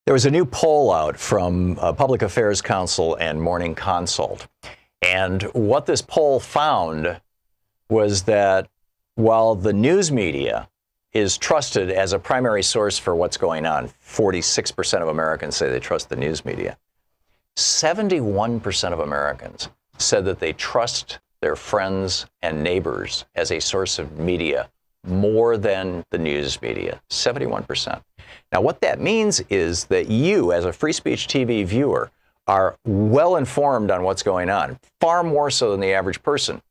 There was a new poll out from Public Affairs Council and Morning Consult. And what this poll found was that while the news media is trusted as a primary source for what's going on, 46% of Americans say they trust the news media. 71% of Americans said that they trust their friends and neighbors as a source of media more than the news media, 71%. Now, what that means is that you, as a Free Speech TV viewer, are well informed on what's going on, far more so than the average person.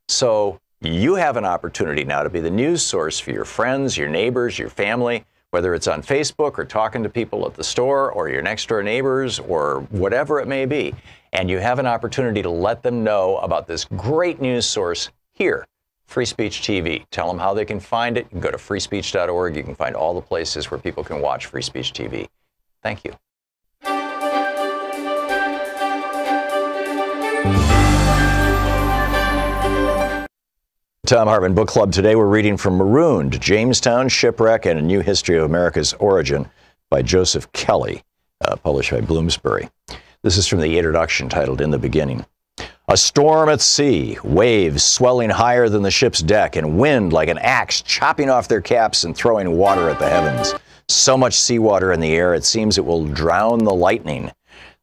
So you have an opportunity now to be the news source for your friends, your neighbors, your family, whether it's on Facebook or talking to people at the store or your next door neighbors or whatever it may be. And you have an opportunity to let them know about this great news source here, Free Speech TV. Tell them how they can find it. You can go to freespeech.org. You can find all the places where people can watch Free Speech TV. Thank you. Thom Hartmann Book Club. Today we're reading from Marooned, Jamestown, Shipwreck, and a New History of America's Origin by Joseph Kelly, published by Bloomsbury. This is from the introduction titled In the Beginning. A storm at sea, waves swelling higher than the ship's deck, and wind like an axe chopping off their caps and throwing water at the heavens. So much seawater in the air, it seems it will drown the lightning.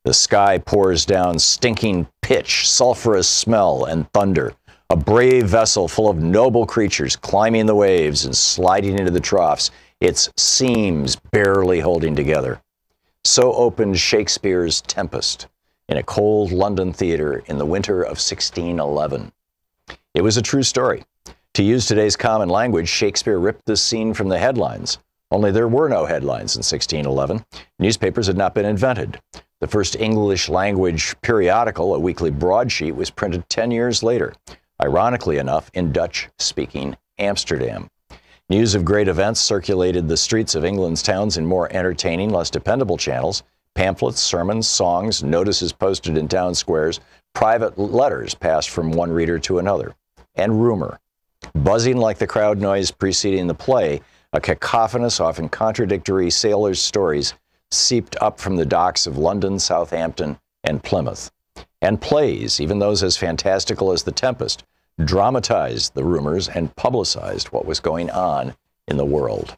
The sky pours down stinking pitch, sulphurous smell, and thunder. A brave vessel full of noble creatures climbing the waves and sliding into the troughs, its seams barely holding together. So opened Shakespeare's Tempest in a cold London theater in the winter of 1611. It was a true story. To use today's common language, Shakespeare ripped this scene from the headlines. Only there were no headlines in 1611. Newspapers had not been invented. The first English language periodical, a weekly broadsheet, was printed 10 years later, ironically enough, in Dutch-speaking Amsterdam. News of great events circulated the streets of England's towns in more entertaining, less dependable channels. Pamphlets, sermons, songs, notices posted in town squares, private letters passed from one reader to another, and rumor. Buzzing like the crowd noise preceding the play, a cacophonous, often contradictory sailors' stories seeped up from the docks of London, Southampton, and Plymouth. And plays, even those as fantastical as The Tempest, dramatized the rumors and publicized what was going on in the world.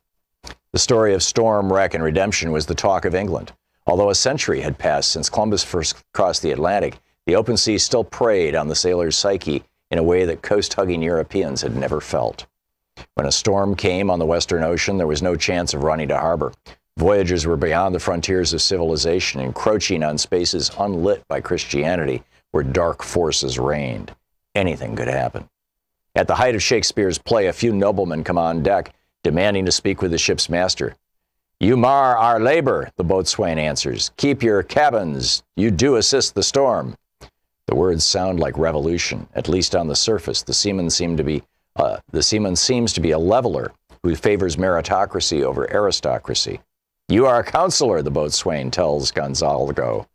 The story of storm, wreck, and redemption was the talk of England. Although a century had passed since Columbus first crossed the Atlantic, the open sea still preyed on the sailor's psyche in a way that coast-hugging Europeans had never felt. When a storm came on the Western Ocean, there was no chance of running to harbor. Voyagers were beyond the frontiers of civilization, encroaching on spaces unlit by Christianity, where dark forces reigned. Anything could happen. At the height of Shakespeare's play, a few noblemen come on deck, demanding to speak with the ship's master. "You mar our labor," the boatswain answers. "Keep your cabins. You do assist the storm." The words sound like revolution, at least on the surface. The seaman seems to be a leveler who favors meritocracy over aristocracy. "You are a counselor," the boatswain tells Gonzalo.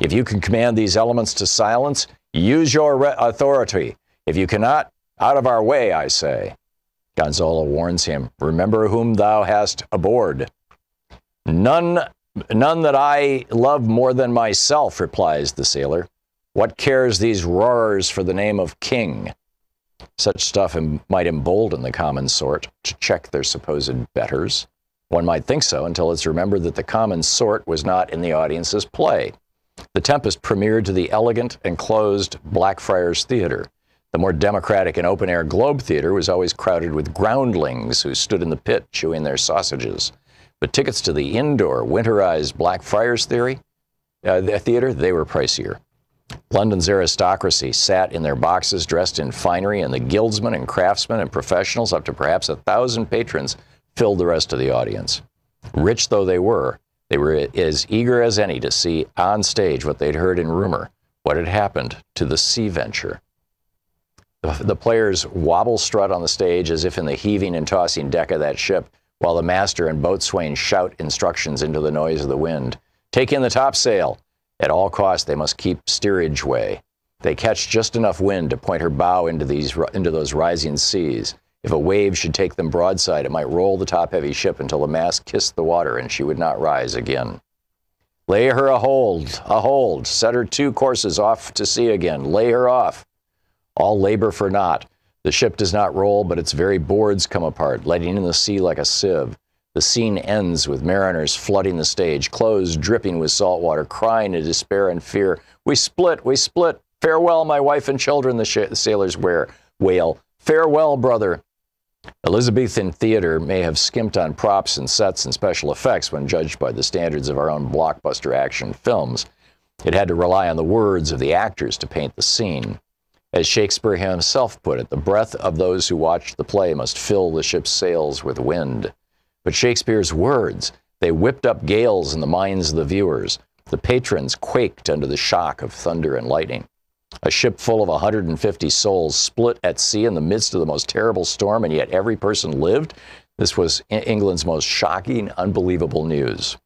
"If you can command these elements to silence, use your authority. If you cannot, out of our way, I say." Gonzalo warns him, "Remember whom thou hast aboard." None that I love more than myself," replies the sailor. "What cares these roarers for the name of king?" Such stuff might embolden the common sort to check their supposed betters. One might think so until it's remembered that the common sort was not in the audience's play. The Tempest premiered to the elegant, enclosed Blackfriars Theater. The more democratic and open-air Globe Theater was always crowded with groundlings who stood in the pit chewing their sausages. But tickets to the indoor, winterized Blackfriars Theater, they were pricier. London's aristocracy sat in their boxes dressed in finery, and the guildsmen and craftsmen and professionals, up to perhaps 1,000 patrons, filled the rest of the audience. Rich though they were as eager as any to see on stage what they'd heard in rumor, what had happened to the Sea Venture. The players wobble strut on the stage as if in the heaving and tossing deck of that ship, while the master and boatswain shout instructions into the noise of the wind. "Take in the topsail." At all costs, they must keep steerage way. They catch just enough wind to point her bow into those rising seas. If a wave should take them broadside, it might roll the top-heavy ship until the mast kissed the water and she would not rise again. Lay her a hold. Set her 2 courses off to sea again. Lay her off. All labor for naught. The ship does not roll, but its very boards come apart, letting in the sea like a sieve. The scene ends with mariners flooding the stage, clothes dripping with salt water, crying in despair and fear. We split, we split. Farewell, my wife and children, the sailors wail. Farewell, brother. Elizabethan theater may have skimped on props and sets and special effects when judged by the standards of our own blockbuster action films. It had to rely on the words of the actors to paint the scene. As Shakespeare himself put it, the breath of those who watched the play must fill the ship's sails with wind. But Shakespeare's words, they whipped up gales in the minds of the viewers. The patrons quaked under the shock of thunder and lightning. A ship full of 150 souls split at sea in the midst of the most terrible storm, and yet every person lived. This was England's most shocking, unbelievable news.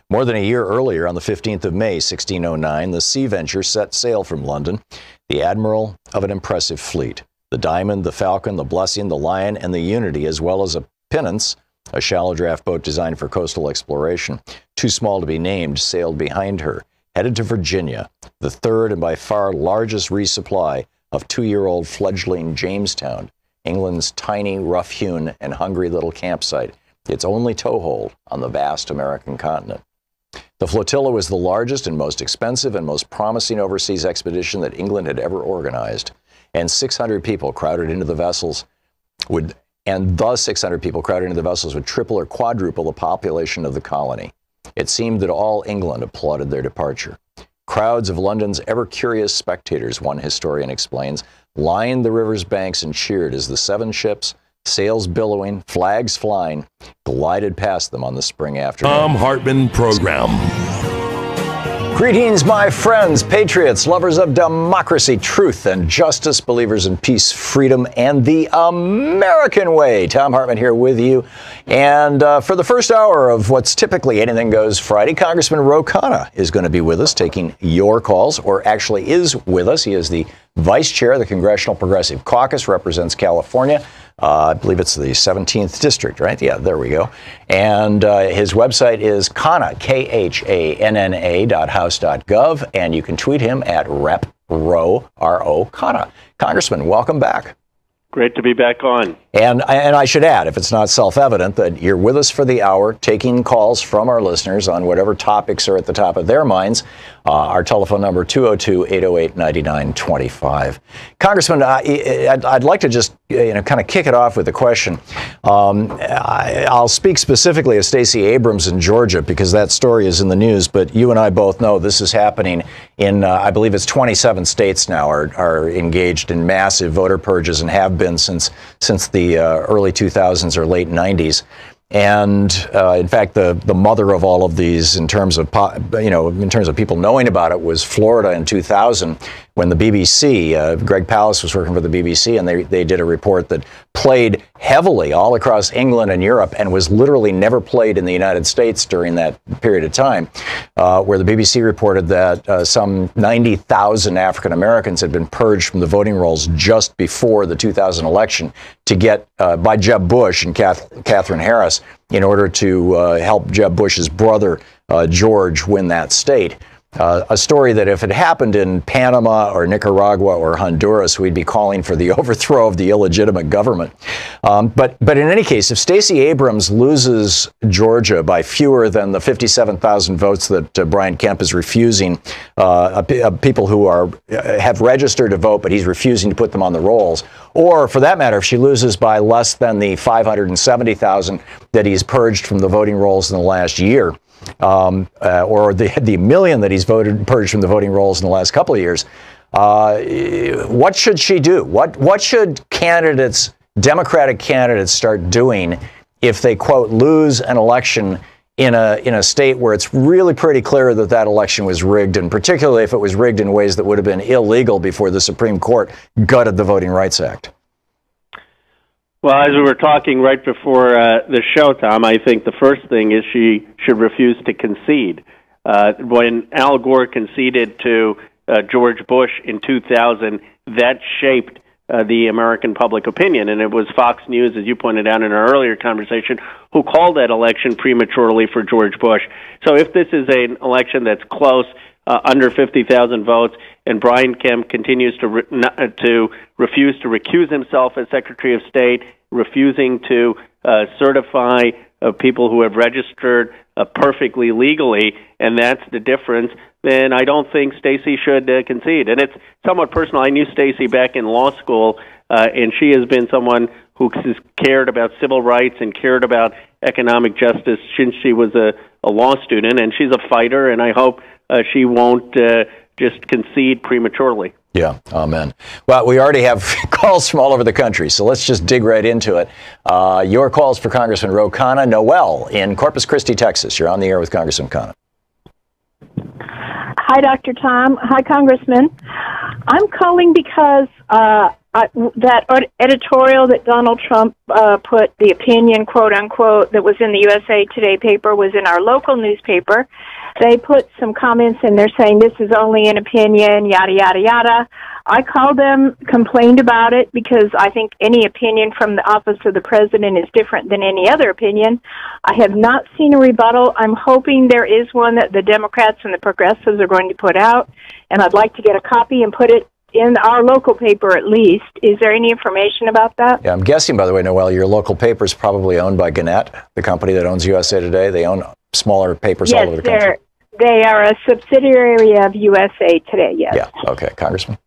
More than a year earlier, on the 15th of May, 1609, the Sea Venture set sail from London, the admiral of an impressive fleet. The Diamond, the Falcon, the Blessing, the Lion, and the Unity, as well as a Pinnace, a shallow draft boat designed for coastal exploration, too small to be named, sailed behind her, headed to Virginia, the third and by far largest resupply of 2-year-old fledgling Jamestown, England's tiny, rough-hewn, and hungry little campsite, its only toehold on the vast American continent. The flotilla was the largest and most expensive and most promising overseas expedition that England had ever organized, and 600 people crowded into the vessels would triple or quadruple the population of the colony. It seemed that all England applauded their departure. Crowds of London's ever-curious spectators, one historian explains, lined the river's banks and cheered as the 7 ships, sails billowing, flags flying, glided past them on the spring afternoon. Thom Hartmann Program. Greetings, my friends, patriots, lovers of democracy, truth, and justice, believers in peace, freedom, and the American way. Thom Hartmann here with you. And for the first hour of what's typically Anything Goes Friday, Congressman Ro Khanna is going to be with us, taking your calls, or actually is with us. He is the vice chair of the Congressional Progressive Caucus, represents California. I believe it's the 17th district, right? Yeah, there we go. And his website is Khanna, KHANNA.house.gov, and you can tweet him at RepRo, R-O, Khanna. Congressman, welcome back. Great to be back on. And I should add, if it's not self-evident, that you're with us for the hour, taking calls from our listeners on whatever topics are at the top of their minds. Our telephone number, 202-808-9925. Congressman, I'd like to just kind of kick it off with a question. I'll speak specifically of Stacey Abrams in Georgia because that story is in the news, but you and I both know this is happening in, I believe it's 27 states now are engaged in massive voter purges and have been since the early 2000s or late 90s. And in fact, the mother of all of these, in terms of people knowing about it, was Florida in 2000, when the BBC, Greg Palast was working for the BBC, and they did a report that played heavily all across England and Europe, and was literally never played in the United States during that period of time, where the BBC reported that some 90,000 African Americans had been purged from the voting rolls just before the 2000 election to get by Jeb Bush and Catherine Harris in order to help Jeb Bush's brother George win that state. A story that if it happened in Panama or Nicaragua or Honduras, we'd be calling for the overthrow of the illegitimate government. But in any case, if Stacey Abrams loses Georgia by fewer than the 57,000 votes that Brian Kemp is refusing, people who have registered to vote, but he's refusing to put them on the rolls, or for that matter, if she loses by less than the 570,000 that he's purged from the voting rolls in the last year, or the million that he's purged from the voting rolls in the last couple of years, what should she do? What should Democratic candidates start doing if they, quote, lose an election in a state where it's really pretty clear that election was rigged, and particularly if it was rigged in ways that would have been illegal before the Supreme Court gutted the Voting Rights Act? Well, as we were talking right before the show, Tom, I think the first thing is she should refuse to concede. When Al Gore conceded to George Bush in 2000, that shaped the American public opinion. And it was Fox News, as you pointed out in our earlier conversation, who called that election prematurely for George Bush. So if this is an election that's close, under 50,000 votes, and Brian Kemp continues to refuse to recuse himself as Secretary of State, refusing to certify people who have registered perfectly legally, and that's the difference, then I don't think Stacey should concede. And it's somewhat personal. I knew Stacey back in law school, and she has been someone who has cared about civil rights and cared about economic justice since she was a law student, and she's a fighter, and I hope she won't just concede prematurely. Yeah, amen. Well, we already have calls from all over the country, so let's just dig right into it. Your calls for Congressman Ro Khanna. Noel in Corpus Christi, Texas. You're on the air with Congressman Khanna. Hi, Dr. Tom. Hi, Congressman. I'm calling because that editorial that Donald Trump put, the opinion, quote unquote, that was in the USA Today paper was in our local newspaper. They put some comments in there saying this is only an opinion, yada, yada, yada. I called them, complained about it, because I think any opinion from the office of the president is different than any other opinion. I have not seen a rebuttal. I'm hoping there is one that the Democrats and the progressives are going to put out, and I'd like to get a copy and put it in our local paper at least. Is there any information about that? Yeah, I'm guessing, by the way, Noel, your local paper is probably owned by Gannett, the company that owns USA Today. They own smaller papers all over the country. They are a subsidiary of USA Today, yes. Yeah, okay. Congressman?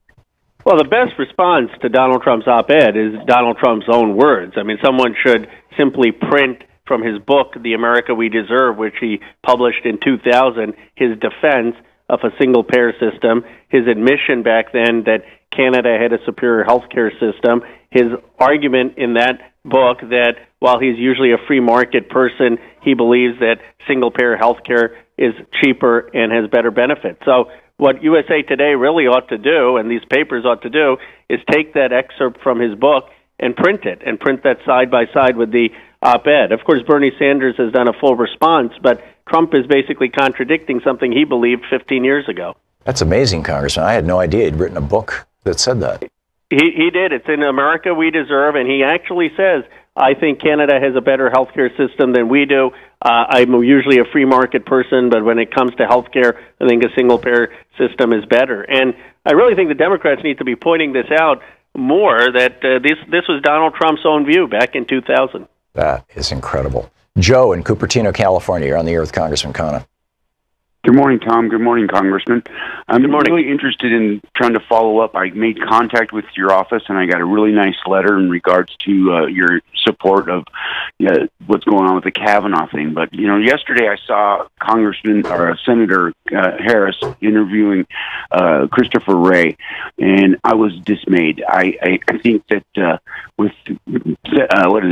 Well, the best response to Donald Trump's op-ed is Donald Trump's own words. I mean, someone should simply print from his book, The America We Deserve, which he published in 2000, his defense of a single-payer system, his admission back then that Canada had a superior health care system, his argument in that book that while he's usually a free market person, he believes that single-payer health care is cheaper and has better benefits. So what USA Today really ought to do, and these papers ought to do, is take that excerpt from his book and print it, and print that side by side with the op-ed. Of course, Bernie Sanders has done a full response, but Trump is basically contradicting something he believed 15 years ago. That's amazing, Congressman. I had no idea he'd written a book that said that. He did. It's in America We Deserve, and he actually says, I think Canada has a better healthcare system than we do. I'm usually a free market person, but when it comes to healthcare, I think a single-payer system is better. And I really think the Democrats need to be pointing this out more, that this was Donald Trump's own view back in 2000. That is incredible. Joe in Cupertino, California. You're on the air with Congressman Khanna. Good morning, Tom. Good morning, Congressman. I'm really interested in trying to follow up. I made contact with your office, and I got a really nice letter in regards to your support of what's going on with the Kavanaugh thing. But, yesterday I saw Senator Harris interviewing Christopher Wray, and I was dismayed. I think that with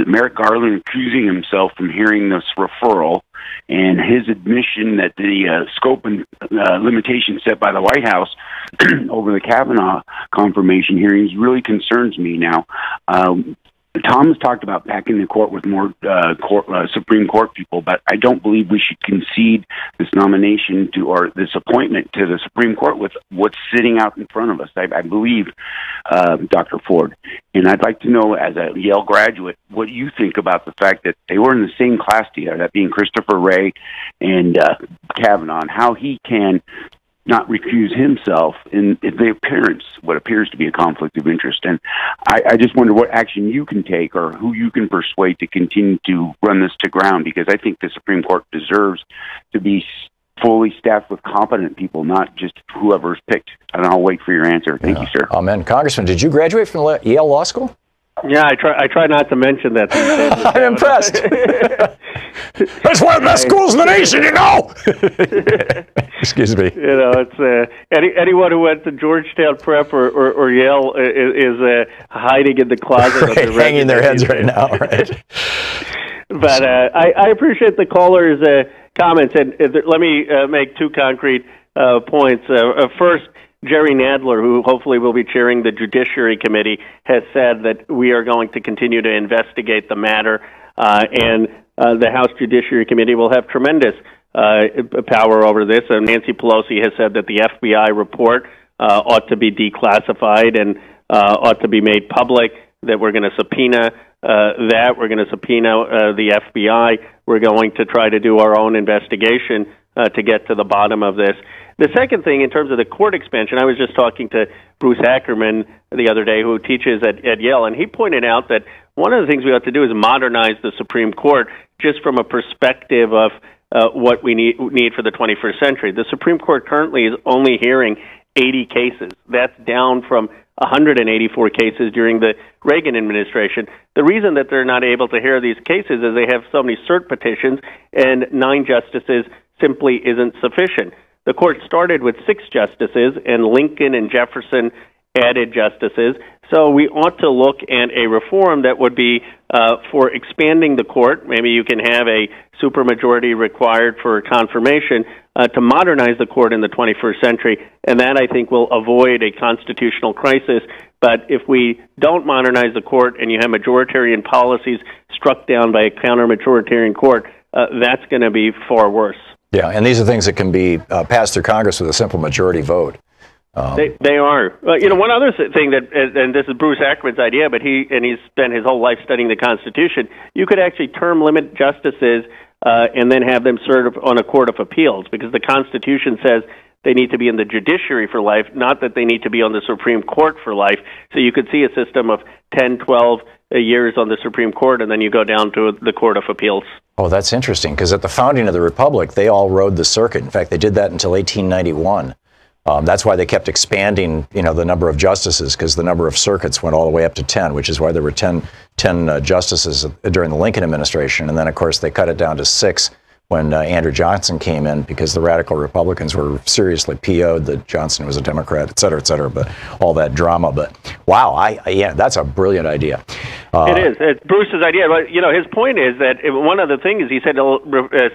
Merrick Garland accusing himself from hearing this referral, and his admission that the scope and limitations set by the White House over the Kavanaugh confirmation hearings really concerns me now. Tom has talked about packing the court with more Supreme Court people, but I don't believe we should concede this nomination or this appointment to the Supreme Court with what's sitting out in front of us. I believe Dr. Ford. And I'd like to know, as a Yale graduate, what you think about the fact that they were in the same class together, that being Christopher Wray and Kavanaugh, and how he can not recuse himself in the what appears to be a conflict of interest. And I just wonder what action you can take or who you can persuade to continue to run this to ground, because I think the Supreme Court deserves to be fully staffed with competent people, not just whoever's picked. And I'll wait for your answer. Thank you, sir. Amen. Congressman, did you graduate from Yale Law School? Yeah, I try not to mention that. I'm impressed. That's one of the best schools in the nation, Excuse me. It's anyone who went to Georgetown Prep or Yale is hiding in the closet. Right, hanging their heads right now, right? But I appreciate the caller's comments, and let me make two concrete points. First, Jerry Nadler, who hopefully will be chairing the Judiciary Committee, has said that we are going to continue to investigate the matter, and the House Judiciary Committee will have tremendous power over this. Nancy Pelosi has said that the FBI report ought to be declassified, and ought to be made public, that we're going to subpoena we're going to subpoena the FBI. We're going to try to do our own investigation to get to the bottom of this. The second thing, in terms of the court expansion, I was just talking to Bruce Ackerman the other day, who teaches at Yale, and he pointed out that one of the things we ought to do is modernize the Supreme Court just from a perspective of what we need for the 21st century. The Supreme Court currently is only hearing 80 cases. That's down from 184 cases during the Reagan administration. The reason that they're not able to hear these cases is they have so many cert petitions, and 9 justices simply isn't sufficient. The court started with 6 justices, and Lincoln and Jefferson added justices. So we ought to look at a reform that would be for expanding the court. Maybe you can have a supermajority required for confirmation to modernize the court in the 21st century, and that, I think, will avoid a constitutional crisis. But if we don't modernize the court and you have majoritarian policies struck down by a counter-majoritarian court, that's going to be far worse. Yeah, and these are things that can be passed through Congress with a simple majority vote. They are. One other thing that, and this is Bruce Ackerman's idea, but he's spent his whole life studying the Constitution. You could actually term limit justices and then have them serve on a court of appeals, because the Constitution says they need to be in the judiciary for life, not that they need to be on the Supreme Court for life. So you could see a system of 10, 12 years on the Supreme Court, and then you go down to the Court of Appeals. Oh, that's interesting, because at the founding of the Republic, they all rode the circuit. In fact, they did that until 1891. That's why they kept expanding, the number of justices, because the number of circuits went all the way up to 10, which is why there were 10 justices during the Lincoln administration. And then, of course, they cut it down to 6 when Andrew Johnson came in, because the radical Republicans were seriously PO'd that Johnson was a Democrat, et cetera, but all that drama. But wow, that's a brilliant idea. It is. It's Bruce's idea. But, his point is that one of the things he said it'll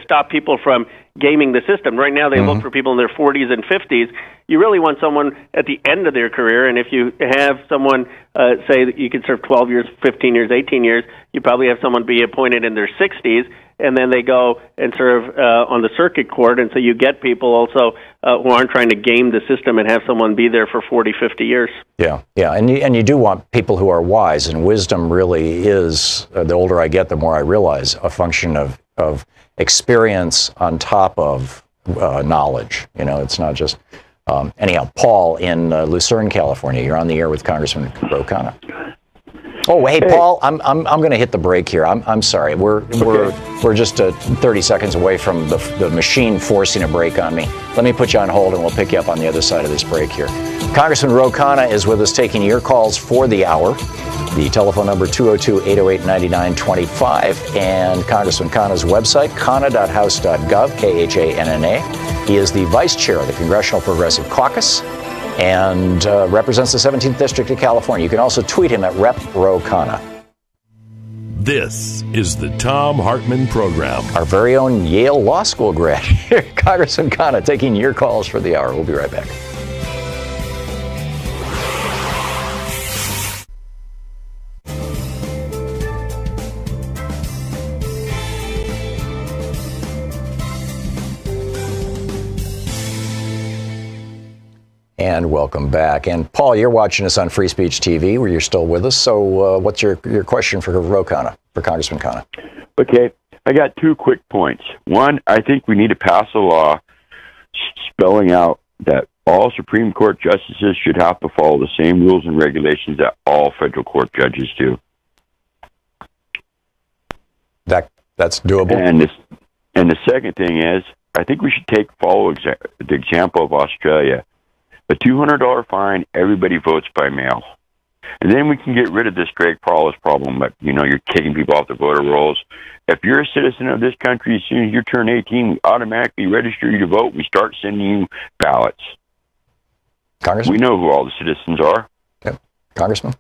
stop people from gaming the system. Right now they look for people in their 40s and 50s. You really want someone at the end of their career, and if you have someone say that you can serve 12 years, 15 years, 18 years, you probably have someone be appointed in their 60s, and then they go and serve on the circuit court, and so you get people also who aren't trying to game the system and have someone be there for 40, 50 years. Yeah, and you do want people who are wise, and wisdom really is, the older I get, the more I realize, a function of experience on top of knowledge. It's not just... anyhow, Paul in Lucerne, California, you're on the air with Congressman Ro Khanna. Oh, hey, Paul, I'm going to hit the break here. I'm sorry. We're just 30 seconds away from the machine forcing a break on me. Let me put you on hold, and we'll pick you up on the other side of this break here. Congressman Ro Khanna is with us, taking your calls for the hour. The telephone number 202-808-9925, and Congressman Khanna's website, khanna.house.gov, Khanna. He is the vice chair of the Congressional Progressive Caucus and represents the 17th District of California. You can also tweet him at Rep. Ro Khanna. This is the Thom Hartmann Program. Our very own Yale Law School grad, Congressman Khanna, taking your calls for the hour. We'll be right back. And welcome back. And Paul, you're watching us on Free Speech TV, where you're still with us. So what's your question for Ro Khanna, for Congressman Khanna? Okay, I got 2 quick points. One, I think we need to pass a law spelling out that all Supreme Court justices should have to follow the same rules and regulations that all federal court judges do. That's doable. And the second thing is, I think we should follow the example of Australia. A $200 fine, everybody votes by mail. And then we can get rid of this Greg Paulus problem that, you're kicking people off the voter rolls. If you're a citizen of this country, as soon as you turn 18, we automatically register you to vote. We start sending you ballots. Congressman? We know who all the citizens are. Okay. Congressman?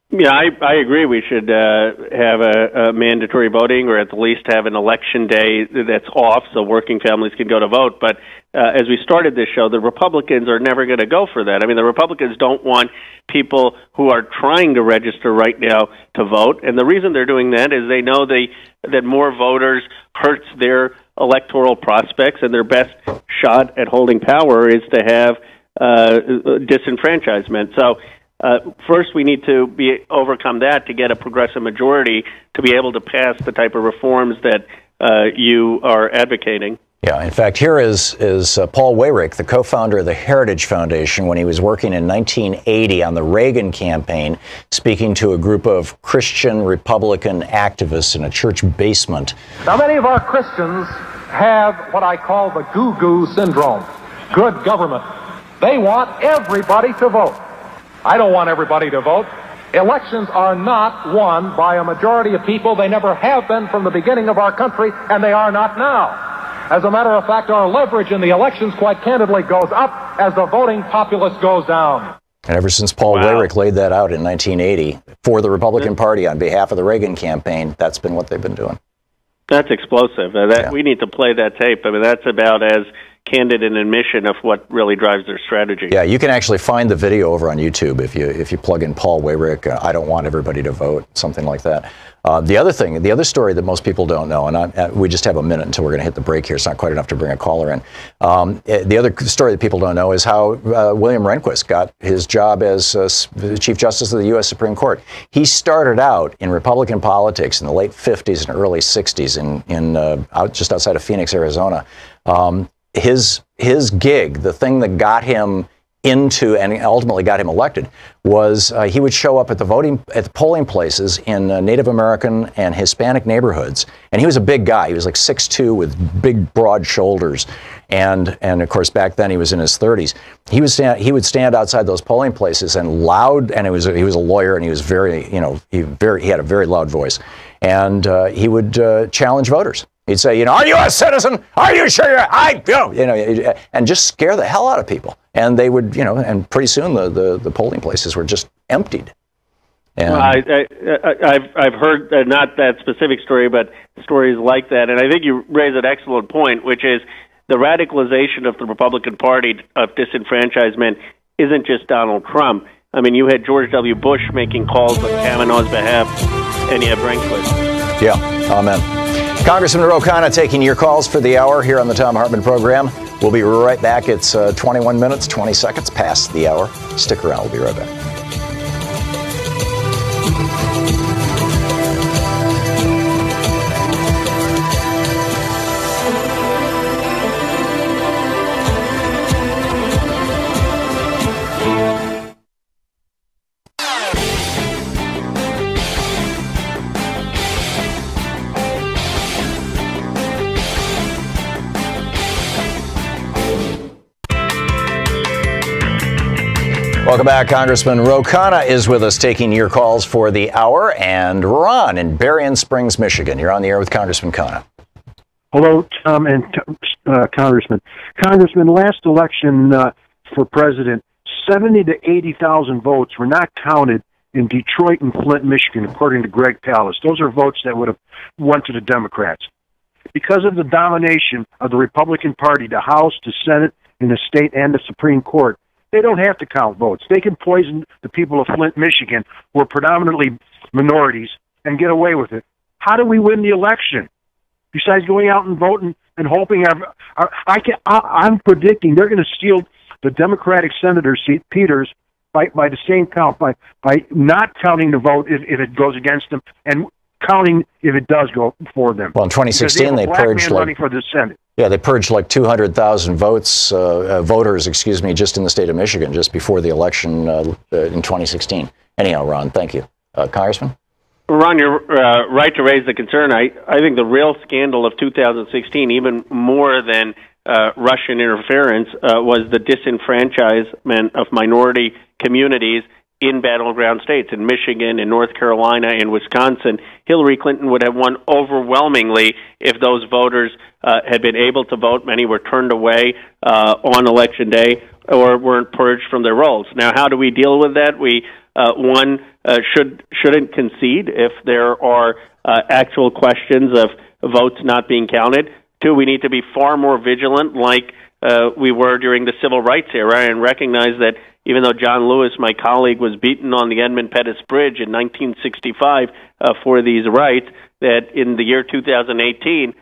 Yeah, I agree. We should have a mandatory voting, or at the least have an election day that's off so working families can go to vote. But as we started this show, the Republicans are never going to go for that. I mean, the Republicans don't want people who are trying to register right now to vote. And the reason they're doing that is they know that more voters hurts their electoral prospects, and their best shot at holding power is to have disenfranchisement. So first, we need to overcome that to get a progressive majority to be able to pass the type of reforms that you are advocating. Yeah, in fact, here is Paul Weyrich, the co-founder of the Heritage Foundation, when he was working in 1980 on the Reagan campaign, speaking to a group of Christian Republican activists in a church basement. Now, many of our Christians have what I call the goo-goo syndrome, good government. They want everybody to vote. I don't want everybody to vote. Elections are not won by a majority of people. They never have been from the beginning of our country, and they are not now. As a matter of fact, our leverage in the elections, quite candidly, goes up as the voting populace goes down. And ever since Paul Weyrich laid that out in 1980 for the Republican Party on behalf of the Reagan campaign, that's been what they've been doing. That's explosive. We need to play that tape. I mean, that's about as candid an admission of what really drives their strategy. Yeah, you can actually find the video over on YouTube if you plug in Paul Weyrich, I don't want everybody to vote, something like that. The other story that most people don't know, and we just have a minute until we're going to hit the break here. It's not quite enough to bring a caller in. The other story that people don't know is how William Rehnquist got his job as Chief Justice of the U.S. Supreme Court. He started out in Republican politics in the late 50s and early 60s just outside of Phoenix, Arizona. His gig, the thing that got him into and ultimately got him elected, was he would show up at the polling places in Native American and Hispanic neighborhoods, and he was a big guy. He was like 6'2" with big, broad shoulders, and of course back then he was in his 30s. He would stand outside those polling places and he was a lawyer, and he was very, he had a very loud voice, and he would challenge voters. He'd say, are you a citizen? Are you sure you're, and just scare the hell out of people. And they would, and pretty soon the polling places were just emptied. And well, I've heard not that specific story, but stories like that. And I think you raise an excellent point, which is the radicalization of the Republican Party of disenfranchisement isn't just Donald Trump. I mean, you had George W. Bush making calls on Kavanaugh's behalf, and you have Rehnquist. Yeah, amen. Congressman Ro Khanna taking your calls for the hour here on the Thom Hartmann Program. We'll be right back. It's 21 minutes, 20 seconds past the hour. Stick around. We'll be right back. Welcome back. Congressman Ro Khanna is with us taking your calls for the hour. And Ron in Berrien Springs, Michigan. You're on the air with Congressman Khanna. Hello, Tom and Congressman. Congressman, last election for president, 70 to 80,000 votes were not counted in Detroit and Flint, Michigan, according to Greg Palast. Those are votes that would have went to the Democrats. Because of the domination of the Republican Party, the House, the Senate, and the state and the Supreme Court, they don't have to count votes. They can poison the people of Flint, Michigan, who are predominantly minorities, and get away with it. How do we win the election? Besides going out and voting and hoping, I'm predicting they're going to steal the Democratic senator seat, Peters, by the same count, by not counting the vote if it goes against them, and counting if it does go for them. Well, in 2016, they purged running for the Senate. Yeah, they purged like 200,000 voters, just in the state of Michigan, just before the election in 2016. Anyhow, Ron, thank you. Congressman? Ron, you're right to raise the concern. I think the real scandal of 2016, even more than Russian interference, was the disenfranchisement of minority communities in battleground states, in Michigan, in North Carolina, in Wisconsin. Hillary Clinton would have won overwhelmingly if those voters had been able to vote. Many were turned away on Election Day or weren't purged from their roles. Now, how do we deal with that? We, shouldn't concede if there are actual questions of votes not being counted. Two, we need to be far more vigilant, like we were during the Civil Rights era, and recognize that even though John Lewis, my colleague, was beaten on the Edmund Pettus Bridge in 1965 for these rights, that in the year 2018,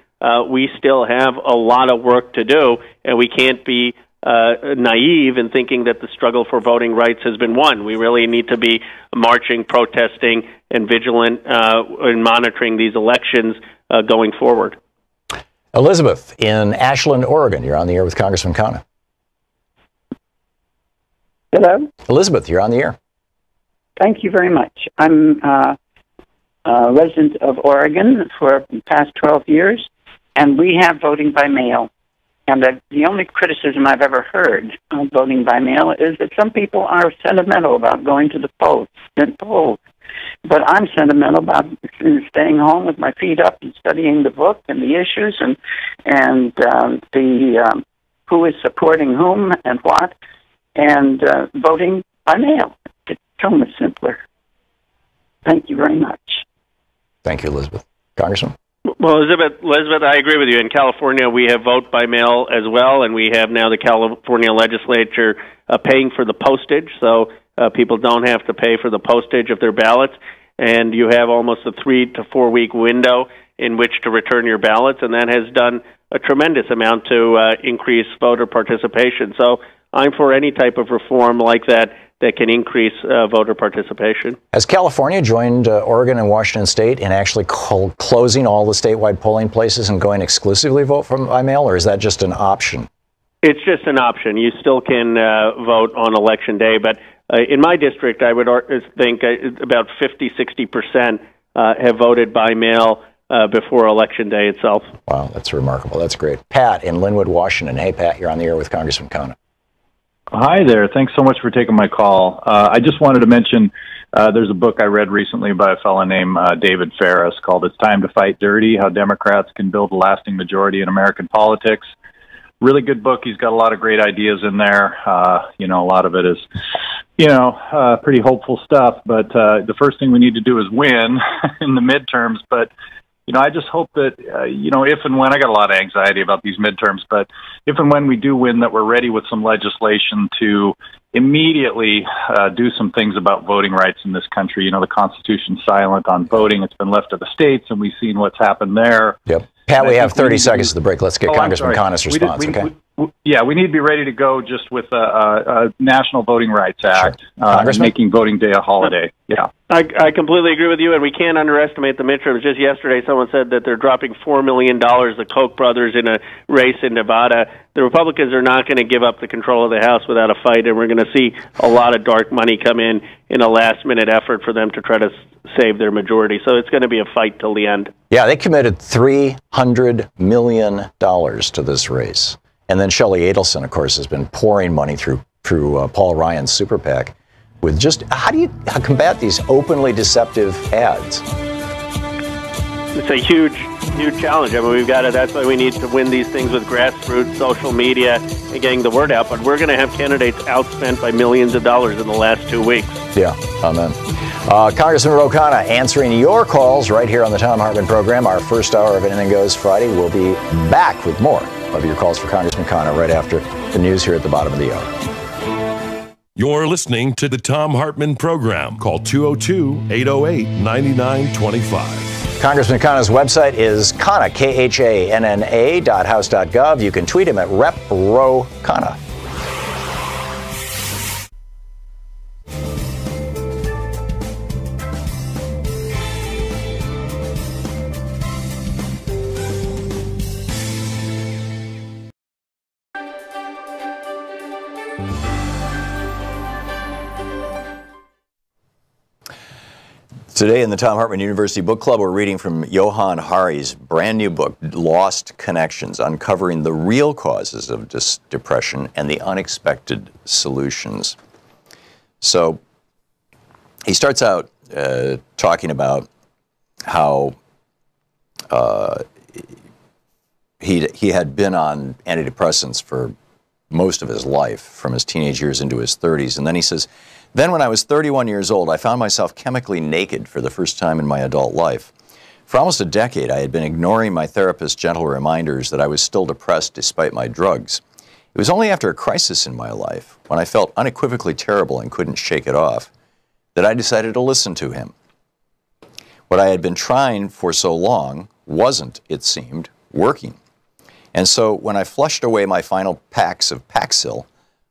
we still have a lot of work to do, and we can't be naive in thinking that the struggle for voting rights has been won. We really need to be marching, protesting, and vigilant in monitoring these elections going forward. Elizabeth in Ashland, Oregon. You're on the air with Congressman Khanna. Hello? Elizabeth, you're on the air. Thank you very much. I'm a resident of Oregon for the past 12 years, and we have voting by mail. And the only criticism I've ever heard of voting by mail is that some people are sentimental about going to the polls. But I'm sentimental about staying home with my feet up and studying the book and the issues and the who is supporting whom and what, and voting by mail. It's so much simpler. Thank you very much. Thank you, Elizabeth. Congressman? Well, Elizabeth, I agree with you. In California, we have vote by mail as well, and we have now the California legislature paying for the postage, so people don't have to pay for the postage of their ballots. And you have almost a 3 to 4 week window in which to return your ballots, and that has done a tremendous amount to increase voter participation. So I'm for any type of reform like that can increase voter participation. Has California joined Oregon and Washington State in actually closing all the statewide polling places and going exclusively vote by mail, or is that just an option? It's just an option. You still can vote on Election Day, but in my district, I would think about 50-60% have voted by mail before Election Day itself. Wow, that's remarkable. That's great. Pat in Linwood, Washington. Hey, Pat, you're on the air with Congressman Khanna. Hi there. Thanks so much for taking my call. I just wanted to mention there's a book I read recently by a fellow named David Ferris called It's Time to Fight Dirty, How Democrats Can Build a Lasting Majority in American Politics. Really good book. He's got a lot of great ideas in there. A lot of it is, pretty hopeful stuff. But the first thing we need to do is win in the midterms. But I just hope that, if and when, I got a lot of anxiety about these midterms, but if and when we do win, that we're ready with some legislation to immediately do some things about voting rights in this country. The Constitution's silent on voting. It's been left to the states, and we've seen what's happened there. Yep. Pat, we have 30 seconds to the break. Let's get Congressman Khanna's response, okay? We need to be ready to go just with a National Voting Rights Act, making voting day a holiday. Yeah. I completely agree with you, and we can't underestimate the midterms. Just yesterday, someone said that they're dropping $4 million, the Koch brothers, in a race in Nevada. The Republicans are not going to give up the control of the House without a fight, and we're going to see a lot of dark money come in a last-minute effort for them to try to save their majority. So it's going to be a fight till the end. Yeah, they committed $300 million to this race. And then Shelley Adelson, of course, has been pouring money through Paul Ryan's super PAC. With just, how do you combat these openly deceptive ads? It's a huge challenge. I mean, we've got to. That's why we need to win these things with grassroots, social media, and getting the word out. But we're going to have candidates outspent by millions of dollars in the last 2 weeks. Yeah, amen. Congressman Ro Khanna answering your calls right here on the Thom Hartmann Program. Our first hour of Anything Goes Friday. We'll be back with more of your calls for Congressman Khanna right after the news here at the bottom of the hour. You're listening to the Thom Hartmann Program. Call 202-808-9925. Congressman Khanna's website is Khanna, KHANNA.house.gov. You can tweet him at Rep. Ro Khanna. Today in the Thom Hartmann University Book Club, we're reading from Johann Hari's brand new book, Lost Connections, Uncovering the Real Causes of Depression and the Unexpected Solutions. So he starts out talking about how he had been on antidepressants for most of his life, from his teenage years into his 30s. And then he says, then when I was 31 years old, I found myself chemically naked for the first time in my adult life. For almost a decade, I had been ignoring my therapist's gentle reminders that I was still depressed despite my drugs. It was only after a crisis in my life, when I felt unequivocally terrible and couldn't shake it off, that I decided to listen to him. What I had been trying for so long wasn't, it seemed, working. And so when I flushed away my final packs of Paxil,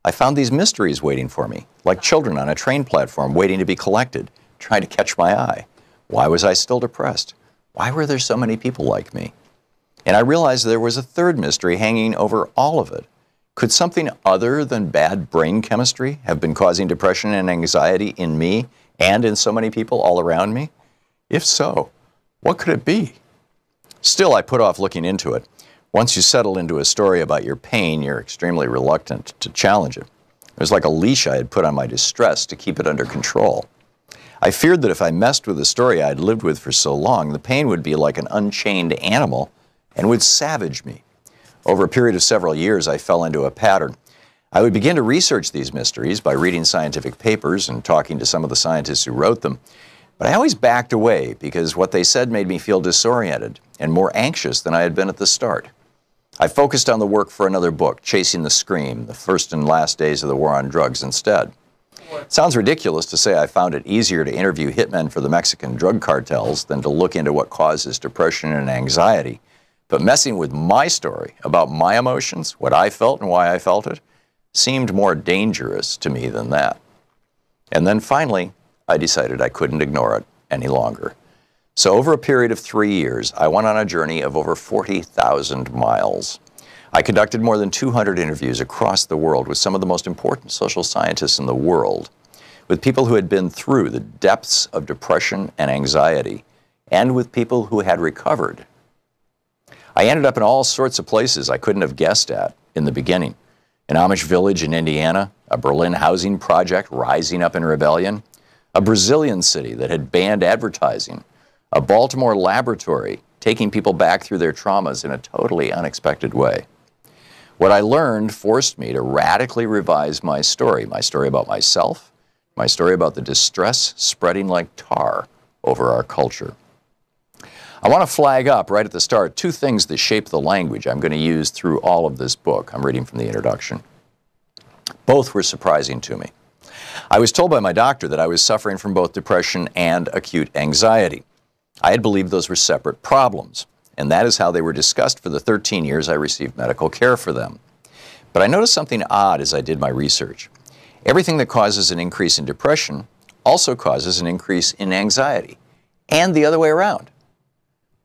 I found these mysteries waiting for me, like children on a train platform waiting to be collected, trying to catch my eye. Why was I still depressed? Why were there so many people like me? And I realized there was a third mystery hanging over all of it. Could something other than bad brain chemistry have been causing depression and anxiety in me and in so many people all around me? If so, what could it be? Still, I put off looking into it. Once you settle into a story about your pain, you're extremely reluctant to challenge it. It was like a leash I had put on my distress to keep it under control. I feared that if I messed with the story I'd lived with for so long, the pain would be like an unchained animal and would savage me. Over a period of several years, I fell into a pattern. I would begin to research these mysteries by reading scientific papers and talking to some of the scientists who wrote them. But I always backed away because what they said made me feel disoriented and more anxious than I had been at the start. I focused on the work for another book, Chasing the Scream, the first and last days of the war on drugs instead. It sounds ridiculous to say I found it easier to interview hitmen for the Mexican drug cartels than to look into what causes depression and anxiety. But messing with my story about my emotions, what I felt and why I felt it, seemed more dangerous to me than that. And then finally, I decided I couldn't ignore it any longer. So over a period of 3 years, I went on a journey of over 40,000 miles. I conducted more than 200 interviews across the world with some of the most important social scientists in the world, with people who had been through the depths of depression and anxiety, and with people who had recovered. I ended up in all sorts of places I couldn't have guessed at in the beginning. An Amish village in Indiana, a Berlin housing project rising up in rebellion, a Brazilian city that had banned advertising, a Baltimore laboratory taking people back through their traumas in a totally unexpected way. What I learned forced me to radically revise my story about myself, my story about the distress spreading like tar over our culture. I want to flag up right at the start 2 things that shape the language I'm going to use through all of this book. I'm reading from the introduction. Both were surprising to me. I was told by my doctor that I was suffering from both depression and acute anxiety. I had believed those were separate problems, and that is how they were discussed for the 13 years I received medical care for them. But I noticed something odd as I did my research. Everything that causes an increase in depression also causes an increase in anxiety, and the other way around.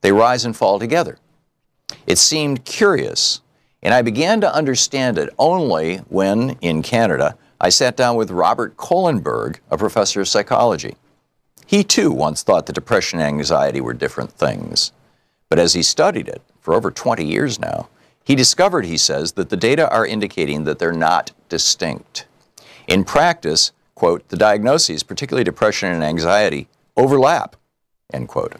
They rise and fall together. It seemed curious, and I began to understand it only when, in Canada, I sat down with Robert Kohlenberg, a professor of psychology. He too once thought that depression and anxiety were different things. But as he studied it for over 20 years now, he discovered, he says, that the data are indicating that they're not distinct. In practice, quote, the diagnoses, particularly depression and anxiety, overlap, end quote.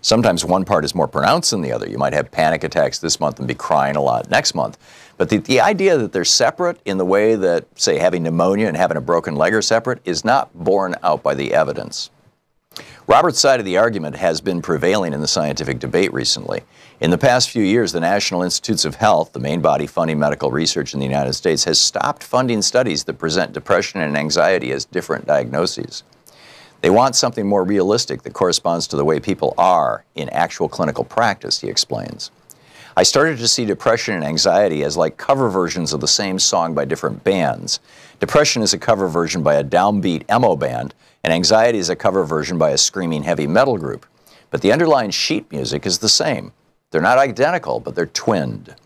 Sometimes one part is more pronounced than the other. You might have panic attacks this month and be crying a lot next month. But the idea that they're separate in the way that, say, having pneumonia and having a broken leg are separate is not borne out by the evidence. Robert's side of the argument has been prevailing in the scientific debate recently. In the past few years, the National Institutes of Health, the main body funding medical research in the United States, has stopped funding studies that present depression and anxiety as different diagnoses. They want something more realistic that corresponds to the way people are in actual clinical practice, he explains. I started to see depression and anxiety as like cover versions of the same song by different bands. Depression is a cover version by a downbeat emo band, and anxiety is a cover version by a screaming heavy metal group. But the underlying sheet music is the same. They're not identical, but they're twinned.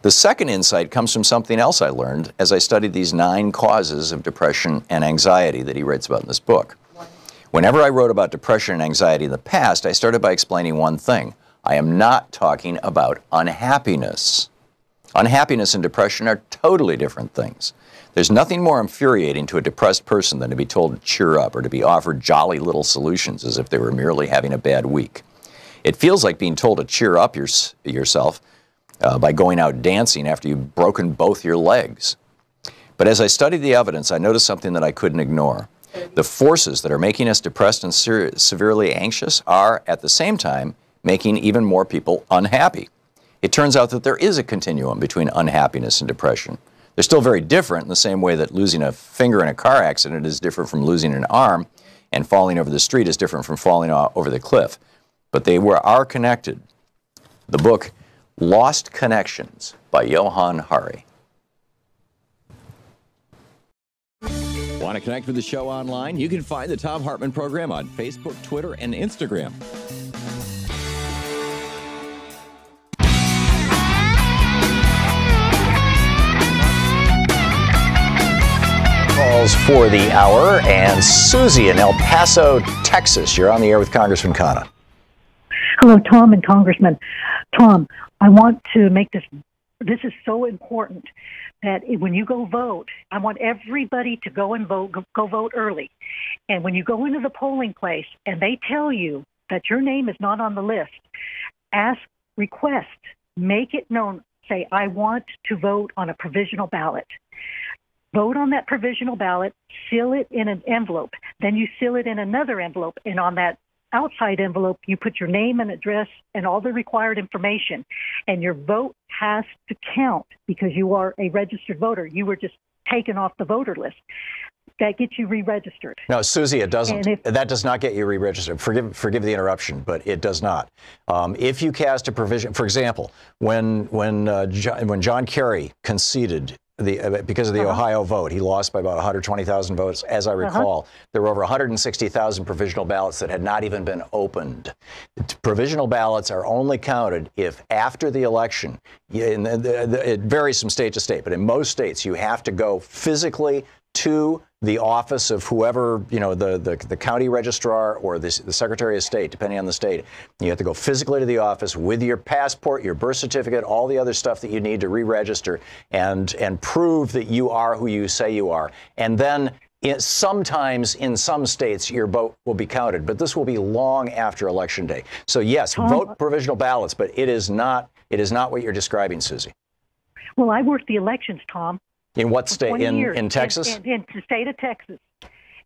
The second insight comes from something else I learned as I studied these 9 causes of depression and anxiety that he writes about in this book. Whenever I wrote about depression and anxiety in the past, I started by explaining one thing. I am not talking about unhappiness. Unhappiness and depression are totally different things. There's nothing more infuriating to a depressed person than to be told to cheer up or to be offered jolly little solutions as if they were merely having a bad week. It feels like being told to cheer up yourself by going out dancing after you've broken both your legs. But as I studied the evidence, I noticed something that I couldn't ignore. The forces that are making us depressed and severely anxious are, at the same time, making even more people unhappy. It turns out that there is a continuum between unhappiness and depression. They're still very different in the same way that losing a finger in a car accident is different from losing an arm, and falling over the street is different from falling over the cliff. But they are connected. The book Lost Connections by Johann Hari. Want to connect with the show online? You can find the Thom Hartmann Program on Facebook, Twitter, and Instagram. Calls for the hour, and Susie in El Paso, Texas. You're on the air with Congressman Khanna. Hello, Tom and Congressman. Tom, I want to make this is so important that when you go vote, I want everybody to go and vote, go vote early. And when you go into the polling place and they tell you that your name is not on the list, request, make it known, say, I want to vote on a provisional ballot. Vote on that provisional ballot, seal it in an envelope. Then you seal it in another envelope, and on that outside envelope, you put your name and address and all the required information. And your vote has to count because you are a registered voter. You were just taken off the voter list. That gets you re-registered. No, Susie, it doesn't. That does not get you re-registered. Forgive the interruption, but it does not. If you cast a provision, for example, when John Kerry conceded because of the Ohio vote, he lost by about 120,000 votes. As I recall, there were over 160,000 provisional ballots that had not even been opened. Provisional ballots are only counted if after the election, it varies from state to state, but in most states you have to go physically to the office of whoever, the county registrar or the Secretary of State, depending on the state. You have to go physically to the office with your passport, your birth certificate, all the other stuff that you need to re-register and prove that you are who you say you are. And then sometimes in some states your vote will be counted, but this will be long after Election Day. So yes, vote provisional ballots, but it is not what you're describing, Susie. Well, I worked the elections, Tom. In what state? In Texas? In the state of Texas.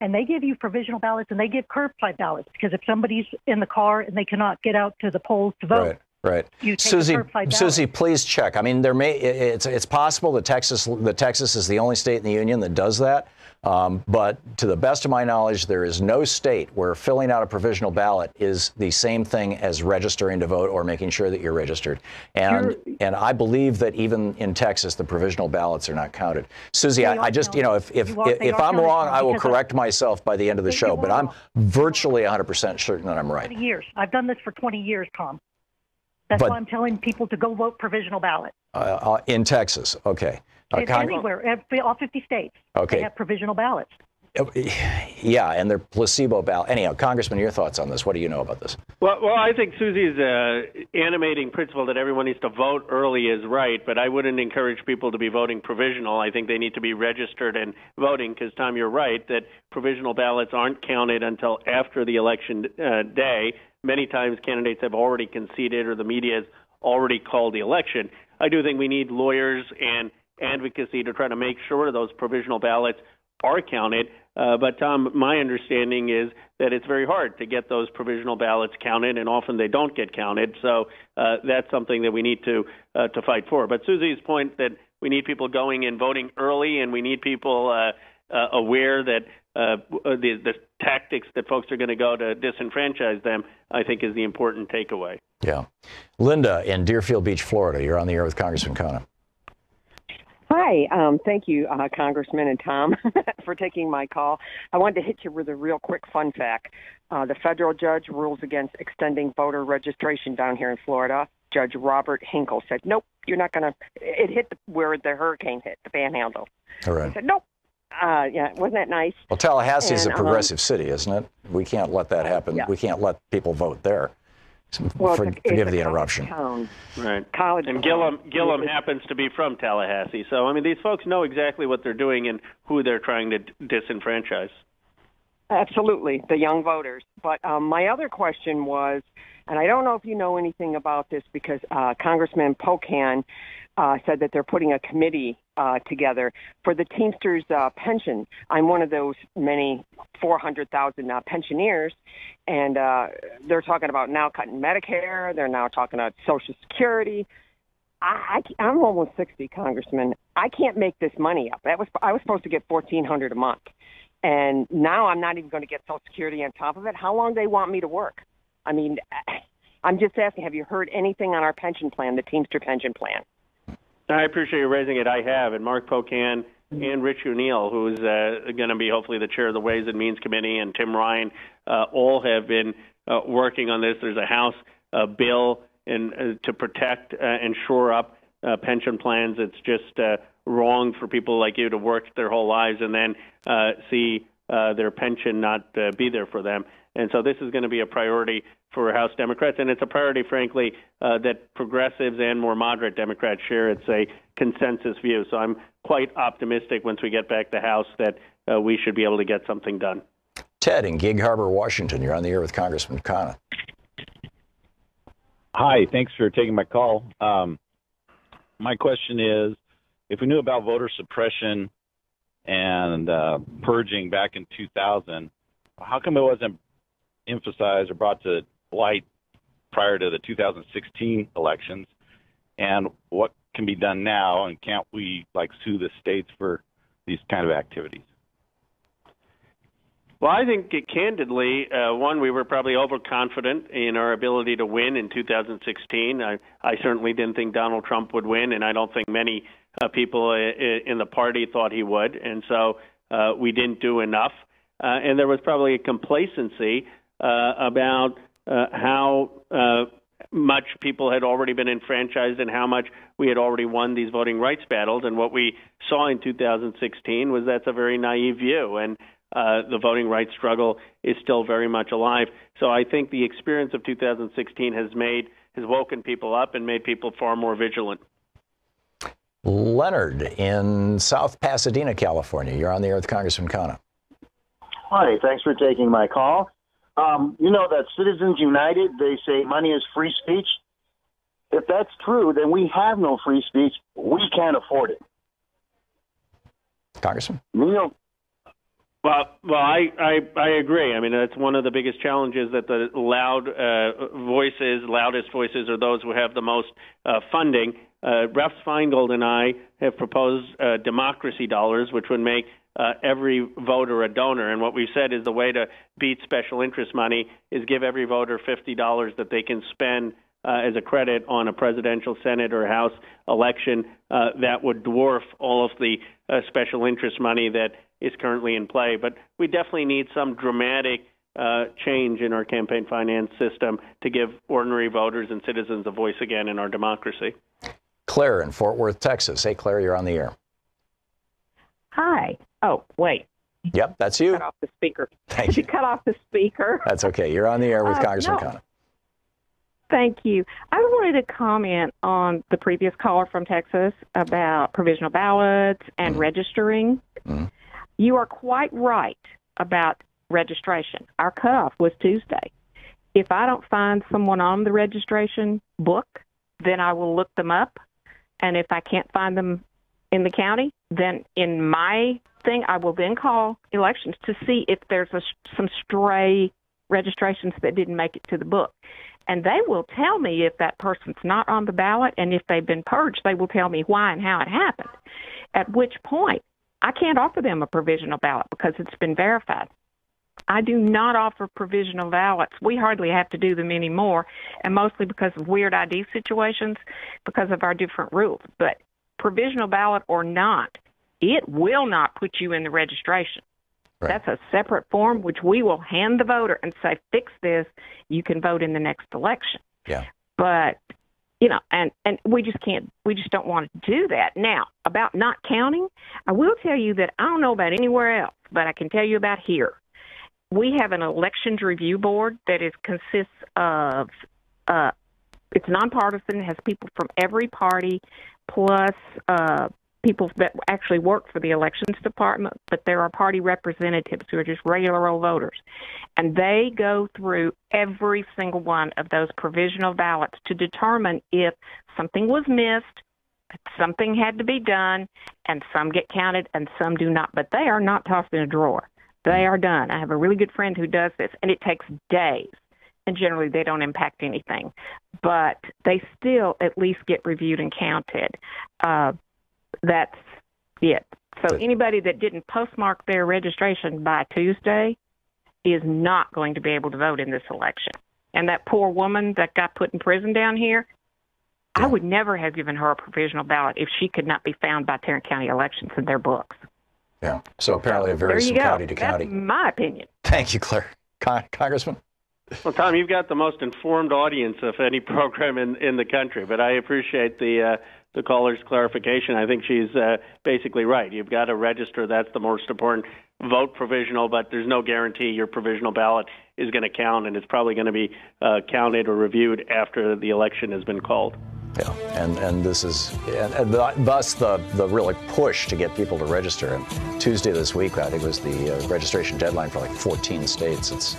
And they give you provisional ballots and they give curbside ballots because if somebody's in the car and they cannot get out to the polls to vote. Right. Susie, please check. I mean, it's possible that Texas is the only state in the union that does that. But to the best of my knowledge, there is no state where filling out a provisional ballot is the same thing as registering to vote or making sure that you're registered. And I believe that even in Texas, the provisional ballots are not counted. Susie, I just, if I'm wrong, I will correct myself by the end of the show. But I'm virtually 100% certain that I'm right. 20 years. I've done this for 20 years, Tom. That's why I'm telling people to go vote provisional ballot. In Texas, okay. Anywhere, all 50 states. Okay. They have provisional ballots. Yeah, and they're placebo ballot. Anyhow, Congressman, your thoughts on this? What do you know about this? Well, I think Susie's animating principle that everyone needs to vote early is right, but I wouldn't encourage people to be voting provisional. I think they need to be registered and voting because, Tom, you're right that provisional ballots aren't counted until after the election day. Many times candidates have already conceded or the media has already called the election. I do think we need lawyers and advocacy to try to make sure those provisional ballots are counted. But, Tom, my understanding is that it's very hard to get those provisional ballots counted, and often they don't get counted. So that's something that we need to fight for. But Susie's point that we need people going and voting early, and we need people aware that the tactics that folks are going to go to disenfranchise them, I think, is the important takeaway. Yeah. Linda in Deerfield Beach, Florida. You're on the air with Congressman Khanna. Hi. Thank you, Congressman and Tom, for taking my call. I wanted to hit you with a real quick fun fact. The federal judge rules against extending voter registration down here in Florida. Judge Robert Hinkle said, nope, you're not going to. It hit where the hurricane hit, the Panhandle. All right. He said, nope. Yeah, wasn't that nice? Well, Tallahassee is a progressive city, isn't it? We can't let that happen. Yeah. We can't let people vote there. Well, forgive the interruption. Town. Right. College and Gillum happens to be from Tallahassee. So, I mean, these folks know exactly what they're doing and who they're trying to disenfranchise. Absolutely, the young voters. But my other question was, and I don't know if you know anything about this because Congressman Pocan said that they're putting a committee together for the Teamsters pension. I'm one of those many 400,000 pensioners, and they're talking about now cutting Medicare. They're now talking about Social Security. I'm almost 60, Congressman. I can't make this money up. I was supposed to get $1,400 a month, and now I'm not even going to get Social Security on top of it. How long do they want me to work? I mean, I'm just asking, have you heard anything on our pension plan, the Teamster pension plan? I appreciate you raising it. I have. And Mark Pocan and Rich O'Neill, who's going to be hopefully the chair of the Ways and Means Committee, and Tim Ryan, all have been working on this. There's a House bill to protect and shore up pension plans. It's just wrong for people like you to work their whole lives and then see their pension not be there for them. And so this is going to be a priority for House Democrats, and it's a priority, frankly, that progressives and more moderate Democrats share. It's a consensus view. So I'm quite optimistic once we get back to House that we should be able to get something done. Ted in Gig Harbor, Washington. You're on the air with Congressman Khanna. Hi, thanks for taking my call. My question is, if we knew about voter suppression and purging back in 2000, how come it wasn't emphasized or brought to light prior to the 2016 elections? And what can be done now? And can't we sue the states for these kind of activities? Well, I think candidly, one, we were probably overconfident in our ability to win in 2016. I certainly didn't think Donald Trump would win, and I don't think many people in the party thought he would. And so we didn't do enough. And there was probably a complacency about how much people had already been enfranchised and how much we had already won these voting rights battles. And what we saw in 2016 was that's a very naive view. And the voting rights struggle is still very much alive. So I think the experience of 2016 has woken people up and made people far more vigilant. Leonard in South Pasadena, California. You're on the air with Congressman Khanna. Hi, thanks for taking my call. You know that Citizens United, they say money is free speech. If that's true, then we have no free speech. We can't afford it. Congressman? Well, I agree. I mean, that's one of the biggest challenges, that the loudest voices are those who have the most funding. Ref Feingold and I have proposed democracy dollars, which would make every voter a donor. And what we've said is the way to beat special interest money is give every voter $50 that they can spend as a credit on a presidential, Senate, or House election. That would dwarf all of the special interest money that is currently in play. But we definitely need some dramatic change in our campaign finance system to give ordinary voters and citizens a voice again in our democracy. Claire in Fort Worth, Texas. Hey, Claire, you're on the air. Hi. Oh, wait. Yep, that's you. Cut off the speaker. Thank you. Cut off the speaker. That's okay. You're on the air with Congressman Khanna. Thank you. I wanted to comment on the previous caller from Texas about provisional ballots and registering. You are quite right about registration. Our cutoff was Tuesday. If I don't find someone on the registration book, then I will look them up. And if I can't find them in the county, then in my thing, I will then call elections to see if there's some stray registrations that didn't make it to the book. And they will tell me if that person's not on the ballot, and if they've been purged, they will tell me why and how it happened, at which point I can't offer them a provisional ballot because it's been verified. I do not offer provisional ballots. We hardly have to do them anymore, and mostly because of weird ID situations, because of our different rules. But provisional ballot or not, it will not put you in the registration. Right. That's a separate form, which we will hand the voter and say, fix this, you can vote in the next election. Yeah. But, and we just don't want to do that. Now, about not counting, I will tell you that I don't know about anywhere else, but I can tell you about here. We have an elections review board that consists of, it's nonpartisan, it has people from every party, plus people that actually work for the elections department, but there are party representatives who are just regular old voters. And they go through every single one of those provisional ballots to determine if something was missed, something had to be done, and some get counted and some do not. But they are not tossed in a drawer. They are done. I have a really good friend who does this, and it takes days. And generally they don't impact anything. But they still at least get reviewed and counted. That's it. So anybody that didn't postmark their registration by Tuesday is not going to be able to vote in this election. and that poor woman that got put in prison down here, I would never have given her a provisional ballot if she could not be found by Tarrant County elections in their books. Yeah. So apparently it varies from county to county. That's my opinion. Thank you, Claire. Congressman? Well, Tom, you've got the most informed audience of any program in the country, but I appreciate the caller's clarification. I think she's basically right. You've got to register. That's the most important. Vote provisional, but there's no guarantee your provisional ballot is going to count, and it's probably going to be counted or reviewed after the election has been called. Yeah, and this is and thus the really push to get people to register. And Tuesday this week, I think, was the registration deadline for like 14 states. It's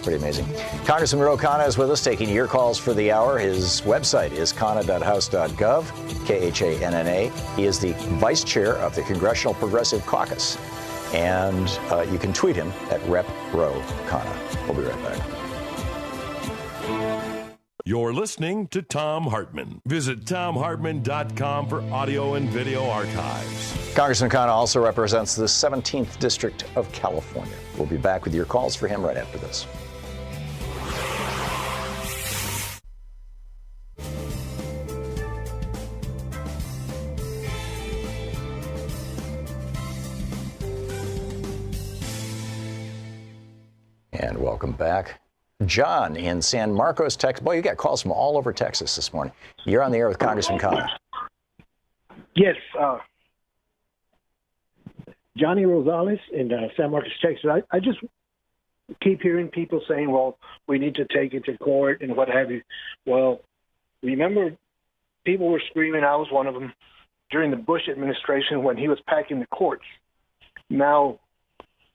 pretty amazing. Congressman Ro Khanna is with us, taking your calls for the hour. His website is khanna.house.gov, Khanna. He is the vice chair of the Congressional Progressive Caucus. And you can tweet him at Rep. Ro Khanna. We'll be right back. You're listening to Thom Hartmann. Visit thomhartmann.com for audio and video archives. Congressman Khanna also represents the 17th District of California. We'll be back with your calls for him right after this. And welcome back. John in San Marcos, Texas. Boy, you got calls from all over Texas this morning. You're on the air with Congressman Khanna. Yes, Johnny Rosales in San Marcos, Texas. I just keep hearing people saying, well, we need to take it to court and what have you. Well, remember, people were screaming, I was one of them, during the Bush administration when he was packing the courts. Now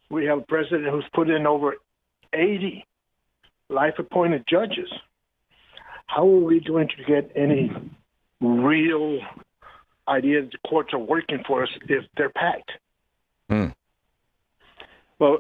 we have a president who's put in over 80 life-appointed judges. How are we going to get any real idea that the courts are working for us if they're packed? Well,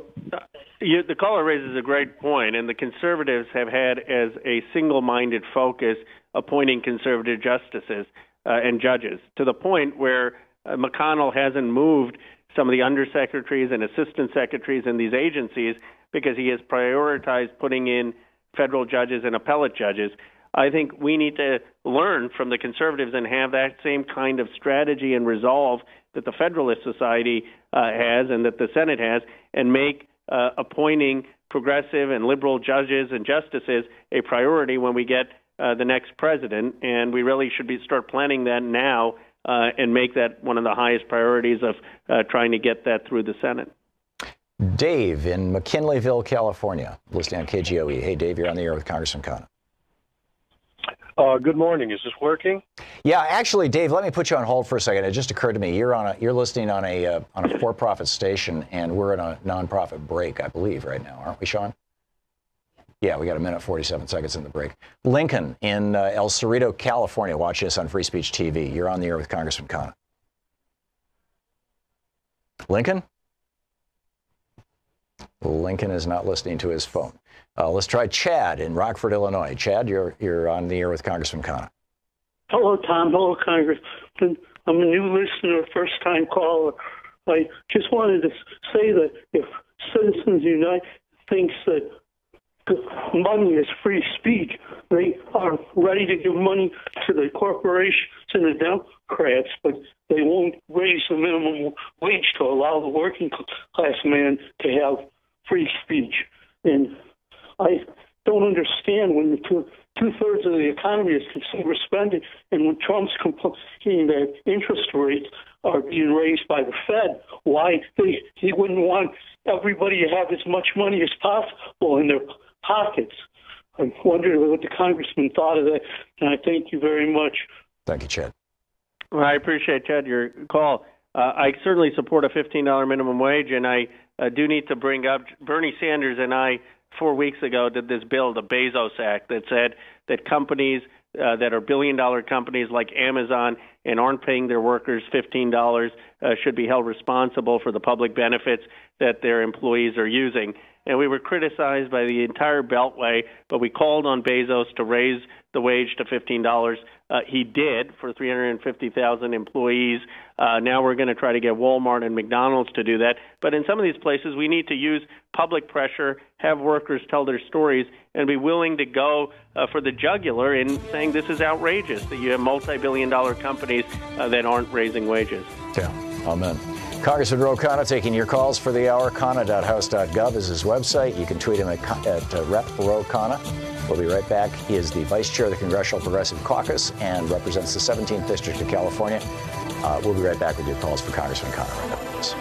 the caller raises a great point, and the conservatives have had as a single-minded focus appointing conservative justices and judges, to the point where McConnell hasn't moved some of the undersecretaries and assistant secretaries in these agencies because he has prioritized putting in federal judges and appellate judges. I think we need to learn from the conservatives and have that same kind of strategy and resolve that the Federalist Society has and that the Senate has, and make appointing progressive and liberal judges and justices a priority when we get the next president. And we really should start planning that now and make that one of the highest priorities of trying to get that through the Senate. Dave in McKinleyville, California, listening on KGOE. Hey, Dave, you're on the air with Congressman Khanna. Good morning. Is this working? Yeah, actually, Dave, let me put you on hold for a second. It just occurred to me you're listening on a for-profit station, and we're in a nonprofit break, I believe, right now, aren't we, Sean? Yeah, we got 1:47 seconds in the break. Lincoln in El Cerrito, California, watching us on Free Speech TV. You're on the air with Congressman Khanna. Lincoln? Lincoln is not listening to his phone. Let's try Chad in Rockford, Illinois. Chad, you're on the air with Congressman Khanna. Hello, Tom. Hello, Congressman. I'm a new listener, first-time caller. I just wanted to say that if Citizens Unite thinks that money is free speech, they are ready to give money to the corporations and the Democrats, but they won't raise the minimum wage to allow the working class man to have free speech. And I don't understand when the two-thirds of the economy is consumer spending, and when Trump's complaining that interest rates are being raised by the Fed, why he wouldn't want everybody to have as much money as possible in their pockets. I'm wondering what the congressman thought of that, and I thank you very much. Thank you, Chad. Well, I appreciate, Chad, your call. I certainly support a $15 minimum wage, and I do need to bring up Bernie Sanders and I 4 weeks ago did this bill, the Bezos Act, that said that companies that are billion-dollar companies like Amazon and aren't paying their workers $15 should be held responsible for the public benefits that their employees are using. And we were criticized by the entire Beltway, but we called on Bezos to raise the wage to $15 He did for 350,000 employees. Now we're going to try to get Walmart and McDonald's to do that. But in some of these places, we need to use public pressure, have workers tell their stories, and be willing to go for the jugular in saying this is outrageous, that you have multi-billion-dollar companies that aren't raising wages. Yeah, amen. Congressman Ro Khanna taking your calls for the hour. Khanna.house.gov is his website. You can tweet him at Rep. Ro Khanna. We'll be right back. He is the vice chair of the Congressional Progressive Caucus and represents the 17th District of California. We'll be right back with your calls for Congressman Khanna right after this.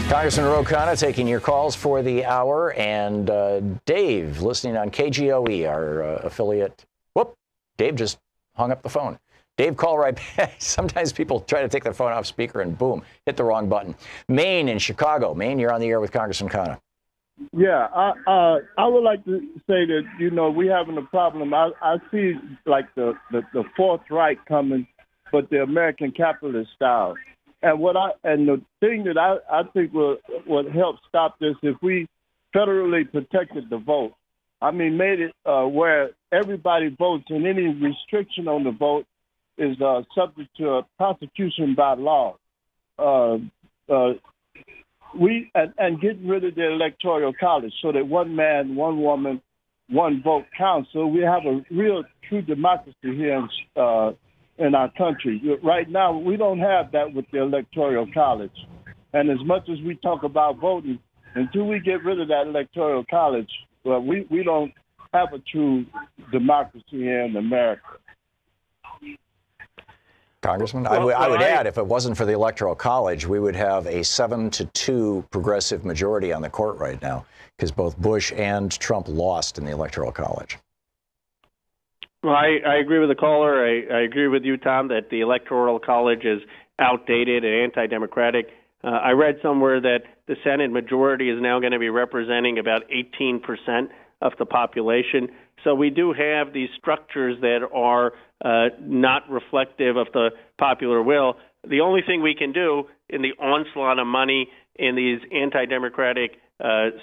Congressman Ro Khanna taking your calls for the hour, and Dave listening on KGOE, our affiliate. Whoop, Dave just hung up the phone. Dave, call right back. Sometimes people try to take their phone off speaker and boom, hit the wrong button. Maine in Chicago. Maine, you're on the air with Congressman Khanna. Yeah, I would like to say that, you know, we're having a problem. I see like the Fourth Reich coming, but the American capitalist style. And the thing that I think would help stop this if we federally protected the vote. I mean, made it where everybody votes and any restriction on the vote is subject to a prosecution by law. And getting rid of the Electoral College so that one man, one woman, one vote counts. So we have a real true democracy here in our country. Right now, we don't have that with the Electoral College. And as much as we talk about voting, until we get rid of that Electoral College, well, we don't have a true democracy here in America. Congressman, I would add, if it wasn't for the Electoral College, we would have a 7-2 progressive majority on the court right now, because both Bush and Trump lost in the Electoral College. Well, I agree with the caller. I agree with you, Tom, that the Electoral College is outdated and anti-democratic. I read somewhere that the Senate majority is now going to be representing about 18% of the population. So we do have these structures that are not reflective of the popular will. The only thing we can do in the onslaught of money in these anti-democratic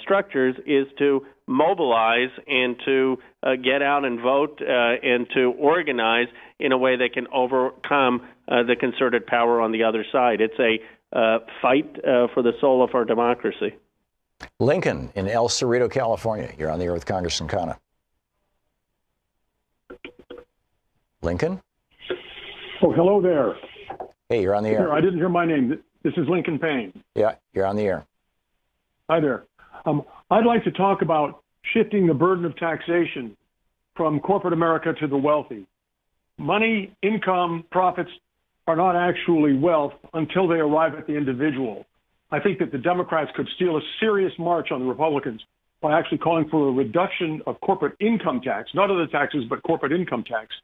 structures is to mobilize and to get out and vote and to organize in a way that can overcome the concerted power on the other side. It's a fight for the soul of our democracy. Lincoln in El Cerrito, California. You're on the air with Congressman Khanna. Lincoln? Oh, hello there. Hey, you're on the air. I didn't hear my name. This is Lincoln Payne. Yeah, you're on the air. Hi there. I'd like to talk about shifting the burden of taxation from corporate America to the wealthy. Money, income, profits are not actually wealth until they arrive at the individual. I think that the Democrats could steal a serious march on the Republicans by actually calling for a reduction of corporate income tax, not other taxes, but corporate income tax,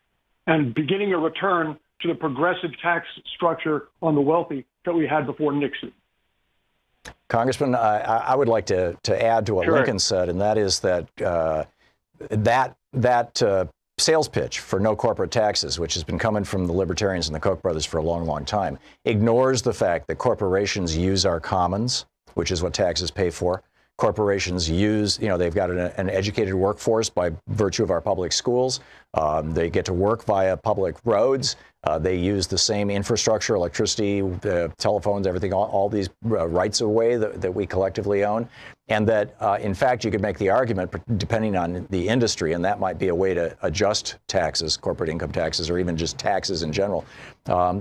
and beginning a return to the progressive tax structure on the wealthy that we had before Nixon. Congressman, I would like to add to what Lincoln said, and that is that that sales pitch for no corporate taxes, which has been coming from the Libertarians and the Koch brothers for a long, long time, ignores the fact that corporations use our commons, which is what taxes pay for. Corporations use, they've got an educated workforce by virtue of our public schools. They get to work via public roads. They use the same infrastructure, electricity, telephones, everything, all these rights of way that we collectively own. And that, in fact, you could make the argument, depending on the industry, and that might be a way to adjust taxes, corporate income taxes, or even just taxes in general.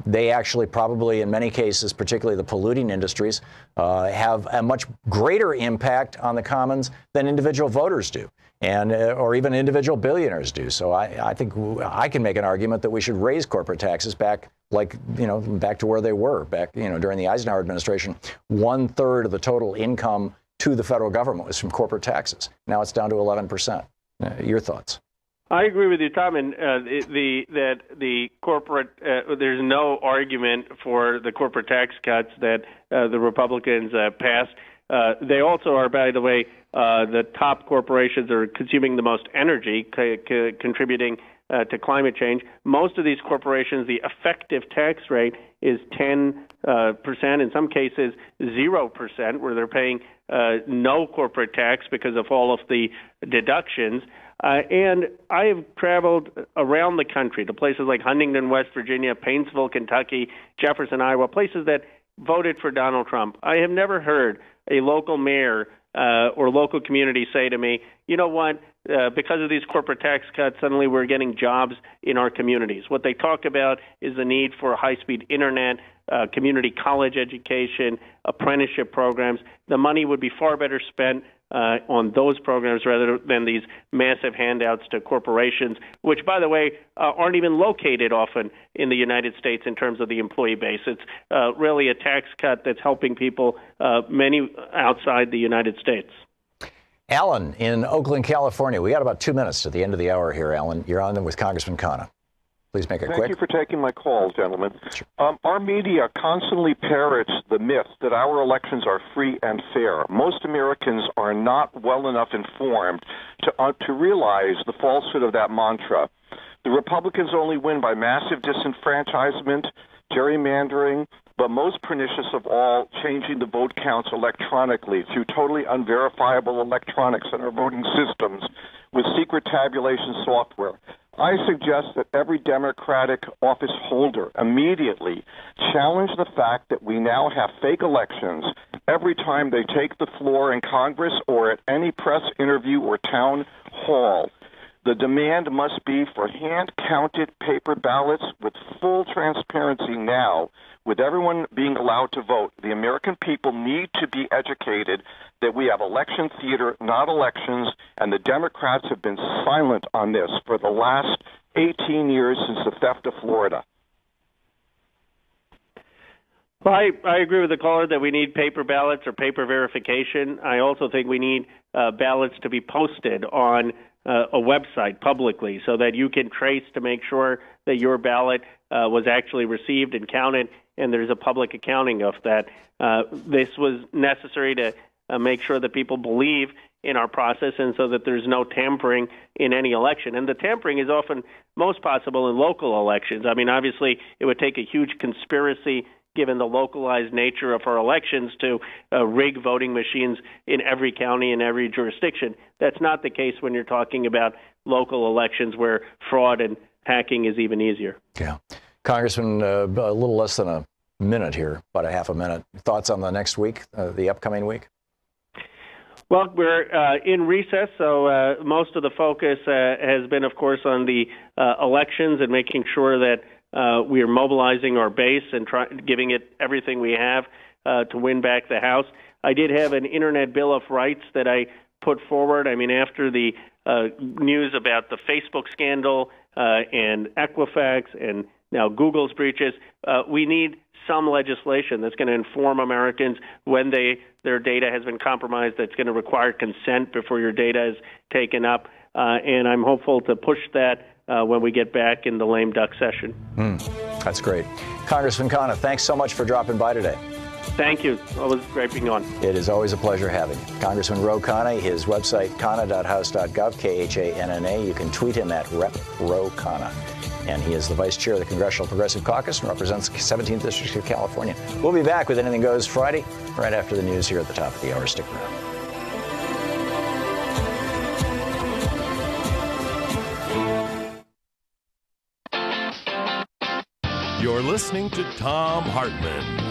They actually probably, in many cases, particularly the polluting industries, have a much greater impact on the commons than individual voters do, and or even individual billionaires do. So I think I can make an argument that we should raise corporate taxes back, back to where they were back, during the Eisenhower administration. 1/3 of the total income to the federal government was from corporate taxes. Now it's down to 11%. Your thoughts? I agree with you, Tom, and that the corporate there's no argument for the corporate tax cuts that the Republicans passed. They also are, by the way, the top corporations are consuming the most energy, contributing to climate change. Most of these corporations, the effective tax rate is 10%, in some cases 0%, where they're paying no corporate tax because of all of the deductions. And I have traveled around the country to places like Huntington, West Virginia, Paintsville, Kentucky, Jefferson, Iowa, places that voted for Donald Trump. I have never heard a local mayor or local community say to me, you know what, because of these corporate tax cuts, suddenly we're getting jobs in our communities. What they talk about is the need for high-speed internet, community college education, apprenticeship programs. The money would be far better spent on those programs rather than these massive handouts to corporations, which, by the way, aren't even located often in the United States in terms of the employee base. It's really a tax cut that's helping people, many outside the United States. Alan in Oakland, California. We got about 2 minutes to the end of the hour here, Alan. You're on with Congressman Khanna. Please make it quick. Thank you for taking my call, gentlemen. Our media constantly parrots the myth that our elections are free and fair. Most Americans are not well enough informed to realize the falsehood of that mantra. The Republicans only win by massive disenfranchisement, gerrymandering, but most pernicious of all, changing the vote counts electronically through totally unverifiable electronics in our voting systems with secret tabulation software. I suggest that every Democratic office holder immediately challenge the fact that we now have fake elections every time they take the floor in Congress or at any press interview or town hall. The demand must be for hand-counted paper ballots with full transparency now, with everyone being allowed to vote. The American people need to be educated that we have election theater, not elections, and the Democrats have been silent on this for the last 18 years since the theft of Florida. Well, I agree with the caller that we need paper ballots or paper verification. I also think we need ballots to be posted on a website publicly so that you can trace to make sure that your ballot was actually received and counted, and there's a public accounting of that. This was necessary to make sure that people believe in our process and so that there's no tampering in any election. And the tampering is often most possible in local elections. I mean, obviously, it would take a huge conspiracy given the localized nature of our elections to rig voting machines in every county and every jurisdiction. That's not the case when you're talking about local elections where fraud and hacking is even easier. Yeah. Congressman, a little less than a minute here, about a half a minute. Thoughts on the next week, the upcoming week? Well, we're in recess, so most of the focus has been, of course, on the elections and making sure that we are mobilizing our base and giving it everything we have to win back the House. I did have an Internet Bill of Rights that I put forward. I mean, after the news about the Facebook scandal and Equifax and now Google's breaches, we need some legislation that's going to inform Americans when their data has been compromised, that's going to require consent before your data is taken up. And I'm hopeful to push that when we get back in the lame duck session. That's great. Congressman Khanna, thanks so much for dropping by today. Thank you. Always great being on. It is always a pleasure having you. Congressman Ro Khanna, his website, khanna.house.gov, KHANNA. You can tweet him at Rep. Ro Khanna. And he is the vice chair of the Congressional Progressive Caucus and represents the 17th District of California. We'll be back with Anything Goes Friday, right after the news here at the top of the hour. Stick around. You're listening to Thom Hartmann.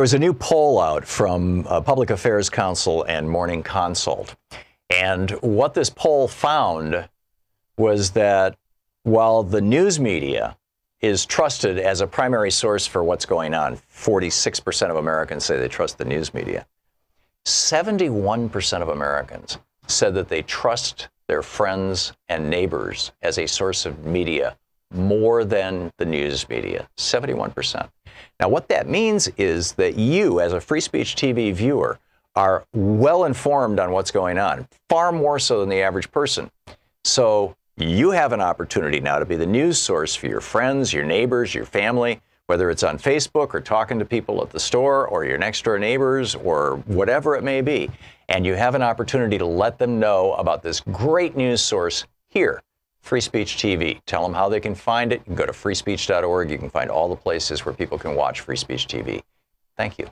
was a new poll out from Public Affairs Council and Morning Consult. And what this poll found was that while the news media is trusted as a primary source for what's going on, 46% of Americans say they trust the news media. 71% of Americans said that they trust their friends and neighbors as a source of media more than the news media, 71%. Now, what that means is that you, as a Free Speech TV viewer, are well informed on what's going on, far more so than the average person. So you have an opportunity now to be the news source for your friends, your neighbors, your family, whether it's on Facebook or talking to people at the store or your next door neighbors or whatever it may be. And you have an opportunity to let them know about this great news source here, Free Speech TV. Tell them how they can find it. You can go to freespeech.org. You can find all the places where people can watch Free Speech TV. Thank you.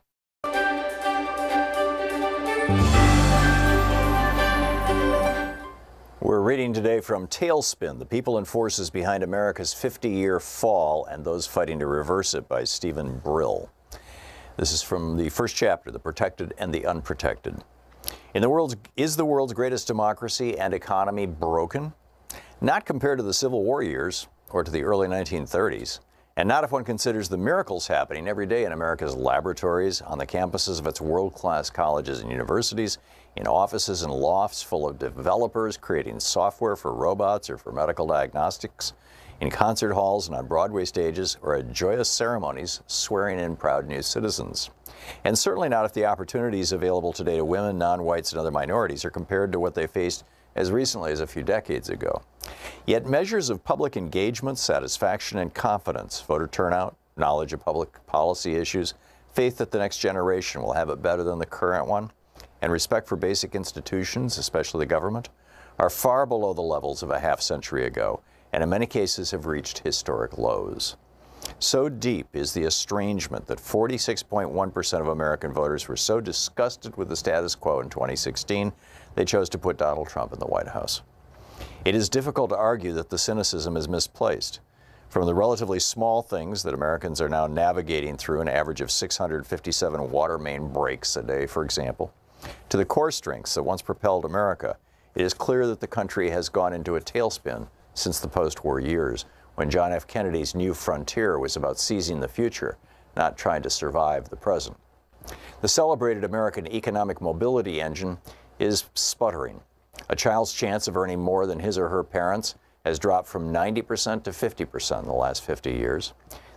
We're reading today from Tailspin, The People and Forces Behind America's 50-Year Fall and Those Fighting to Reverse It by Stephen Brill. This is from the first chapter, The Protected and the Unprotected. Is the world's greatest democracy and economy broken? Not compared to the Civil War years or to the early 1930s, and not if one considers the miracles happening every day in America's laboratories, on the campuses of its world-class colleges and universities, in offices and lofts full of developers creating software for robots or for medical diagnostics, in concert halls and on Broadway stages, or at joyous ceremonies swearing in proud new citizens. And certainly not if the opportunities available today to women, non-whites, and other minorities are compared to what they faced as recently as a few decades ago. Yet measures of public engagement, satisfaction, and confidence, voter turnout, knowledge of public policy issues, faith that the next generation will have it better than the current one, and respect for basic institutions, especially the government, are far below the levels of a half-century ago, and in many cases have reached historic lows. So deep is the estrangement that 46.1% of American voters were so disgusted with the status quo in 2016, they chose to put Donald Trump in the White House. It is difficult to argue that the cynicism is misplaced. From the relatively small things that Americans are now navigating through, an average of 657 water main breaks a day, for example, to the core strengths that once propelled America, it is clear that the country has gone into a tailspin since the post-war years, when John F. Kennedy's New Frontier was about seizing the future, not trying to survive the present. The celebrated American economic mobility engine is sputtering. A child's chance of earning more than his or her parents has dropped from 90% to 50% in the last 50 years.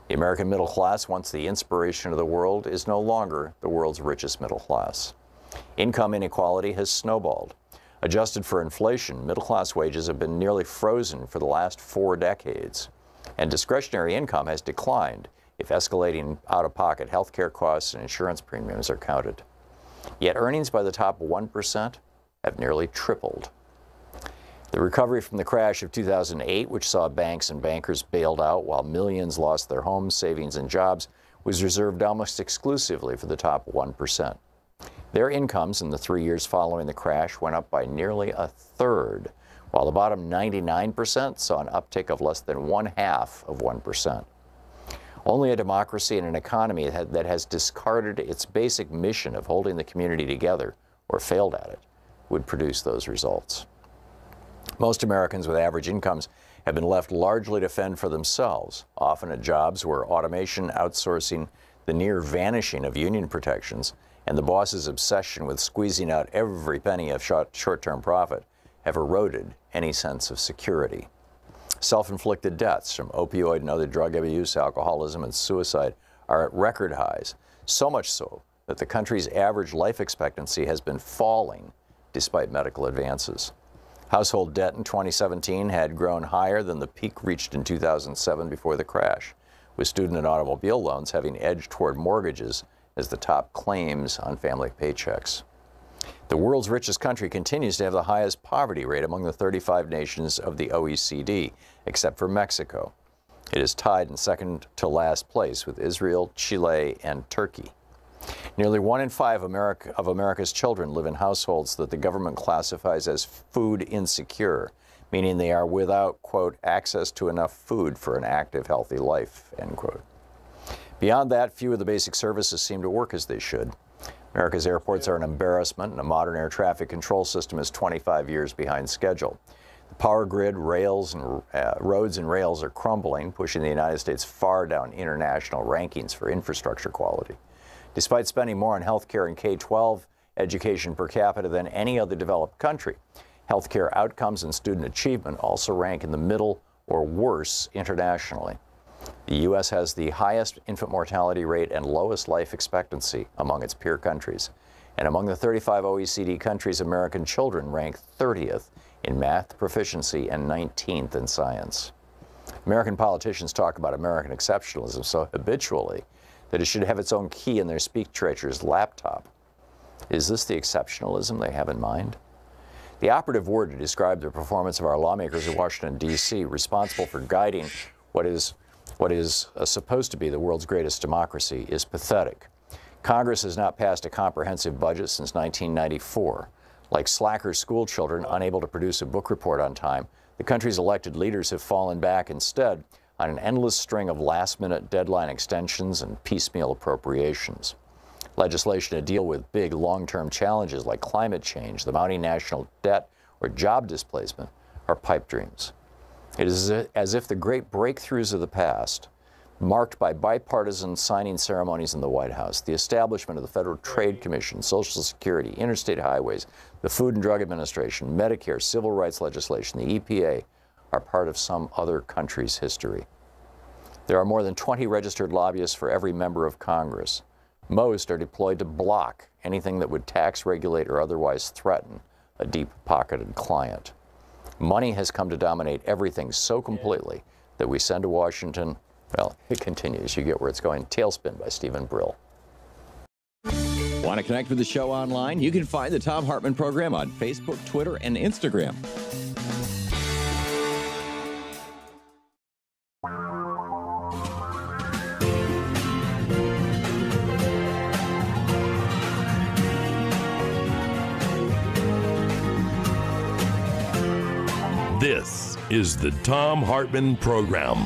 The American middle class, once the inspiration of the world, is no longer the world's richest middle class. Income inequality has snowballed. Adjusted for inflation, middle-class wages have been nearly frozen for the last 4 decades, and discretionary income has declined if escalating out-of-pocket health care costs and insurance premiums are counted. Yet earnings by the top 1% have nearly tripled. The recovery from the crash of 2008, which saw banks and bankers bailed out while millions lost their homes, savings, and jobs, was reserved almost exclusively for the top 1%. Their incomes in the 3 years following the crash went up by nearly a third, while the bottom 99% saw an uptick of less than 0.5%. Only a democracy and an economy that has discarded its basic mission of holding the community together, or failed at it, would produce those results. Most Americans with average incomes have been left largely to fend for themselves, often at jobs where automation, outsourcing, the near vanishing of union protections, and the boss's obsession with squeezing out every penny of short-term profit have eroded any sense of security. Self-inflicted deaths from opioid and other drug abuse, alcoholism, and suicide are at record highs, so much so that the country's average life expectancy has been falling despite medical advances. Household debt in 2017 had grown higher than the peak reached in 2007 before the crash, with student and automobile loans having edged toward mortgages as the top claims on family paychecks. The world's richest country continues to have the highest poverty rate among the 35 nations of the OECD, except for Mexico. It is tied in second to last place with Israel, Chile, and Turkey. Nearly 1 in 5 of America's children live in households that the government classifies as food insecure, meaning they are without, quote, access to enough food for an active, healthy life, end quote. Beyond that, few of the basic services seem to work as they should. America's airports are an embarrassment, and a modern air traffic control system is 25 years behind schedule. The power grid, roads and rails are crumbling, pushing the United States far down international rankings for infrastructure quality. Despite spending more on health care and K-12 education per capita than any other developed country, health care outcomes and student achievement also rank in the middle or worse internationally. The U.S. has the highest infant mortality rate and lowest life expectancy among its peer countries. And among the 35 OECD countries, American children rank 30th in math proficiency and 19th in science. American politicians talk about American exceptionalism so habitually that it should have its own key in their speechwriter's laptop. Is this the exceptionalism they have in mind? The operative word to describe the performance of our lawmakers in Washington, D.C., responsible for guiding what is supposed to be the world's greatest democracy, is pathetic. Congress has not passed a comprehensive budget since 1994. Like slacker school children unable to produce a book report on time, the country's elected leaders have fallen back instead on an endless string of last-minute deadline extensions and piecemeal appropriations. Legislation to deal with big long-term challenges like climate change, the mounting national debt, or job displacement are pipe dreams. It is as if the great breakthroughs of the past, marked by bipartisan signing ceremonies in the White House, the establishment of the Federal Trade Commission, Social Security, interstate highways, the Food and Drug Administration, Medicare, civil rights legislation, the EPA, are part of some other country's history. There are more than 20 registered lobbyists for every member of Congress. Most are deployed to block anything that would tax, regulate, or otherwise threaten a deep-pocketed client. Money has come to dominate everything so completely that we send to Washington, well, it continues. You get where it's going. Tailspin by Stephen Brill. Want to connect with the show online? You can find the Thom Hartmann Program on Facebook, Twitter, and Instagram. This is the Thom Hartmann Program.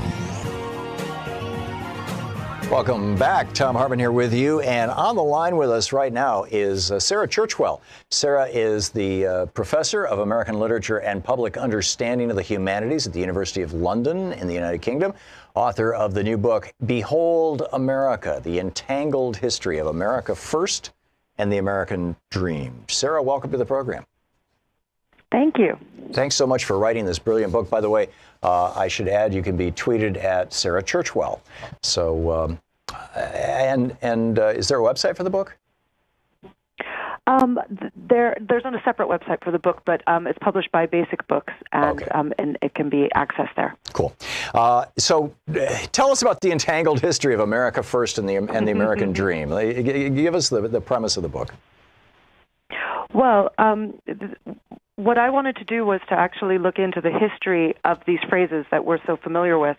Welcome back. Thom Hartmann here with you. And on the line with us right now is Sarah Churchwell. Sarah is the professor of American Literature and Public Understanding of the Humanities at the University of London in the United Kingdom, author of the new book, Behold America, The Entangled History of America First and the American Dream. Sarah, welcome to the program. Thank you. Thanks so much for writing this brilliant book. By the way, I should add you can be tweeted at Sarah Churchwell. So, is there a website for the book? There's not a separate website for the book, but it's published by Basic Books, and and it can be accessed there. Cool. So, tell us about the entangled history of America First and the American Dream. Give us the premise of the book. Well, what I wanted to do was to actually look into the history of these phrases that we're so familiar with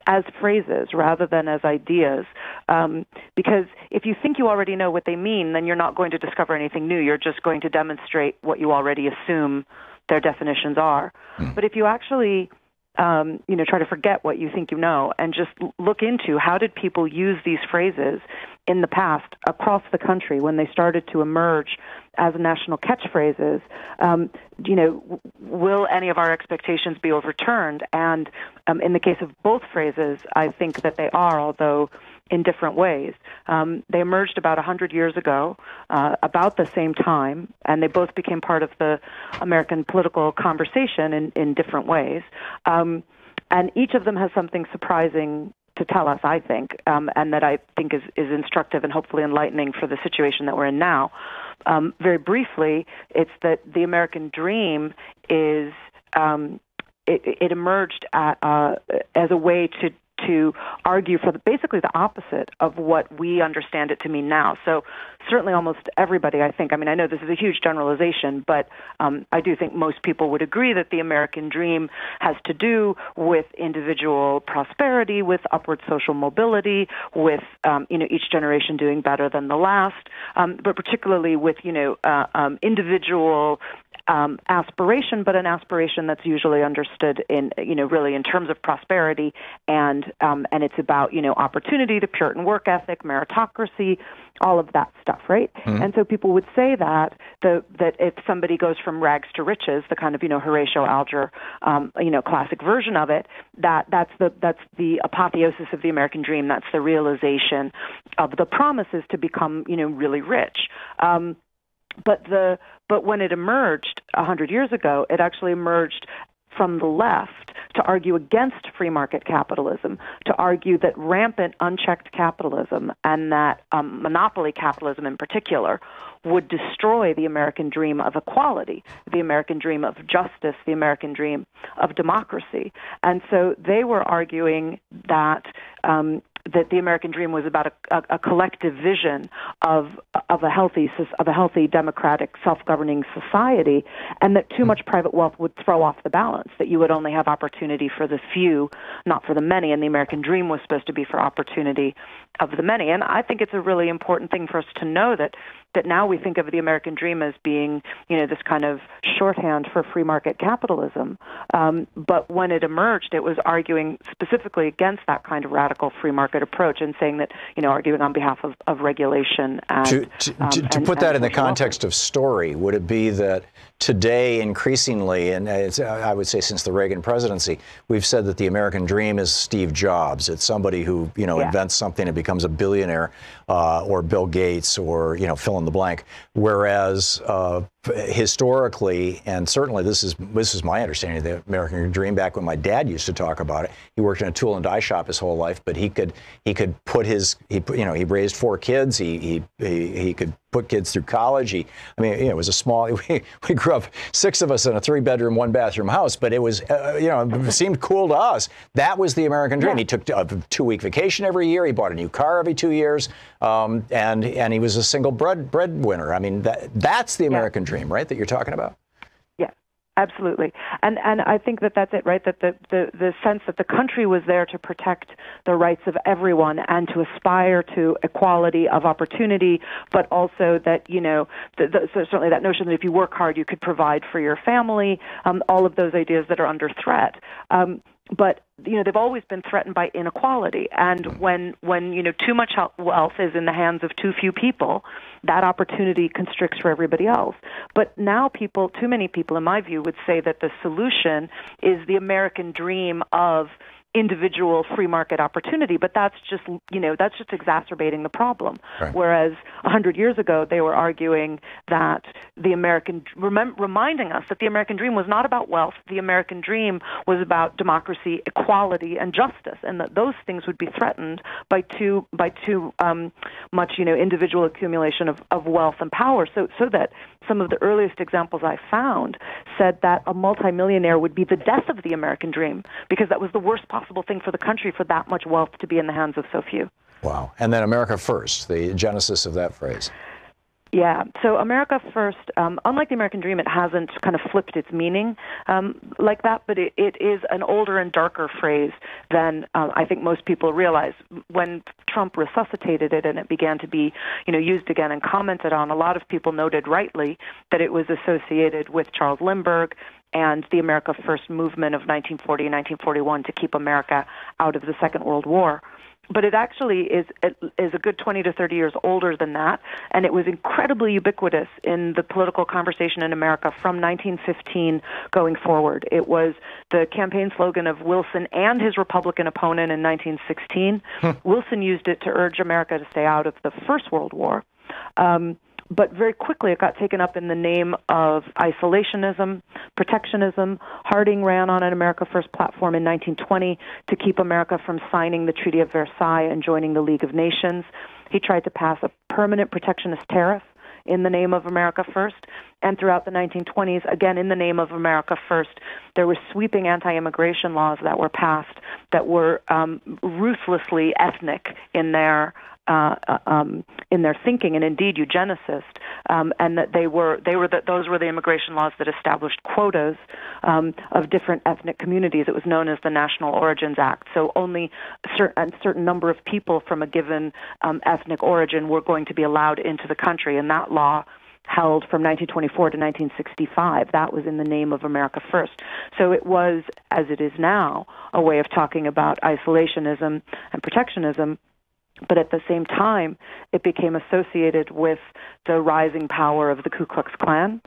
as phrases rather than as ideas. Because if you think you already know what they mean, then you're not going to discover anything new. You're just going to demonstrate what you already assume their definitions are. But if you actually try to forget what you think you know and just look into how did people use these phrases in the past across the country when they started to emerge as national catchphrases, will any of our expectations be overturned? And in the case of both phrases, I think that they are, although in different ways. They emerged about 100 years ago, about the same time, and they both became part of the American political conversation in different ways. And each of them has something surprising to tell us, I think, and that I think is instructive and hopefully enlightening for the situation that we're in now. Very briefly, it's that the American dream is it emerged as a way to argue for basically the opposite of what we understand it to mean now. So certainly almost everybody, I think, I know this is a huge generalization, but I do think most people would agree that the American dream has to do with individual prosperity, with upward social mobility, with each generation doing better than the last, but particularly with individual aspiration, but an aspiration that's usually understood in really in terms of prosperity and and it's about opportunity, the Puritan work ethic, meritocracy, all of that stuff, right? Mm-hmm. And so people would say that if somebody goes from rags to riches, the kind of Horatio Alger classic version of it, that's the apotheosis of the American dream. That's the realization of the promises to become really rich. But when it emerged 100 years ago, it actually emerged from the left to argue against free market capitalism, to argue that rampant, unchecked capitalism and that monopoly capitalism in particular would destroy the American dream of equality, the American dream of justice, the American dream of democracy. And so they were arguing that the American dream was about a collective vision of a healthy democratic self-governing society, and that too much private wealth would throw off the balance, that you would only have opportunity for the few, not for the many, and the American dream was supposed to be for opportunity of the many. And I think it's a really important thing for us to know that now we think of the American dream as being, this kind of shorthand for free market capitalism. But when it emerged, it was arguing specifically against that kind of radical free market approach and saying that, arguing on behalf of regulation. And, to put that in the context of story, would it be that today increasingly, and I would say since the Reagan presidency, we've said that the American dream is Steve Jobs. It's somebody who, invents something and becomes a billionaire, or Bill Gates, or, fill in the blank. Whereas historically, and certainly this is my understanding of the American dream back when my dad used to talk about it. He worked in a tool and die shop his whole life, but he could put he raised 4 kids. He could put kids through college. It was a small, we grew up 6 of us in a 3-bedroom, 1-bathroom house, but it was, it seemed cool to us. That was the American dream. Yeah. He took a 2-week vacation every year. He bought a new car every 2 years. And he was a single breadwinner. That's the American dream, right, that you're talking about? Yeah, absolutely. And I think that's it, right, that the sense that the country was there to protect the rights of everyone and to aspire to equality of opportunity, but also that, so certainly that notion that if you work hard, you could provide for your family, all of those ideas that are under threat. But they've always been threatened by inequality, and when too much wealth is in the hands of too few people, that opportunity constricts for everybody else. But now too many people, in my view, would say that the solution is the American dream of individual free market opportunity, but that's just exacerbating the problem. Right. Whereas 100 years ago, they were arguing that reminding us that the American dream was not about wealth. The American dream was about democracy, equality, and justice, and that those things would be threatened by too much individual accumulation of wealth and power. So that some of the earliest examples I found said that a multimillionaire would be the death of the American dream, because that was the worst possible thing for the country, for that much wealth to be in the hands of so few. Wow. And then America First, the genesis of that phrase. Yeah. So America First, unlike the American dream, it hasn't kind of flipped its meaning like that, but it is an older and darker phrase than I think most people realize. When Trump resuscitated it and it began to be, used again and commented on, a lot of people noted rightly that it was associated with Charles Lindbergh and the America First movement of 1940 and 1941 to keep America out of the Second World War. But it actually is a good 20 to 30 years older than that, and it was incredibly ubiquitous in the political conversation in America from 1915 going forward. It was the campaign slogan of Wilson and his Republican opponent in 1916. Wilson used it to urge America to stay out of the First World War. But very quickly it got taken up in the name of isolationism, protectionism. Harding ran on an America First platform in 1920 to keep America from signing the Treaty of Versailles and joining the League of Nations. He tried to pass a permanent protectionist tariff in the name of America First. And throughout the 1920s, again, in the name of America First, there were sweeping anti-immigration laws that were passed that were ruthlessly ethnic in their thinking, and indeed eugenicist, and that those were the immigration laws that established quotas of different ethnic communities. It was known as the National Origins Act. So only a certain number of people from a given ethnic origin were going to be allowed into the country, and that law held from 1924 to 1965. That was in the name of America First. So it was, as it is now, a way of talking about isolationism and protectionism. But at the same time, it became associated with the rising power of the Ku Klux Klan,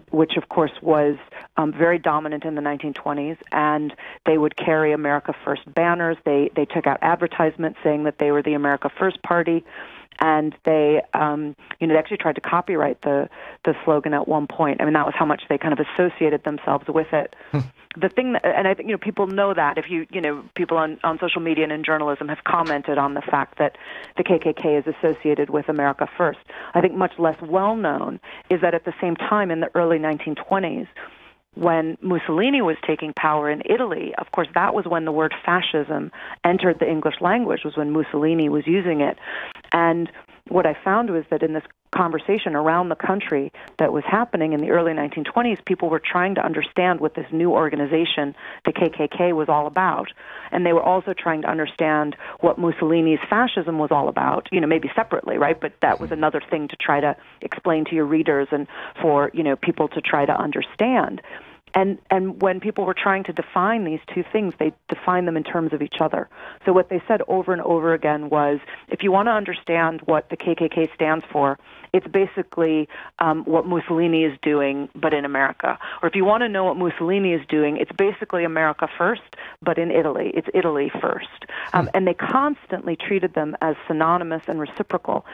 which, of course, was very dominant in the 1920s. And they would carry America First banners. They took out advertisements saying that they were the America First Party. And they, they actually tried to copyright the slogan at one point. I mean, that was how much they kind of associated themselves with it. The thing that, and I think, people know that if people on social media and in journalism have commented on the fact that the KKK is associated with America First. I think much less well known is that at the same time in the early 1920s, when Mussolini was taking power in Italy, of course, that was when the word fascism entered the English language, was when Mussolini was using it. And what I found was that in this conversation around the country that was happening in the early 1920s, people were trying to understand what this new organization, the KKK, was all about. And they were also trying to understand what Mussolini's fascism was all about, maybe separately, right? But that was another thing to try to explain to your readers and for, people to try to understand. And when people were trying to define these two things, they defined them in terms of each other. So what they said over and over again was, if you want to understand what the KKK stands for, it's basically what Mussolini is doing, but in America. Or if you want to know what Mussolini is doing, it's basically America First, but in Italy. It's Italy First. And they constantly treated them as synonymous and reciprocal.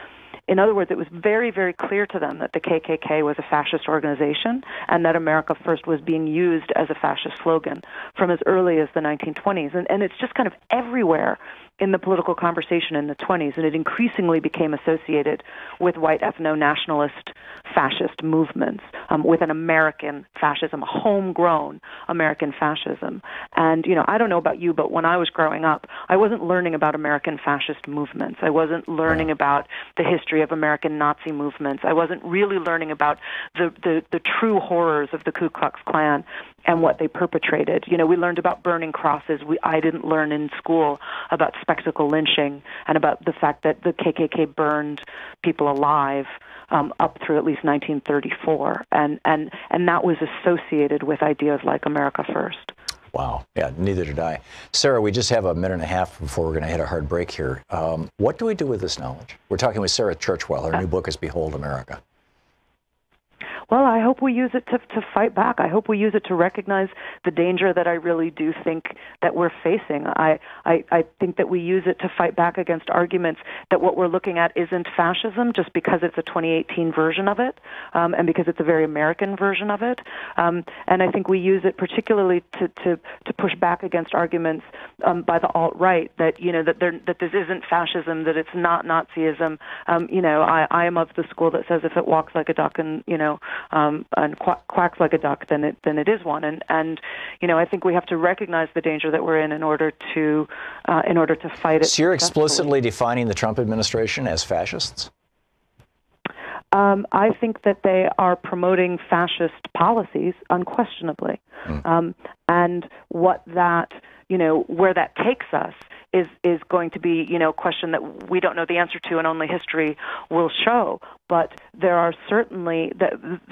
In other words, it was very, very clear to them that the KKK was a fascist organization and that America First was being used as a fascist slogan from as early as the 1920s. And it's just kind of everywhere in the political conversation in the 20s, and it increasingly became associated with white ethno-nationalist fascist movements, with an American fascism, a homegrown American fascism. And, I don't know about you, but when I was growing up, I wasn't learning about American fascist movements. I wasn't learning about the history of American Nazi movements. I wasn't really learning about the true horrors of the Ku Klux Klan and what they perpetrated. We learned about burning crosses. I didn't learn in school about spectacle lynching and about the fact that the KKK burned people alive up through at least 1934. And that was associated with ideas like America First. Wow. Yeah, neither did I. Sarah, we just have a minute and a half before we're going to hit a hard break here. What do we do with this knowledge? We're talking with Sarah Churchwell. Her new book is Behold America. Well, I hope we use it to fight back. I hope we use it to recognize the danger that I really do think that we're facing. I think that we use it to fight back against arguments that what we're looking at isn't fascism just because it's a 2018 version of it, and because it's a very American version of it. And I think we use it particularly to push back against arguments by the alt-right that that this isn't fascism, that it's not Nazism. I am of the school that says if it walks like a duck and quacks like a duck, then it is one. And I think we have to recognize the danger that we're in order to fight it. So you're explicitly defining the Trump administration as fascists? I think that they are promoting fascist policies unquestionably, and what that where that takes us is going to be a question that we don't know the answer to, and only history will show. But there are certainly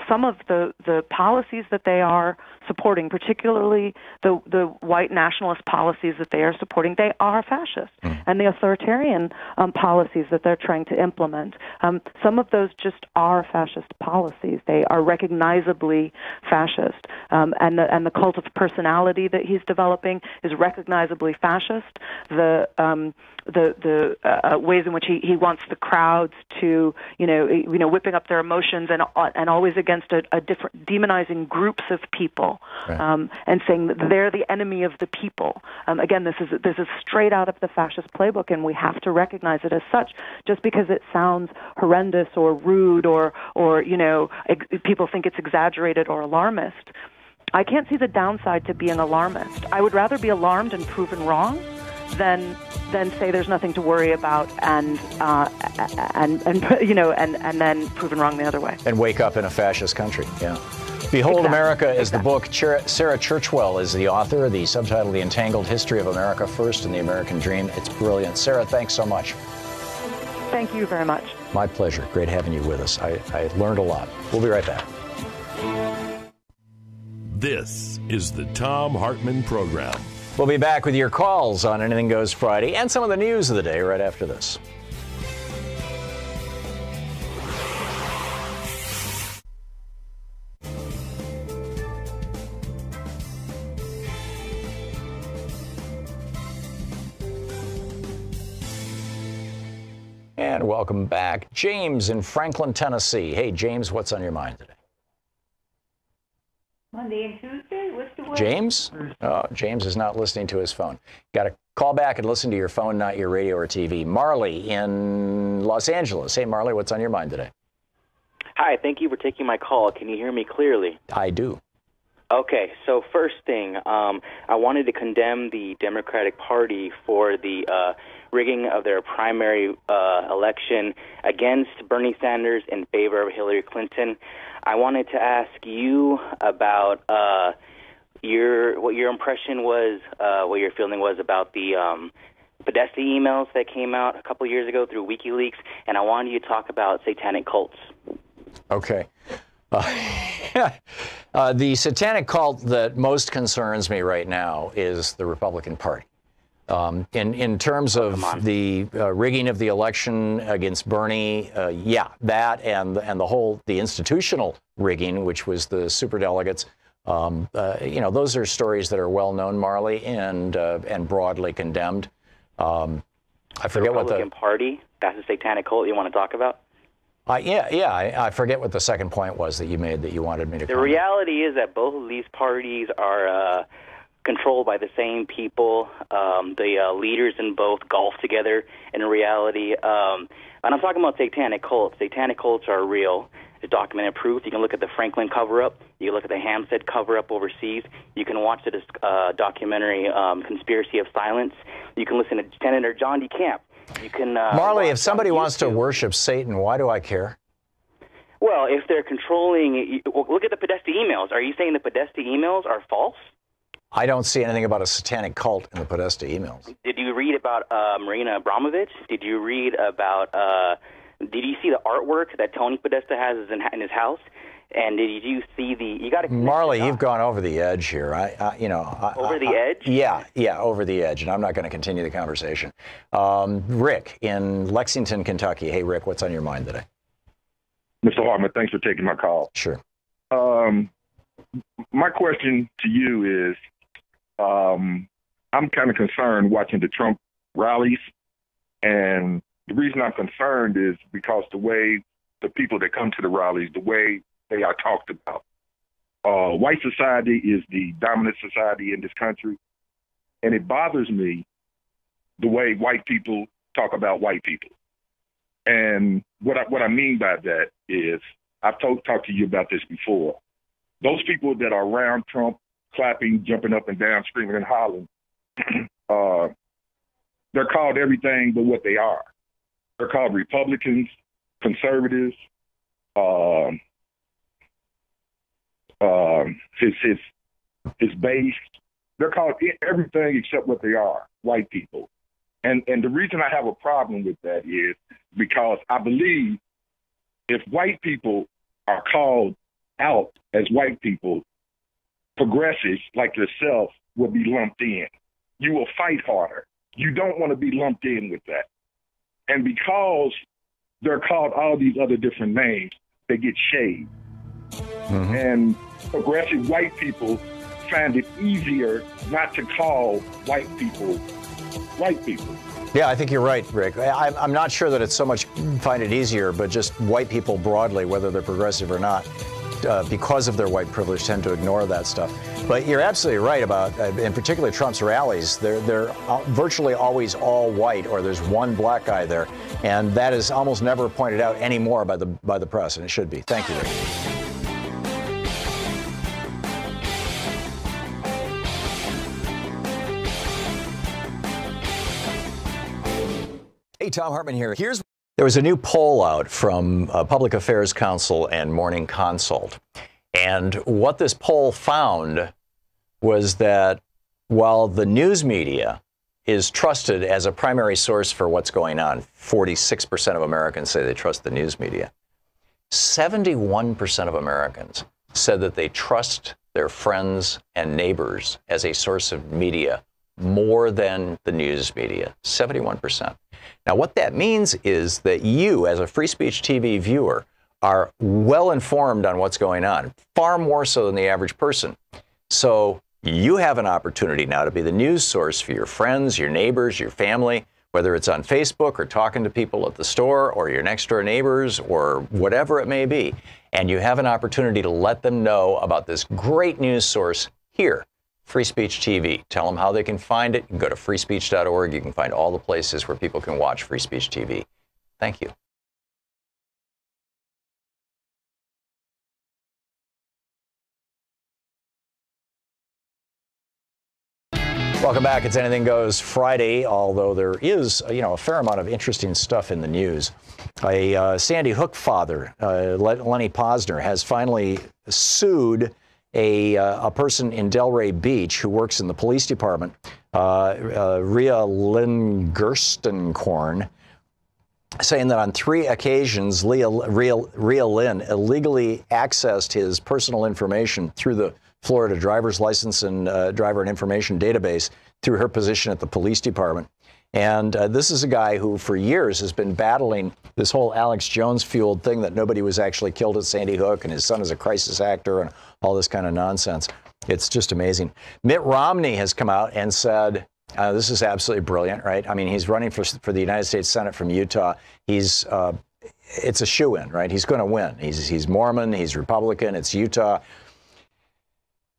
some of the policies that they are supporting, particularly the white nationalist policies that they are supporting, they are fascist. And the authoritarian policies that they're trying to implement, some of those just are fascist policies. They are recognizably fascist. And the cult of personality that he's developing is recognizably fascist. The ways in which he wants the crowds to, whipping up their emotions and always against a different, demonizing groups of people, right. And saying that they're the enemy of the people. Again, this is straight out of the fascist playbook, and we have to recognize it as such. Just because it sounds horrendous or rude or people think it's exaggerated or alarmist, I can't see the downside to being alarmist. I would rather be alarmed and proven wrong than say there's nothing to worry about and then proven wrong the other way. And wake up in a fascist country. Yeah. Behold America is the book. Sarah Churchwell is the author. The subtitle, The Entangled History of America First and the American Dream. It's brilliant. Sarah, thanks so much. Thank you very much. My pleasure. Great having you with us. I learned a lot. We'll be right back. This is the Thom Hartmann Program. We'll be back with your calls on Anything Goes Friday and some of the news of the day right after this. And welcome back. James in Franklin, Tennessee. Hey, James, what's on your mind today? Monday and Tuesday? What's the way? James? Oh, James is not listening to his phone. Got to call back and listen to your phone, not your radio or TV. Marley in Los Angeles. Hey, Marley, what's on your mind today? Hi, thank you for taking my call. Can you hear me clearly? I do. Okay, so first thing, I wanted to condemn the Democratic Party for the rigging of their primary election against Bernie Sanders in favor of Hillary Clinton. I wanted to ask you about what your impression was, what your feeling was about the Podesta emails that came out a couple years ago through WikiLeaks, and I wanted you to talk about satanic cults. Okay. The satanic cult that most concerns me right now is the Republican Party. In terms of the rigging of the election against Bernie, yeah, that and the institutional rigging, which was the superdelegates, those are stories that are well known, Marley, and broadly condemned. I forget what the Republican Party. That's a satanic cult you want to talk about. I forget what the second point was that you made that you wanted me to. The reality is that both of these parties are controlled by the same people. The leaders in both golf together in reality. And I'm talking about satanic cults. Satanic cults are real. It's documented proof. You can look at the Franklin cover-up. You can look at the Hampstead cover-up overseas. You can watch the documentary Conspiracy of Silence. You can listen to Senator John DeCamp. You can Marley, if somebody wants to worship Satan, why do I care? Well, if they're controlling, look at the Podesta emails. Are you saying the Podesta emails are false? I don't see anything about a satanic cult in the Podesta emails. Did you read about Marina Abramovich? Did you read about? Did you see the artwork that Tony Podesta has in his house? And did you see the? You got to. Marley, you've gone over the edge here. Over the edge? Yeah, over the edge, and I'm not going to continue the conversation. Rick in Lexington, Kentucky. Hey, Rick, what's on your mind today? Mr. Hartman, thanks for taking my call. Sure. My question to you is, I'm kind of concerned watching the Trump rallies, and the reason I'm concerned is because the way the people that come to the rallies, the way they are talked about. White society is the dominant society in this country, and it bothers me the way white people talk about white people. And what I mean by that is, I've talked to you about this before. Those people that are around Trump, clapping, jumping up and down, screaming and hollering, they're called everything but what they are. They're called Republicans, conservatives, his base. They're called everything except what they are, white people. And the reason I have a problem with that is because I believe if white people are called out as white people, progressives like yourself will be lumped in. You will fight harder. You don't want to be lumped in with that. And because they're called all these other different names, they get shade. Mm-hmm. And progressive white people find it easier not to call white people white people. Yeah, I think you're right, Rick. I'm not sure that it's so much find it easier, but just white people broadly, whether they're progressive or not, because of their white privilege, tend to ignore that stuff. But you're absolutely right about, in particular, Trump's rallies. They're virtually always all white, or there's one black guy there, and that is almost never pointed out anymore by the press, and it should be. Thank you, Rick. Hey, Thom Hartmann here. There was a new poll out from Public Affairs Council and Morning Consult. And what this poll found was that while the news media is trusted as a primary source for what's going on. 46% of Americans say they trust the news media. 71% of Americans said that they trust their friends and neighbors as a source of media more than the news media. 71%. Now, what that means is that you, as a Free Speech TV viewer, are well informed on what's going on, far more so than the average person. So you have an opportunity now to be the news source for your friends, your neighbors, your family, whether it's on Facebook or talking to people at the store or your next door neighbors or whatever it may be. And you have an opportunity to let them know about this great news source here, Free Speech TV. Tell them how they can find it. You can go to freespeech.org. You can find all the places where people can watch Free Speech TV. Thank you. Welcome back. It's Anything Goes Friday, although there is, a fair amount of interesting stuff in the news. A Sandy Hook father, Lenny Posner, has finally sued a person in Delray Beach who works in the police department, Rhea Lynn Gerstenkorn, saying that on 3 occasions, Rhea Lynn illegally accessed his personal information through the Florida driver's license and driver and information database through her position at the police department. And this is a guy who for years has been battling this whole Alex Jones-fueled thing that nobody was actually killed at Sandy Hook and his son is a crisis actor and all this kind of nonsense. It's just amazing. Mitt Romney has come out and said, this is absolutely brilliant, right? I mean, he's running for the United States Senate from Utah. It's a shoo-in, right? He's going to win. He's Mormon, he's Republican, it's Utah.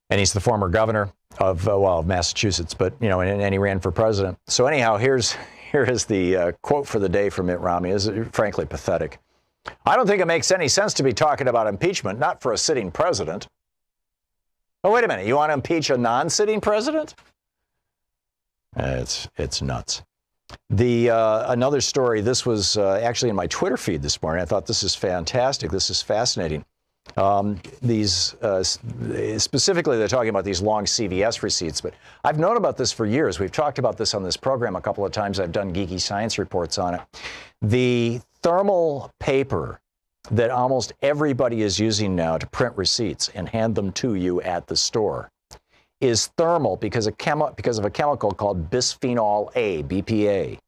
And he's the former governor of Massachusetts, but, and he ran for president. So anyhow, here is the quote for the day from Mitt Romney. It's frankly pathetic. I don't think it makes any sense to be talking about impeachment, not for a sitting president. Oh, wait a minute. You want to impeach a non-sitting president? It's nuts. Another story, this was actually in my Twitter feed this morning. I thought this is fantastic. This is fascinating. Specifically, they're talking about these long CVS receipts, but I've known about this for years. We've talked about this on this program a couple of times. I've done geeky science reports on it. The thermal paper that almost everybody is using now to print receipts and hand them to you at the store is thermal because of a chemical called bisphenol A, BPA.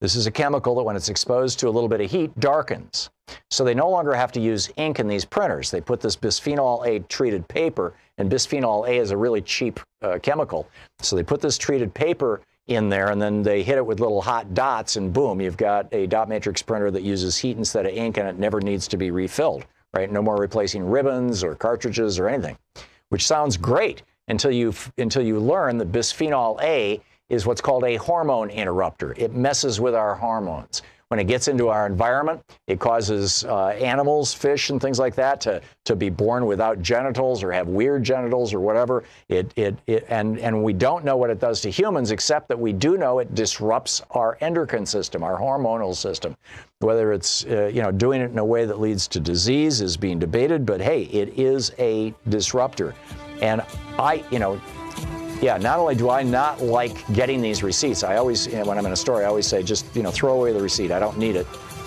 This is a chemical that when it's exposed to a little bit of heat darkens. So they no longer have to use ink in these printers. They put this bisphenol A treated paper, and bisphenol A is a really cheap chemical. So they put this treated paper in there, and then they hit it with little hot dots, and boom, you've got a dot matrix printer that uses heat instead of ink, and it never needs to be refilled, right? No more replacing ribbons or cartridges or anything, which sounds great until you learn that bisphenol A is what's called a hormone interrupter. It messes with our hormones. When it gets into our environment, it causes animals, fish, and things like that to be born without genitals or have weird genitals or whatever. And we don't know what it does to humans, except that we do know it disrupts our endocrine system, our hormonal system. Whether it's doing it in a way that leads to disease is being debated, but hey, it is a disruptor. And not only do I not like getting these receipts, I always, when I'm in a store, I always say, just, throw away the receipt. I don't need it.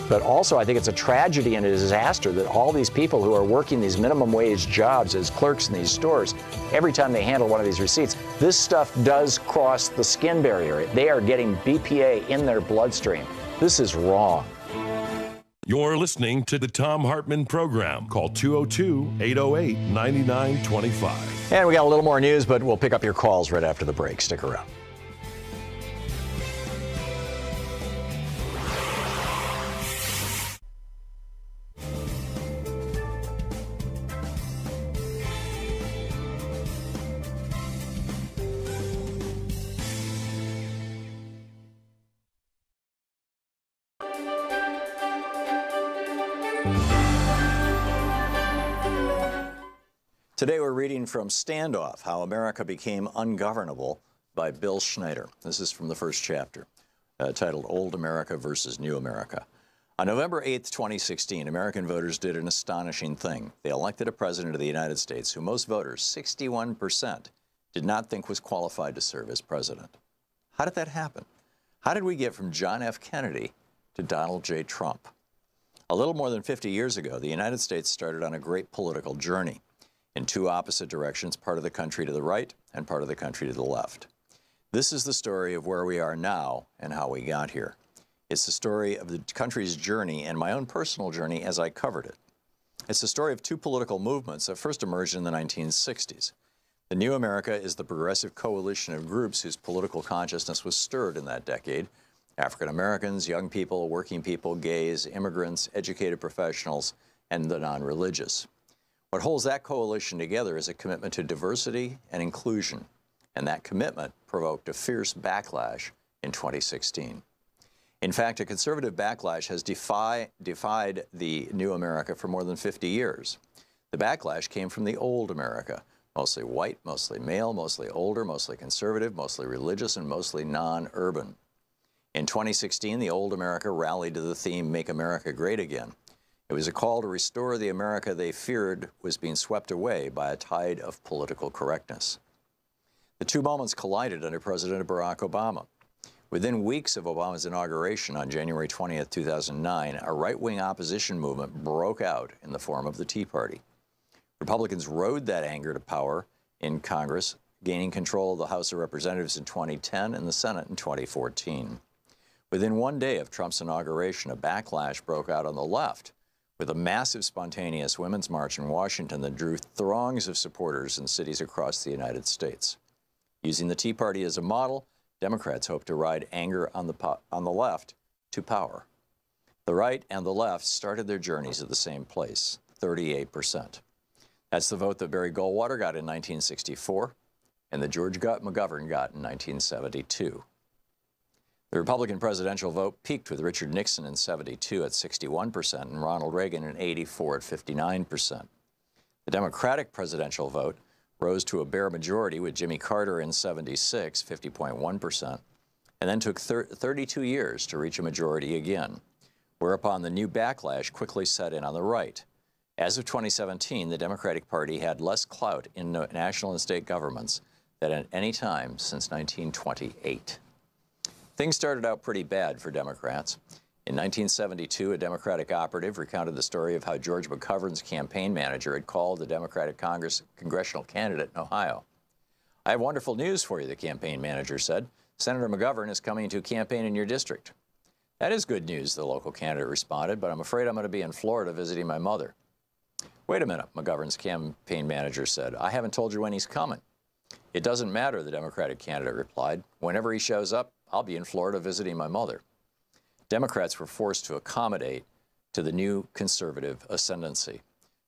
But also, I think it's a tragedy and a disaster that all these people who are working these minimum wage jobs as clerks in these stores, every time they handle one of these receipts, this stuff does cross the skin barrier. They are getting BPA in their bloodstream. This is wrong. You're listening to the Thom Hartmann Program. Call 202-808-9925. And we got a little more news, but we'll pick up your calls right after the break. Stick around. Today we're reading from Standoff, How America Became Ungovernable by Bill Schneider. This is from the first chapter, titled Old America versus New America. On November 8th, 2016, American voters did an astonishing thing. They elected a president of the United States who most voters, 61%, did not think was qualified to serve as president. How did that happen? How did we get from John F. Kennedy to Donald J. Trump? A little more than 50 years ago, the United States started on a great political journey in two opposite directions, part of the country to the right and part of the country to the left. This is the story of where we are now and how we got here. It's the story of the country's journey and my own personal journey as I covered it. It's the story of two political movements that first emerged in the 1960s. The New America is the progressive coalition of groups whose political consciousness was stirred in that decade. African Americans, young people, working people, gays, immigrants, educated professionals, and the non-religious. What holds that coalition together is a commitment to diversity and inclusion, and that commitment provoked a fierce backlash in 2016. In fact, a conservative backlash has defied the New America for more than 50 years. The backlash came from the old America, mostly white, mostly male, mostly older, mostly conservative, mostly religious, and mostly non-urban. In 2016, the old America rallied to the theme, "Make America Great Again." It was a call to restore the America they feared was being swept away by a tide of political correctness. The two moments collided under President Barack Obama. Within weeks of Obama's inauguration on January 20th, 2009, a right-wing opposition movement broke out in the form of the Tea Party. Republicans rode that anger to power in Congress, gaining control of the House of Representatives in 2010 and the Senate in 2014. Within one day of Trump's inauguration, a backlash broke out on the left with a massive spontaneous women's march in Washington that drew throngs of supporters in cities across the United States. Using the Tea Party as a model, Democrats hope to ride anger on the left to power. The right and the left started their journeys at the same place, 38%. That's the vote that Barry Goldwater got in 1964 and that George McGovern got in 1972. The Republican presidential vote peaked with Richard Nixon in 72 at 61% and Ronald Reagan in 84 at 59%. The Democratic presidential vote rose to a bare majority with Jimmy Carter in 76, 50.1%, and then took 32 years to reach a majority again, whereupon the new backlash quickly set in on the right. As of 2017, the Democratic Party had less clout in national and state governments than at any time since 1928. Things started out pretty bad for Democrats. In 1972, a Democratic operative recounted the story of how George McGovern's campaign manager had called the Democratic congressional candidate in Ohio. "I have wonderful news for you," the campaign manager said. "Senator McGovern is coming to campaign in your district." "That is good news," the local candidate responded, "but I'm afraid I'm going to be in Florida visiting my mother." "Wait a minute," McGovern's campaign manager said. "I haven't told you when he's coming." "It doesn't matter," the Democratic candidate replied. "Whenever he shows up, I'll be in Florida visiting my mother." Democrats were forced to accommodate to the new conservative ascendancy.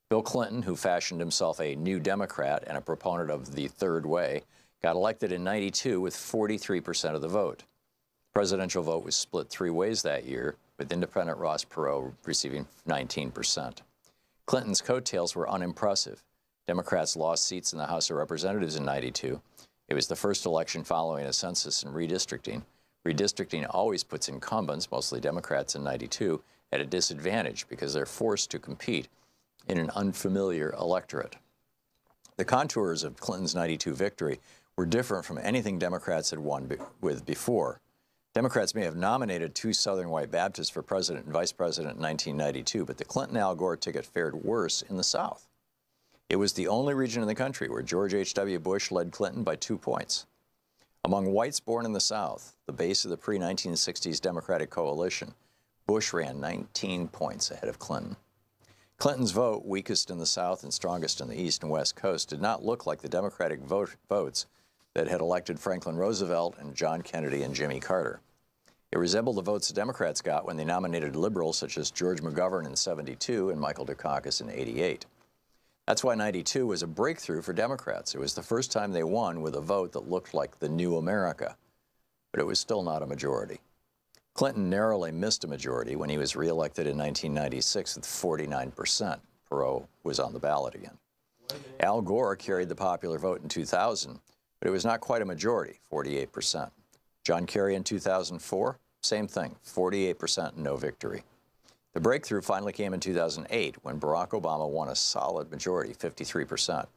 Bill Clinton, who fashioned himself a new Democrat and a proponent of the third way, got elected in 92 with 43% of the vote. The presidential vote was split three ways that year, with independent Ross Perot receiving 19%. Clinton's coattails were unimpressive. Democrats lost seats in the House of Representatives in 92. It was the first election following a census and redistricting. Redistricting always puts incumbents, mostly Democrats in 92, at a disadvantage because they're forced to compete in an unfamiliar electorate. The contours of Clinton's 92 victory were different from anything Democrats had won with before. Democrats may have nominated two Southern white Baptists for president and vice president in 1992, but the Clinton-Al Gore ticket fared worse in the South. It was the only region in the country where George H.W. Bush led Clinton by 2 points. Among whites born in the South, the base of the pre-1960s Democratic coalition, Bush ran 19 points ahead of Clinton. Clinton's vote, weakest in the South and strongest in the East and West Coast, did not look like the Democratic votes that had elected Franklin Roosevelt and John Kennedy and Jimmy Carter. It resembled the votes the Democrats got when they nominated liberals such as George McGovern in 72 and Michael Dukakis in 88. That's why 92 was a breakthrough for Democrats. It was the first time they won with a vote that looked like the new America, but it was still not a majority. Clinton narrowly missed a majority when he was reelected in 1996 with 49%. Perot was on the ballot again. Al Gore carried the popular vote in 2000, but it was not quite a majority, 48%. John Kerry in 2004, same thing, 48% no victory. The breakthrough finally came in 2008 when Barack Obama won a solid majority, 53%,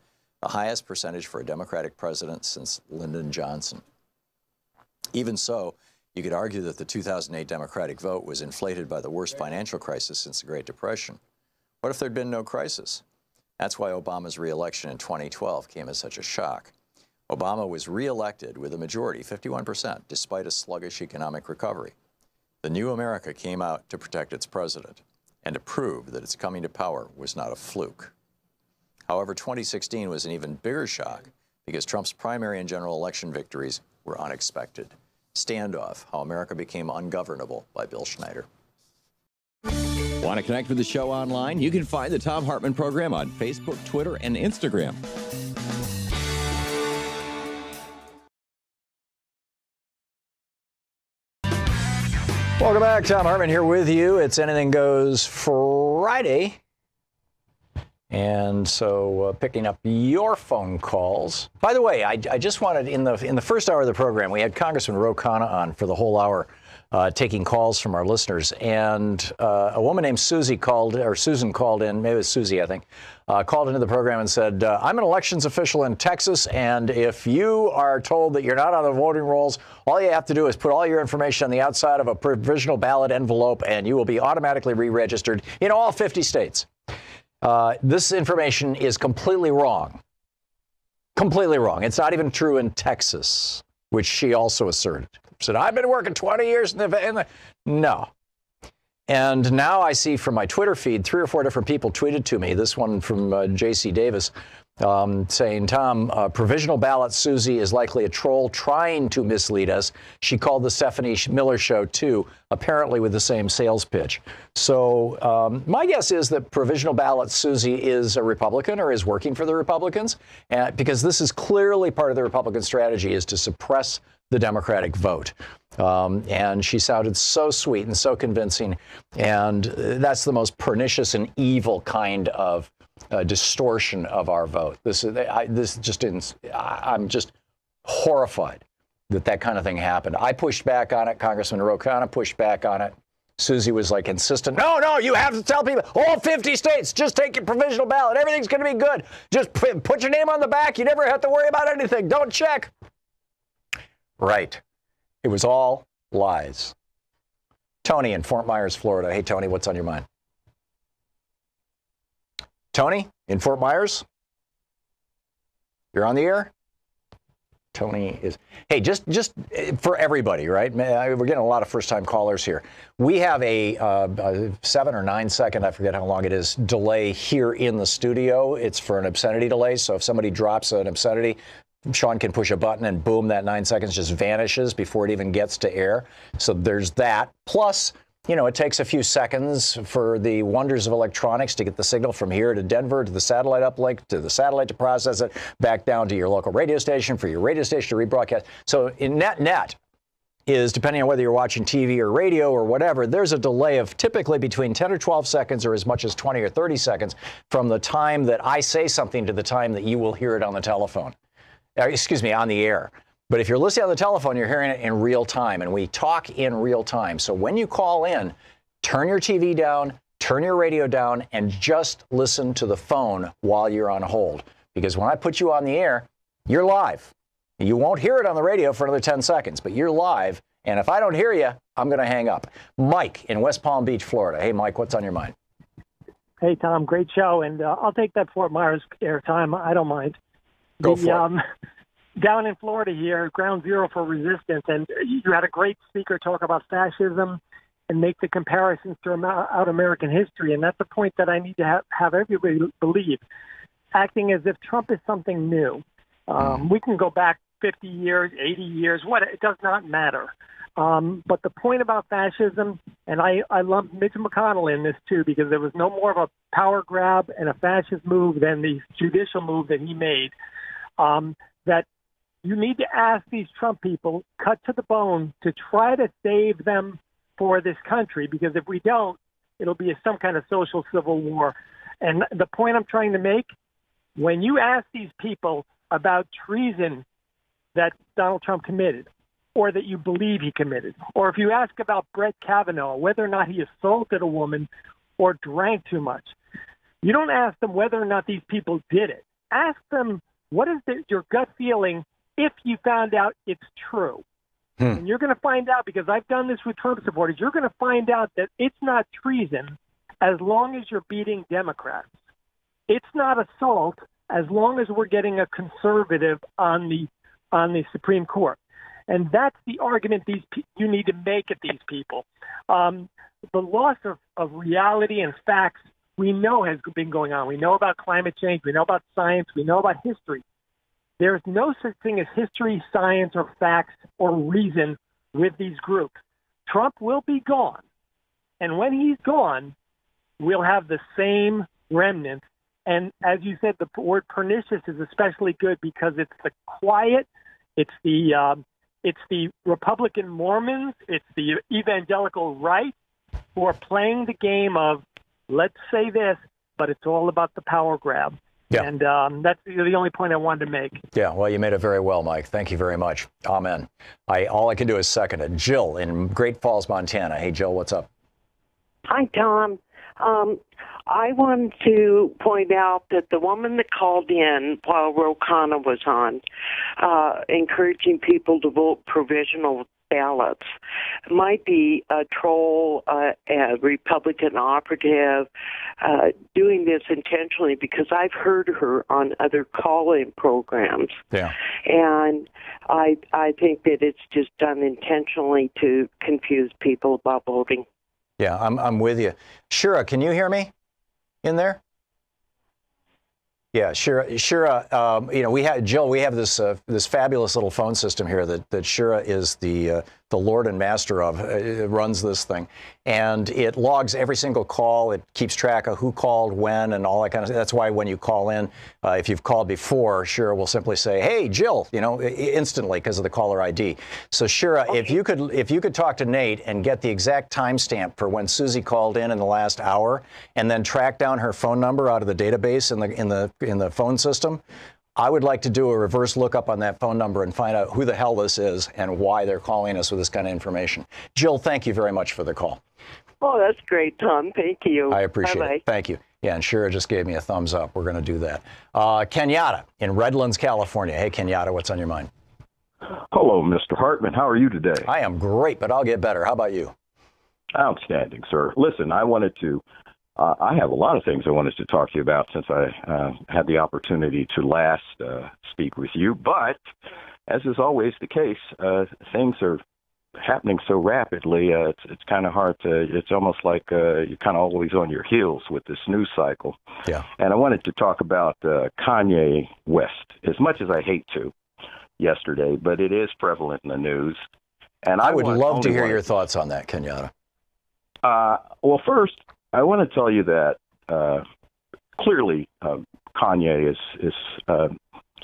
the highest percentage for a Democratic president since Lyndon Johnson. Even so, you could argue that the 2008 Democratic vote was inflated by the worst financial crisis since the Great Depression. What if there'd been no crisis? That's why Obama's re-election in 2012 came as such a shock. Obama was re-elected with a majority, 51%, despite a sluggish economic recovery. The new America came out to protect its president and to prove that its coming to power was not a fluke. However, 2016 was an even bigger shock because Trump's primary and general election victories were unexpected. Standoff, How America Became Ungovernable by Bill Schneider. Want to connect with the show online? You can find the Thom Hartmann Program on Facebook, Twitter, and Instagram. Welcome back. Thom Hartmann here with you. It's Anything Goes Friday. And so picking up your phone calls. By the way, I just wanted, in the first hour of the program, we had Congressman Ro Khanna on for the whole hour taking calls from our listeners. And a woman named Susan called in, maybe it was Susie, I think, called into the program and said, I'm an elections official in Texas, and if you are told that you're not on the voting rolls, all you have to do is put all your information on the outside of a provisional ballot envelope, and you will be automatically re-registered in all 50 states. This information is completely wrong. Completely wrong. It's not even true in Texas, which she also asserted. Said, I've been working 20 years in the no. And now I see from my Twitter feed, 3 or 4 different people tweeted to me, this one from J.C. Davis, saying, Tom, provisional ballot Susie is likely a troll trying to mislead us. She called the Stephanie Miller show, too, apparently with the same sales pitch. So my guess is that provisional ballot Susie is a Republican or is working for the Republicans, because this is clearly part of the Republican strategy, is to suppress the Democratic vote. And she sounded so sweet and so convincing. And that's the most pernicious and evil kind of distortion of our vote. I'm just horrified that kind of thing happened. I pushed back on it. Congressman Ro Khanna pushed back on it. Susie was like insistent. No, you have to tell people, all 50 states, just take your provisional ballot. Everything's going to be good. Just put your name on the back. You never have to worry about anything. Don't check. Right. It was all lies. Tony in Fort Myers, Florida. Hey, Tony, what's on your mind? Tony in Fort Myers? You're on the air? Tony is. Hey, just for everybody, right? We're getting a lot of first-time callers here. We have a 7 or 9 second, I forget how long it is, delay here in the studio. It's for an obscenity delay. So if somebody drops an obscenity, Sean can push a button and boom, that 9 seconds just vanishes before it even gets to air. So there's that. Plus, it takes a few seconds for the wonders of electronics to get the signal from here to Denver to the satellite uplink to the satellite to process it back down to your local radio station for your radio station to rebroadcast. So in net is, depending on whether you're watching TV or radio or whatever, there's a delay of typically between 10 or 12 seconds or as much as 20 or 30 seconds from the time that I say something to the time that you will hear it on the telephone. On the air. But if you're listening on the telephone, you're hearing it in real time, and we talk in real time. So when you call in, turn your TV down, turn your radio down, and just listen to the phone while you're on hold. Because when I put you on the air, you're live. You won't hear it on the radio for another 10 seconds, but you're live. And if I don't hear you, I'm going to hang up. Mike in West Palm Beach, Florida. Hey, Mike, what's on your mind? Hey, Tom, great show. And I'll take that Fort Myers airtime. I don't mind. Go for it. Down in Florida here, ground zero for resistance, and you had a great speaker talk about fascism and make the comparisons throughout American history, and that's the point that I need to have everybody believe. Acting as if Trump is something new. We can go back 50 years, 80 years, it does not matter. But the point about fascism, and I lump Mitch McConnell in this too, because there was no more of a power grab and a fascist move than the judicial move that he made. That you need to ask these Trump people, cut to the bone, to try to save them for this country, because if we don't, it'll be some kind of social civil war. And the point I'm trying to make, when you ask these people about treason that Donald Trump committed, or that you believe he committed, or if you ask about Brett Kavanaugh, whether or not he assaulted a woman or drank too much, you don't ask them whether or not these people did it. Ask them, what is your gut feeling if you found out it's true? And you're going to find out, because I've done this with Trump supporters, you're going to find out that it's not treason as long as you're beating Democrats. It's not assault as long as we're getting a conservative on the Supreme Court. And that's the argument you need to make at these people. The loss of reality and facts we know has been going on. We know about climate change. We know about science. We know about history. There's no such thing as history, science, or facts or reason with these groups. Trump will be gone. And when he's gone, we'll have the same remnant. And as you said, the word pernicious is especially good because it's the quiet, it's the Republican Mormons, it's the evangelical right who are playing the game of, let's say this, but it's all about the power grab. Yeah. And that's the only point I wanted to make. Yeah, well, you made it very well, Mike. Thank you very much. Amen. All I can do is second it. Jill in Great Falls, Montana. Hey, Jill, what's up? Hi, Tom. I wanted to point out that the woman that called in while Ro Khanna was on, encouraging people to vote provisional ballots, might be a troll, a Republican operative, doing this intentionally, because I've heard her on other call-in programs. Yeah. And I think that it's just done intentionally to confuse people about voting. Yeah, I'm with you. Shira, can you hear me in there? Yeah, Shira, we have Jill. We have this fabulous little phone system here that Shira is the lord and master of. It runs this thing, and it logs every single call. It keeps track of who called when and all that kind of stuff. That's why when you call in, if you've called before, Shira will simply say, "Hey, Jill," instantly because of the caller ID. So Shira, okay. if you could talk to Nate and get the exact timestamp for when Susie called in the last hour, and then track down her phone number out of the database in the phone system, I would like to do a reverse lookup on that phone number and find out who the hell this is and why they're calling us with this kind of information. Jill, thank you very much for the call. Oh, that's great, Tom. Thank you. I appreciate it. Thank you. Yeah, and Shira just gave me a thumbs up. We're going to do that. Kenyatta in Redlands, California. Hey, Kenyatta, what's on your mind? Hello, Mr. Hartman. How are you today? I am great, but I'll get better. How about you? Outstanding, sir. Listen, I have a lot of things I wanted to talk to you about since I had the opportunity to last speak with you. But as is always the case, things are happening so rapidly. It's kind of hard to. It's almost like you're kind of always on your heels with this news cycle. Yeah. And I wanted to talk about Kanye West, as much as I hate to, yesterday, but it is prevalent in the news. And I would love to hear your thoughts on that, Kenyatta. Well, first, I want to tell you that clearly Kanye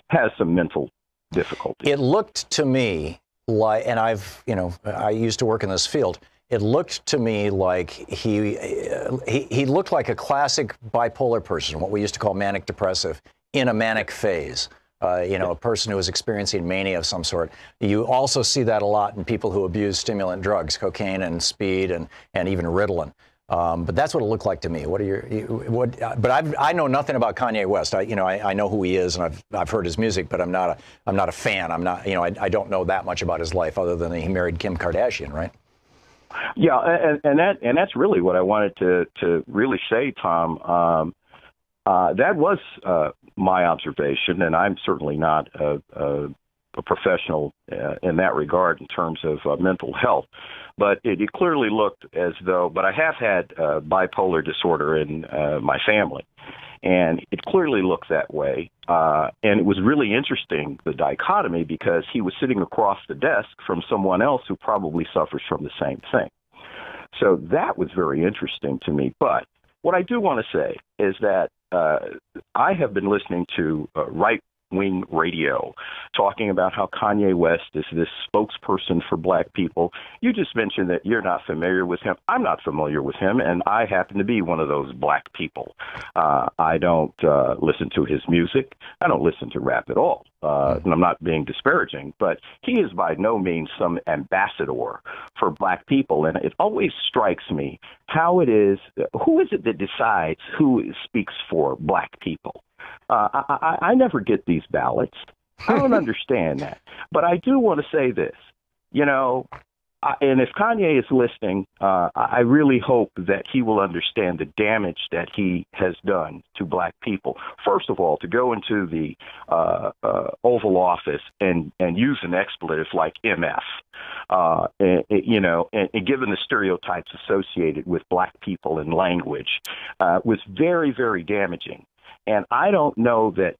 has some mental difficulty. It looked to me like, and I used to work in this field. It looked to me like he looked like a classic bipolar person, what we used to call manic depressive, in a manic phase. A person who is experiencing mania of some sort. You also see that a lot in people who abuse stimulant drugs, cocaine and speed and even Ritalin. But that's what it looked like to me. But I know nothing about Kanye West. I know who he is, and I've heard his music, but I'm not a fan. I don't know that much about his life other than he married Kim Kardashian, right? Yeah, and that's really what I wanted to really say, Tom. That was my observation, and I'm certainly not a professional in that regard in terms of mental health. But it clearly looked as though, but I have had bipolar disorder in my family, and it clearly looked that way. And it was really interesting, the dichotomy, because he was sitting across the desk from someone else who probably suffers from the same thing. So that was very interesting to me. But what I do want to say is that I have been listening to right-wing radio talking about how Kanye West is this spokesperson for black people. You just mentioned that you're not familiar with him. I'm not familiar with him, and I happen to be one of those black people. I don't listen to his music. I don't listen to rap at all. And I'm not being disparaging, but he is by no means some ambassador for black people. And it always strikes me how it is, who is it that decides who speaks for black people? I never get these ballots. I don't understand that. But I do want to say this. And if Kanye is listening, I really hope that he will understand the damage that he has done to black people. First of all, to go into the Oval Office and use an expletive like MF, and given the stereotypes associated with black people and language, was very, very damaging. And I don't know that,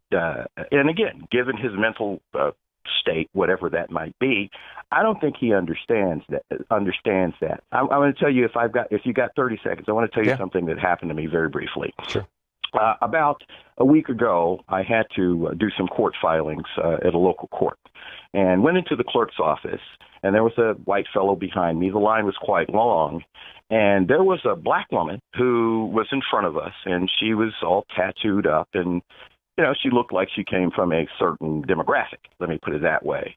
and again, given his mental state, whatever that might be, I don't think he understands that. I'm going to tell you, if you got 30 seconds, I want to tell you something that happened to me very briefly. Sure. About a week ago, I had to do some court filings at a local court, and went into the clerk's office, and there was a white fellow behind me. The line was quite long, and there was a black woman who was in front of us, and she was all tattooed up, and she looked like she came from a certain demographic, let me put it that way.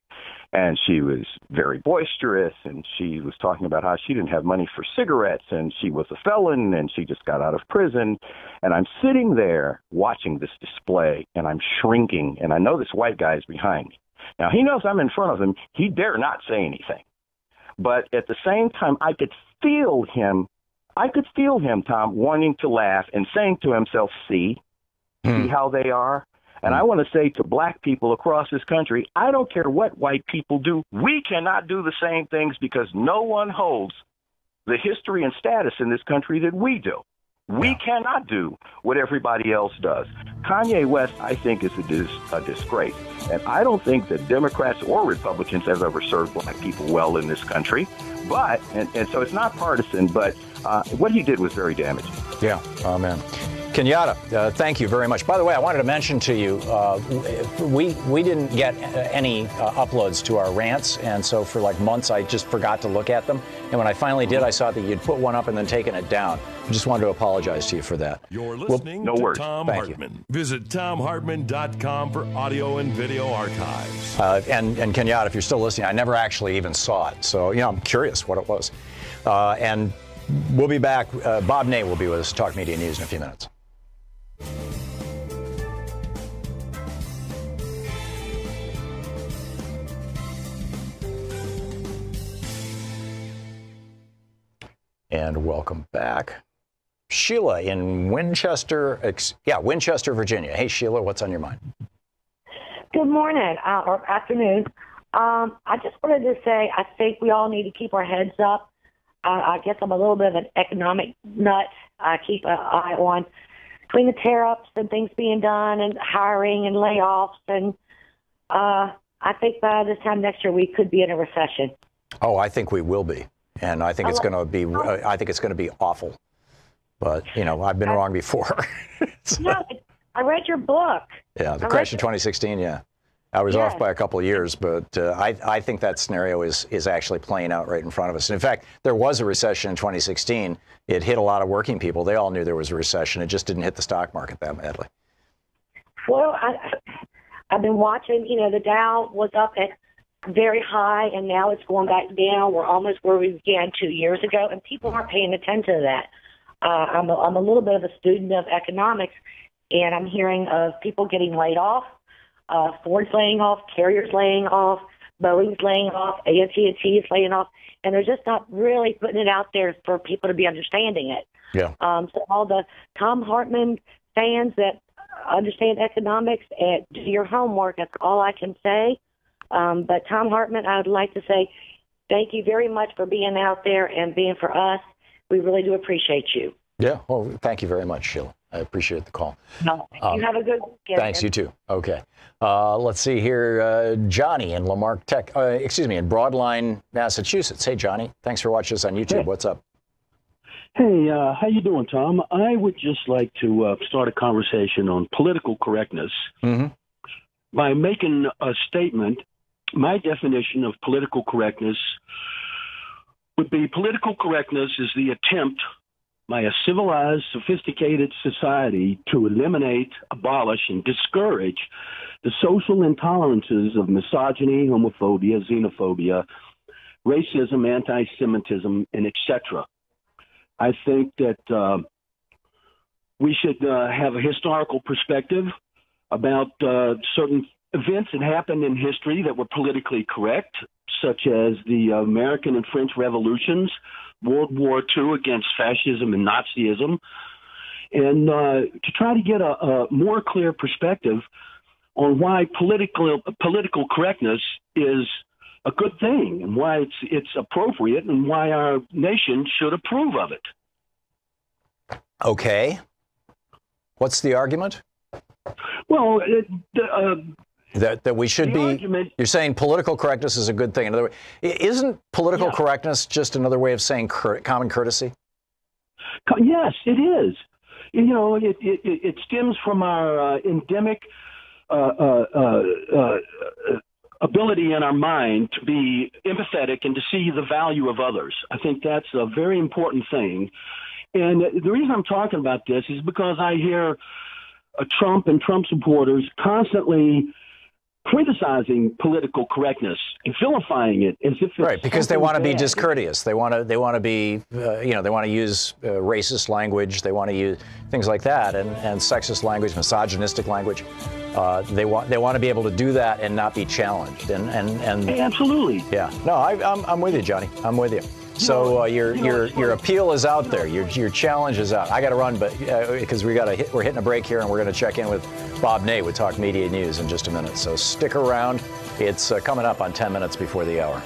And she was very boisterous, and she was talking about how she didn't have money for cigarettes, and she was a felon, and she just got out of prison. And I'm sitting there watching this display, and I'm shrinking, and I know this white guy is behind me. Now, he knows I'm in front of him. He dare not say anything. But at the same time, I could feel him, Tom, wanting to laugh and saying to himself, see how they are? And I want to say to black people across this country, I don't care what white people do. We cannot do the same things because no one holds the history and status in this country that we do. We cannot do what everybody else does. Kanye West, I think, is a disgrace. And I don't think that Democrats or Republicans have ever served black people well in this country. But, and so it's not partisan, but what he did was very damaging. Yeah, amen. Kenyatta, thank you very much. By the way, I wanted to mention to you, we didn't get any uploads to our rants, and so for like months I just forgot to look at them. And when I finally did, I saw that you'd put one up and then taken it down. I just wanted to apologize to you for that. You're listening to Thom Hartmann. Visit ThomHartmann.com for audio and video archives. And Kenyatta, if you're still listening, I never actually even saw it. So, I'm curious what it was. And we'll be back. Bob Ney will be with us to talk media news in a few minutes. And welcome back. Sheila in Winchester, Virginia. Hey, Sheila, what's on your mind? Good morning or afternoon. I just wanted to say I think we all need to keep our heads up. I guess I'm a little bit of an economic nut. I keep an eye on between the tariffs and things being done and hiring and layoffs. And I think by this time next year we could be in a recession. Oh, I think we will be. And I think it's going to be awful. But, I've been wrong before. I read your book. Yeah, the crash of 2016, yeah. I was off by a couple of years, but I think that scenario is actually playing out right in front of us. And in fact, there was a recession in 2016. It hit a lot of working people. They all knew there was a recession. It just didn't hit the stock market that badly. Well, I've been watching, the Dow was up at very high, and now it's going back down. We're almost where we began 2 years ago, and people aren't paying attention to that. I'm a little bit of a student of economics, and I'm hearing of people getting laid off. Ford's laying off, Carrier's laying off, Boeing's laying off, AT&T is laying off, and they're just not really putting it out there for people to be understanding it. Yeah. So all the Thom Hartmann fans that understand economics, and do your homework. That's all I can say. But Thom Hartmann, I would like to say thank you very much for being out there and being for us. We really do appreciate you. Yeah. Well, thank you very much, Sheila. I appreciate the call. No, you have a good weekend. Thanks, you too. Okay. Let's see here. Johnny in Lamarck Tech, in Broadline, Massachusetts. Hey, Johnny. Thanks for watching us on YouTube. Hey. What's up? Hey, how you doing, Tom? I would just like to start a conversation on political correctness. Mm-hmm. By making a statement, my definition of political correctness would be political correctness is the attempt by a civilized, sophisticated society to eliminate, abolish, and discourage the social intolerances of misogyny, homophobia, xenophobia, racism, anti-Semitism, and etc. I think that we should have a historical perspective about certain events that happened in history that were politically correct, such as the American and French revolutions, World War II against fascism and Nazism, and to try to get a more clear perspective on why political correctness is a good thing and why it's appropriate and why our nation should approve of it. Okay. What's the argument? Well, that we should be. You're saying political correctness is a good thing. In other words, isn't political correctness just another way of saying common courtessy? Yes, it is. You know, it stems from our endemic ability in our mind to be empathetic and to see the value of others. I think that's a very important thing. And the reason I'm talking about this is because I hear Trump and Trump supporters constantly criticizing political correctness and vilifying it as if it's right, because they want to be bad. discourteous. They want to be, they want to use racist language. They want to use things like that and sexist language, misogynistic language. They want to be able to do that and not be challenged. And absolutely. Yeah. No, I'm with you, Johnny. I'm with you. So your appeal is out there. Your challenge is out. I got to run, but because we're hitting a break here, and we're going to check in with Bob Ney with Talk Media News in just a minute. So stick around. It's coming up on 10 minutes before the hour.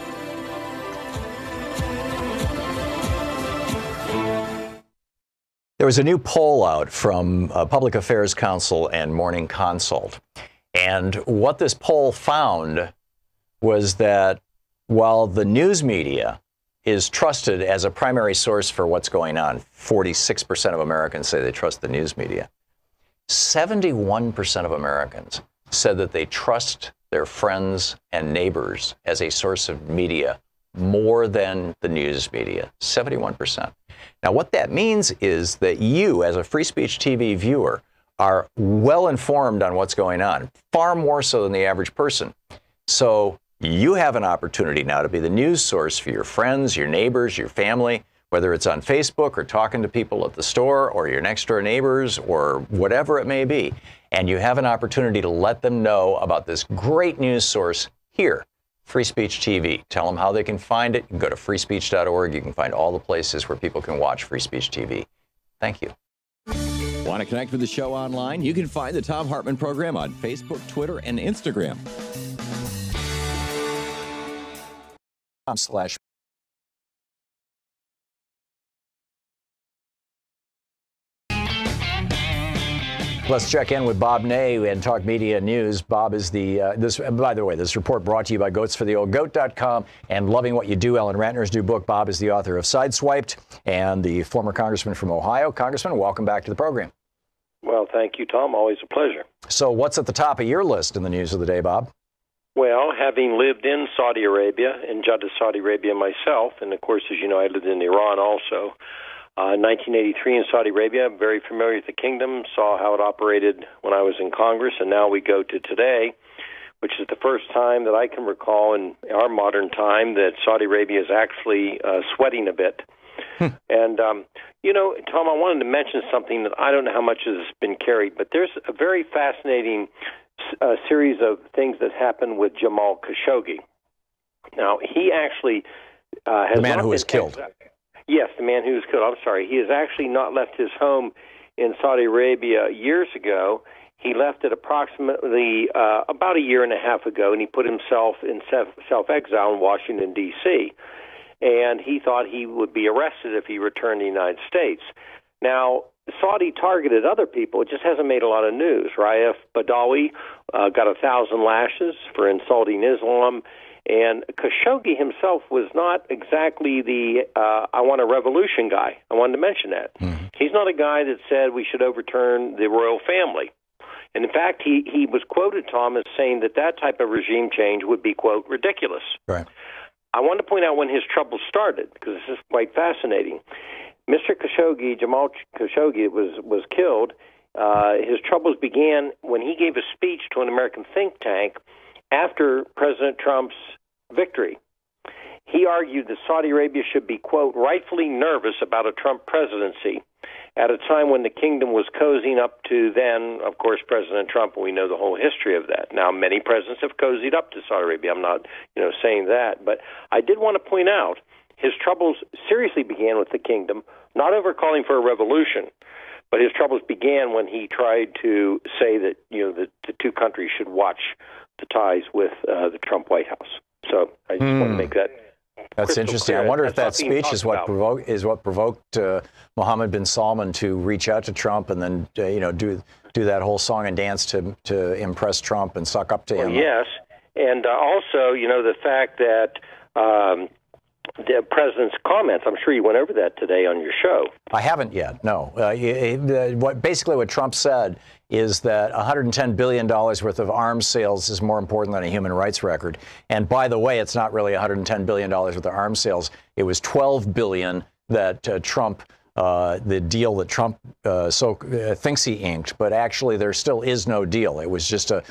There was a new poll out from Public Affairs Council and Morning Consult, and what this poll found was that while the news media is trusted as a primary source for what's going on, 46% of Americans say they trust the news media. 71% of Americans said that they trust their friends and neighbors as a source of media more than the news media, 71%. Now, what that means is that you, as a Free Speech TV viewer, are well informed on what's going on, far more so than the average person. So you have an opportunity now to be the news source for your friends, your neighbors, your family, whether it's on Facebook or talking to people at the store or your next door neighbors or whatever it may be. And you have an opportunity to let them know about this great news source here, Free Speech TV. Tell them how they can find it. You can go to freespeech.org. You can find all the places where people can watch Free Speech TV. Thank you. Want to connect with the show online? You can find the Thom Hartmann Program on Facebook, Twitter, and Instagram. /. Let's check in with Bob Ney and Talk Media News. Bob is by the way, this report brought to you by goatsfortheoldgoat.com and Loving What You Do, Ellen Ratner's new book. Bob is the author of Sideswiped and the former congressman from Ohio. Congressman, welcome back to the program. Well, thank you, Tom. Always a pleasure. So what's at the top of your list in the news of the day, Bob? Well, having lived in Saudi Arabia, in Jeddah, Saudi Arabia myself, and of course, as you know, I lived in Iran also. In 1983 in Saudi Arabia, I'm very familiar with the kingdom, saw how it operated when I was in Congress, and now we go to today, which is the first time that I can recall in our modern time that Saudi Arabia is actually sweating a bit. And, you know, Tom, I wanted to mention something that I don't know how much has been carried, but there's a very fascinating series of things that happened with Jamal Khashoggi. Now, he actually has the man who was killed. Yes, the man who was killed. I'm sorry. He has actually not left his home in Saudi Arabia years ago. He left it approximately about a year and a half ago, and he put himself in self-exile in Washington, D.C., and he thought he would be arrested if he returned to the United States. Now, Saudi targeted other people. It just hasn't made a lot of news. Raif Badawi got 1,000 lashes for insulting Islam. And Khashoggi himself was not exactly the I want a revolution guy. I wanted to mention that. Mm-hmm. He's not a guy that said we should overturn the royal family. And in fact, he was quoted, Tom, as saying that type of regime change would be, quote, ridiculous. Right. I want to point out when his troubles started, because this is quite fascinating. Mr. Khashoggi, Jamal Khashoggi, was killed. His troubles began when he gave a speech to an American think tank after President Trump's victory. He argued that Saudi Arabia should be, quote, rightfully nervous about a Trump presidency, at a time when the kingdom was cozying up to then, of course, President Trump, and we know the whole history of that. Now, many presidents have cozied up to Saudi Arabia. I'm not, saying that, but I did want to point out his troubles seriously began with the kingdom, not over calling for a revolution, but his troubles began when he tried to say that, that the two countries should watch the ties with the Trump White House. So I just want to make that. That's interesting. Clear. I wonder if that That's speech is what provoked Mohammed bin Salman to reach out to Trump and then do that whole song and dance to impress Trump and suck up to him. Yes, and also the fact that the president's comments. I'm sure you went over that today on your show. I haven't yet. No. What Trump said is that $110 billion worth of arms sales is more important than a human rights record. And by the way, it's not really $110 billion worth of arms sales. It was $12 billion that Trump, the deal that Trump thinks he inked, but actually there still is no deal. It was just a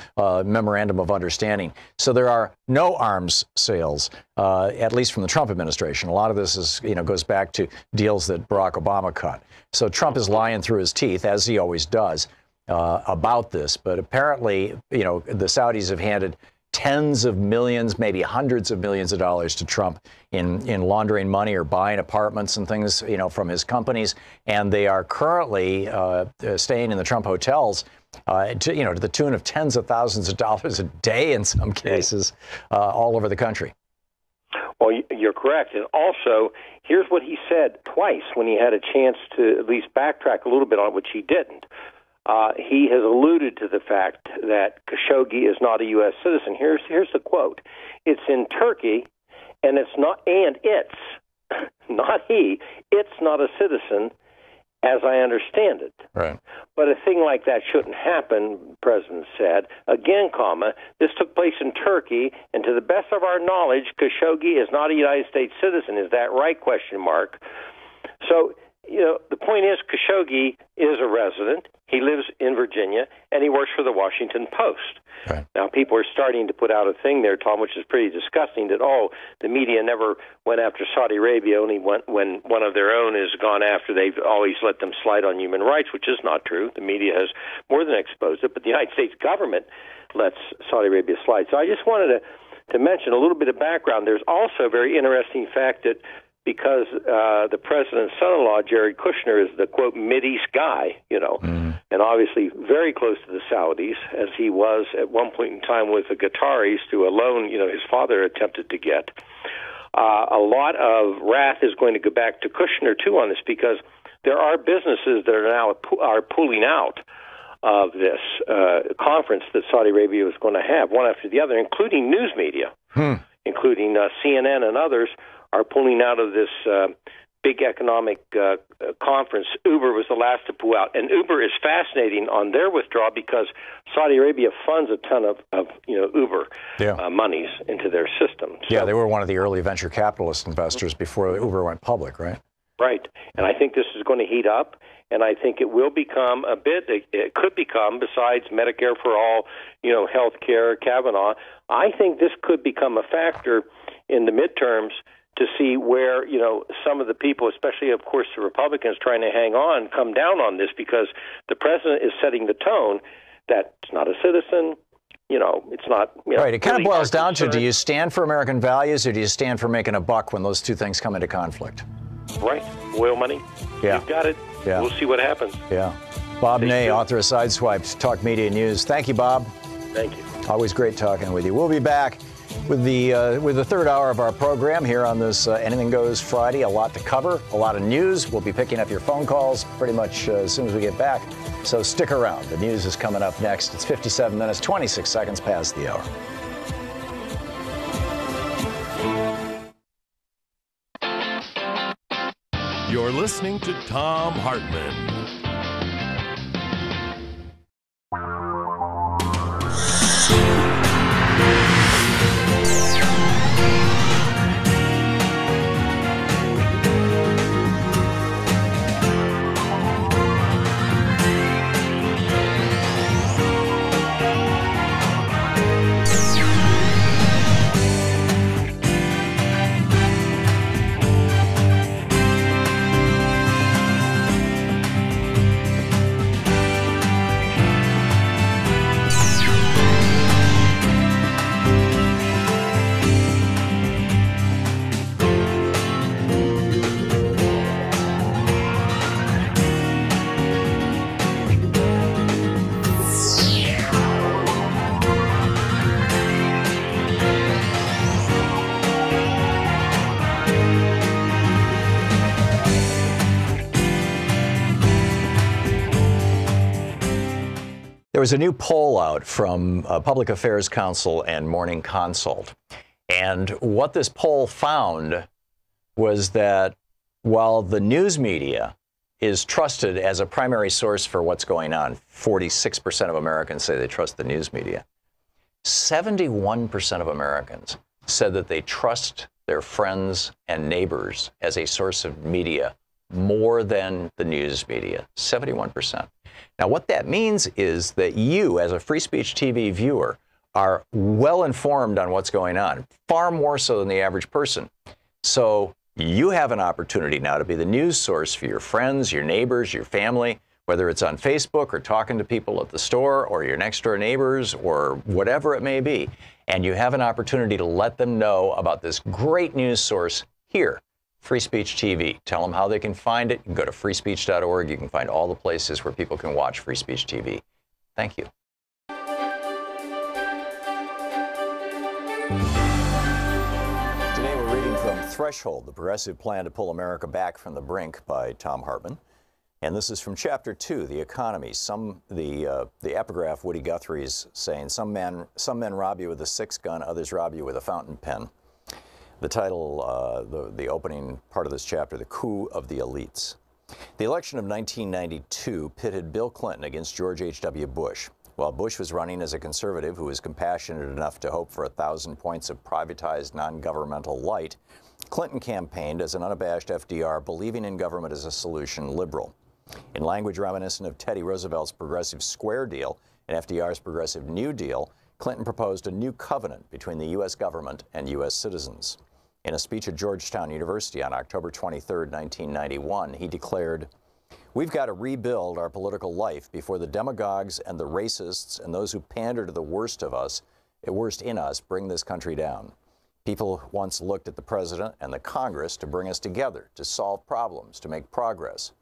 memorandum of understanding. So there are no arms sales, at least from the Trump administration. A lot of this is, goes back to deals that Barack Obama cut. So Trump is lying through his teeth, as he always does, about this. But apparently, the Saudis have handed tens of millions, maybe hundreds of millions of dollars to Trump in laundering money or buying apartments and things, from his companies. And they are currently staying in the Trump hotels to the tune of tens of thousands of dollars a day in some cases all over the country. Well, you're correct. And also, here's what he said twice when he had a chance to at least backtrack a little bit on it, which he didn't. He has alluded to the fact that Khashoggi is not a U.S. citizen. Here's the quote. It's in Turkey, and it's not a citizen, as I understand it. Right. But a thing like that shouldn't happen, the president said. Again, this took place in Turkey, and to the best of our knowledge, Khashoggi is not a United States citizen. Is that right? ? So, the point is Khashoggi is a resident. He lives in Virginia, and he works for the Washington Post. Right. Now, people are starting to put out a thing there, Tom, which is pretty disgusting, that, the media never went after Saudi Arabia, only when one of their own is gone after. They've always let them slide on human rights, which is not true. The media has more than exposed it, but the United States government lets Saudi Arabia slide. So I just wanted to mention a little bit of background. There's also a very interesting fact that because the president's son-in-law, Jared Kushner, is the, quote, Mideast guy, and obviously very close to the Saudis, as he was at one point in time with the Qataris through a loan, his father attempted to get. A lot of wrath is going to go back to Kushner, too, on this, because there are businesses that are now pulling out of this conference that Saudi Arabia was going to have, one after the other, including news media, including CNN and others, are pulling out of this big economic conference. Uber was the last to pull out. And Uber is fascinating on their withdrawal because Saudi Arabia funds a ton of Uber monies into their system. So, they were one of the early venture capitalist investors before Uber went public, right? Right. And I think this is going to heat up, and I think it will become it could become, besides Medicare for all, health care, Kavanaugh, I think this could become a factor in the midterms to see where, some of the people, especially, of course, the Republicans trying to hang on, come down on this, because the president is setting the tone that it's not a citizen, it's not... right, it kind of boils down to, do you stand for American values or do you stand for making a buck when those two things come into conflict? Right, oil money. Yeah. You've got it. Yeah. We'll see what happens. Yeah. Bob Ney, author of Sideswiped, Talk Media News. Thank you, Bob. Thank you. Always great talking with you. We'll be back with the third hour of our program here on this Anything Goes Friday. A lot to cover, a lot of news. We'll be picking up your phone calls pretty much as soon as we get back. So stick around. The news is coming up next. It's 57 minutes, 26 seconds past the hour. You're listening to Thom Hartmann. There was a new poll out from Public Affairs Council and Morning Consult. And what this poll found was that while the news media is trusted as a primary source for what's going on, 46% of Americans say they trust the news media, 71% of Americans said that they trust their friends and neighbors as a source of media more than the news media, 71%. Now, what that means is that you, as a Free Speech TV viewer, are well informed on what's going on, far more so than the average person. So you have an opportunity now to be the news source for your friends, your neighbors, your family, whether it's on Facebook or talking to people at the store or your next door neighbors or whatever it may be. And you have an opportunity to let them know about this great news source here, Free Speech TV. Tell them how they can find it. You can go to freespeech.org. You can find all the places where people can watch Free Speech TV. Thank you. Today we're reading from Threshold, the progressive plan to pull America back from the brink by Thom Hartmann. And this is from Chapter 2, The Economy. The epigraph, Woody Guthrie's saying, some men rob you with a six-gun, others rob you with a fountain pen. The title, the opening part of this chapter, The Coup of the Elites. The election of 1992 pitted Bill Clinton against George H.W. Bush. While Bush was running as a conservative who was compassionate enough to hope for 1,000 points of privatized non-governmental light, Clinton campaigned as an unabashed FDR, believing in government as a solution liberal. In language reminiscent of Teddy Roosevelt's Progressive Square Deal and FDR's Progressive New Deal, Clinton proposed a new covenant between the U.S. government and U.S. citizens. In a speech at Georgetown University on October 23, 1991, he declared, "We've got to rebuild our political life before the demagogues and the racists and those who pander to the worst in us bring this country down. People once looked at the president and the Congress to bring us together, to solve problems, to make progress.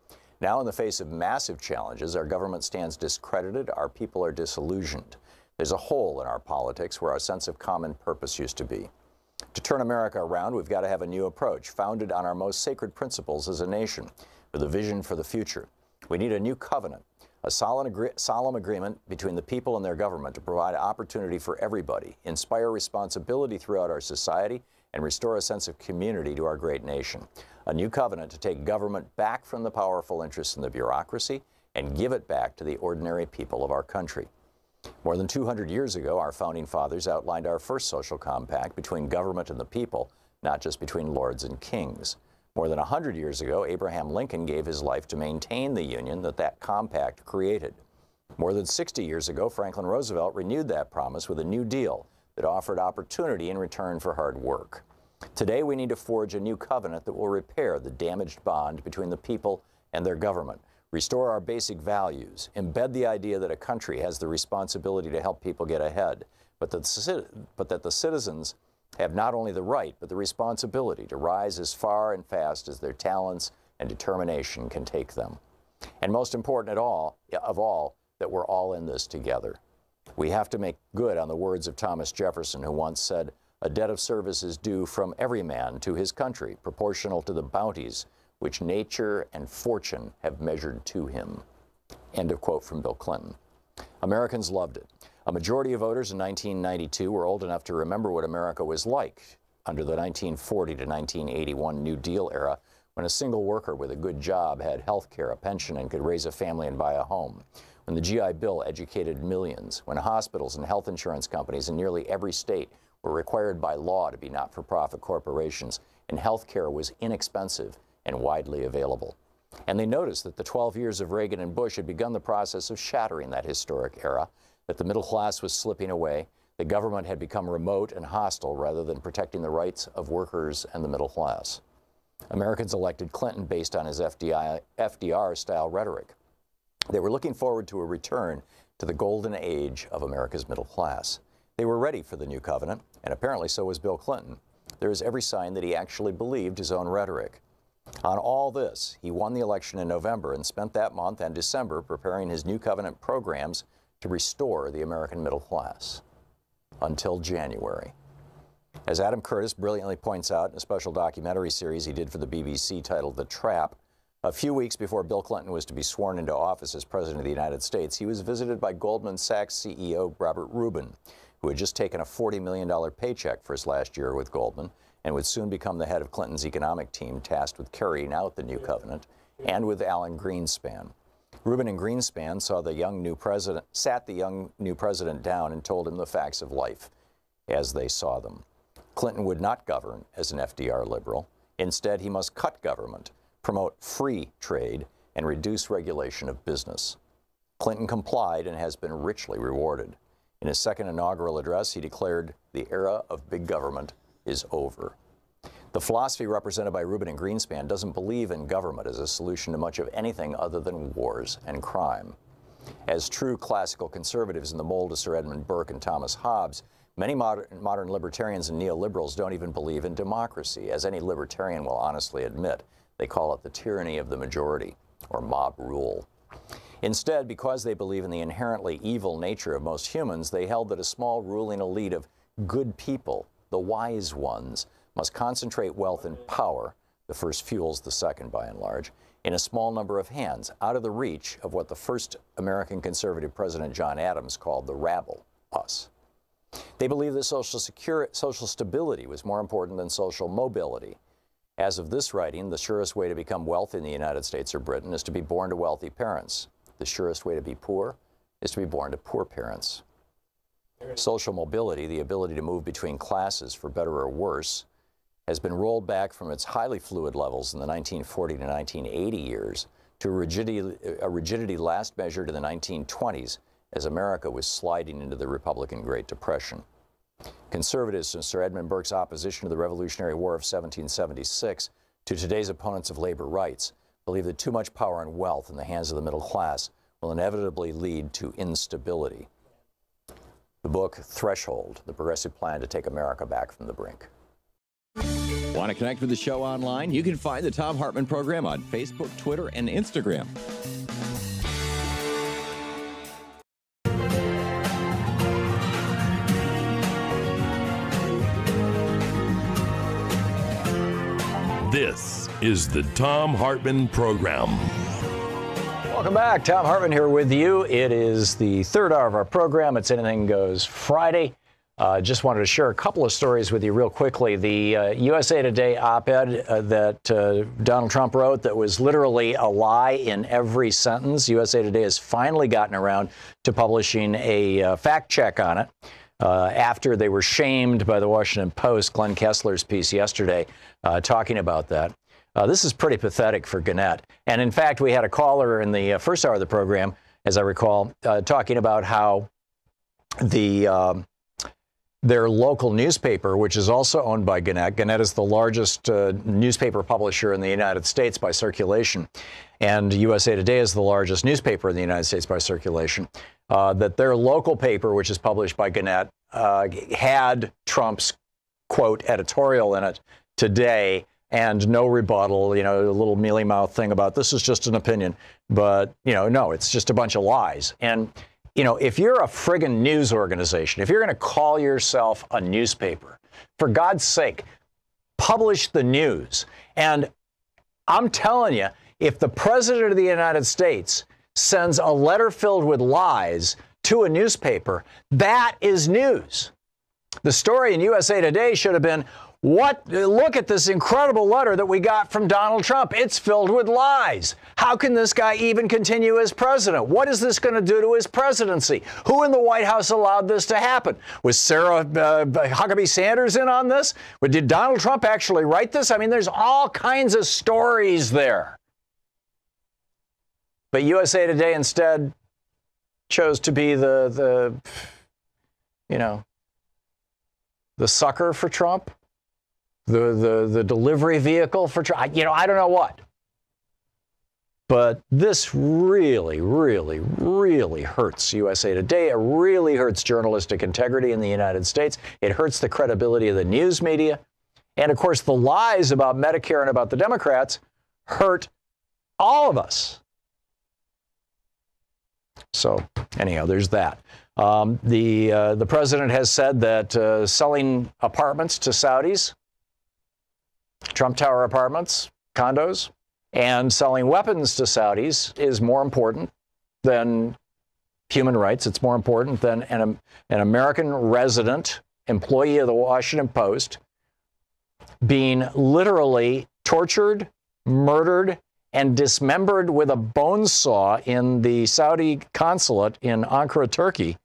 Now, in the face of massive challenges, our government stands discredited, our people are disillusioned. There's a hole in our politics where our sense of common purpose used to be. To turn America around, we've got to have a new approach, founded on our most sacred principles as a nation, with a vision for the future. We need a new covenant, a solemn agreement between the people and their government to provide opportunity for everybody, inspire responsibility throughout our society, and restore a sense of community to our great nation. A new covenant to take government back from the powerful interests in the bureaucracy and give it back to the ordinary people of our country." More than 200 years ago, our founding fathers outlined our first social compact between government and the people, not just between lords and kings. More than 100 years ago, Abraham Lincoln gave his life to maintain the union that compact created. More than 60 years ago, Franklin Roosevelt renewed that promise with a New Deal that offered opportunity in return for hard work. Today, we need to forge a new covenant that will repair the damaged bond between the people and their government, restore our basic values, embed the idea that a country has the responsibility to help people get ahead, but that the citizens have not only the right, but the responsibility to rise as far and fast as their talents and determination can take them. And most important of all, that we're all in this together. We have to make good on the words of Thomas Jefferson, who once said, "A debt of service is due from every man to his country, proportional to the bounties which nature and fortune have measured to him." End of quote from Bill Clinton. Americans loved it. A majority of voters in 1992 were old enough to remember what America was like under the 1940 to 1981 New Deal era, when a single worker with a good job had health care, a pension, and could raise a family and buy a home. When the GI Bill educated millions, when hospitals and health insurance companies in nearly every state were required by law to be not-for-profit corporations, and health care was inexpensive and widely available. And they noticed that the 12 years of Reagan and Bush had begun the process of shattering that historic era, that the middle class was slipping away, the government had become remote and hostile rather than protecting the rights of workers and the middle class. Americans elected Clinton based on his FDR-style rhetoric. They were looking forward to a return to the golden age of America's middle class. They were ready for the new covenant, and apparently so was Bill Clinton. There is every sign that he actually believed his own rhetoric. On all this, he won the election in November and spent that month and December preparing his new covenant programs to restore the American middle class. Until January. As Adam Curtis brilliantly points out in a special documentary series he did for the BBC titled The Trap, A few weeks before Bill Clinton was to be sworn into office as President of the United States, he was visited by Goldman Sachs CEO Robert Rubin, who had just taken a $40 million paycheck for his last year with Goldman and would soon become the head of Clinton's economic team tasked with carrying out the new covenant, and with Alan Greenspan. Rubin and Greenspan sat the young new president down and told him the facts of life as they saw them. Clinton would not govern as an FDR liberal. Instead, he must cut government, promote free trade, and reduce regulation of business. Clinton complied and has been richly rewarded. In his second inaugural address, he declared the era of big government is over. The philosophy represented by Rubin and Greenspan doesn't believe in government as a solution to much of anything other than wars and crime. As true classical conservatives in the mold of Sir Edmund Burke and Thomas Hobbes, many modern libertarians and neoliberals don't even believe in democracy. As any libertarian will honestly admit, they call it the tyranny of the majority, or mob rule. Instead, because they believe in the inherently evil nature of most humans, they held that a small ruling elite of good people, the wise ones, must concentrate wealth and power, the first fuels the second by and large, in a small number of hands, out of the reach of what the first American conservative president John Adams called the rabble, us. They believed that social stability was more important than social mobility. As of this writing, the surest way to become wealthy in the United States or Britain is to be born to wealthy parents. The surest way to be poor is to be born to poor parents. Social mobility, the ability to move between classes for better or worse, has been rolled back from its highly fluid levels in the 1940 to 1980 years to a rigidity last measured in the 1920s as America was sliding into the Republican Great Depression. Conservatives, since Sir Edmund Burke's opposition to the Revolutionary War of 1776 to today's opponents of labor rights, believe that too much power and wealth in the hands of the middle class will inevitably lead to instability. The book, Threshold, The Progressive Plan to Take America Back from the Brink. Want to connect with the show online? You can find the Thom Hartmann Program on Facebook, Twitter, and Instagram. This is the Thom Hartmann Program. Welcome back. Thom Hartmann here with you. It is the third hour of our program. It's Anything Goes Friday. Just wanted to share a couple of stories with you real quickly. The USA Today op-ed that Donald Trump wrote that was literally a lie in every sentence. USA Today has finally gotten around to publishing a fact check on it after they were shamed by the Washington Post, Glenn Kessler's piece yesterday, talking about that. This is pretty pathetic for Gannett. And in fact, we had a caller in the first hour of the program, as I recall, talking about how their local newspaper, which is also owned by Gannett. Gannett is the largest newspaper publisher in the United States by circulation, and USA Today is the largest newspaper in the United States by circulation. That their local paper, which is published by Gannett, had Trump's, quote, editorial in it today, and no rebuttal, a little mealy-mouthed thing about this is just an opinion. But, no, it's just a bunch of lies. And if you're a friggin' news organization, if you're going to call yourself a newspaper, for God's sake, publish the news. And I'm telling you, if the President of the United States sends a letter filled with lies to a newspaper, that is news. The story in USA Today should have been, look at this incredible letter that we got from Donald Trump. It's filled with lies. How can this guy even continue as president? What is this going to do to his presidency? Who in the White House allowed this to happen? Was Sarah Huckabee Sanders in on this? Did Donald Trump actually write this? I mean, there's all kinds of stories there. But USA Today instead chose to be the sucker for Trump. The delivery vehicle for Trump, I don't know what. But this really, really, really hurts USA Today. It really hurts journalistic integrity in the United States. It hurts the credibility of the news media. And of course, the lies about Medicare and about the Democrats hurt all of us. So anyhow, there's that. The president has said that selling apartments to Saudis, Trump Tower apartments, condos, And selling weapons to Saudis is more important than human rights. It's more important than an American resident, employee of the Washington Post, being literally tortured, murdered, and dismembered with a bone saw in the Saudi consulate in Ankara, Turkey.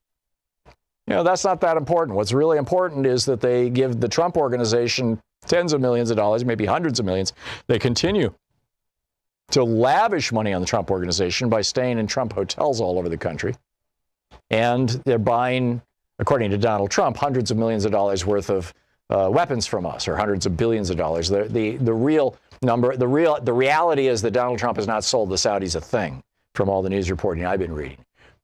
You know, that's not that important. What's really important is that they give the Trump organization tens of millions of dollars, maybe hundreds of millions. They continue to lavish money on the Trump organization by staying in Trump hotels all over the country. And they're buying, according to Donald Trump, hundreds of millions of dollars worth of weapons from us, or hundreds of billions of dollars. The real number, the reality is that Donald Trump has not sold the Saudis a thing, from all the news reporting I've been reading.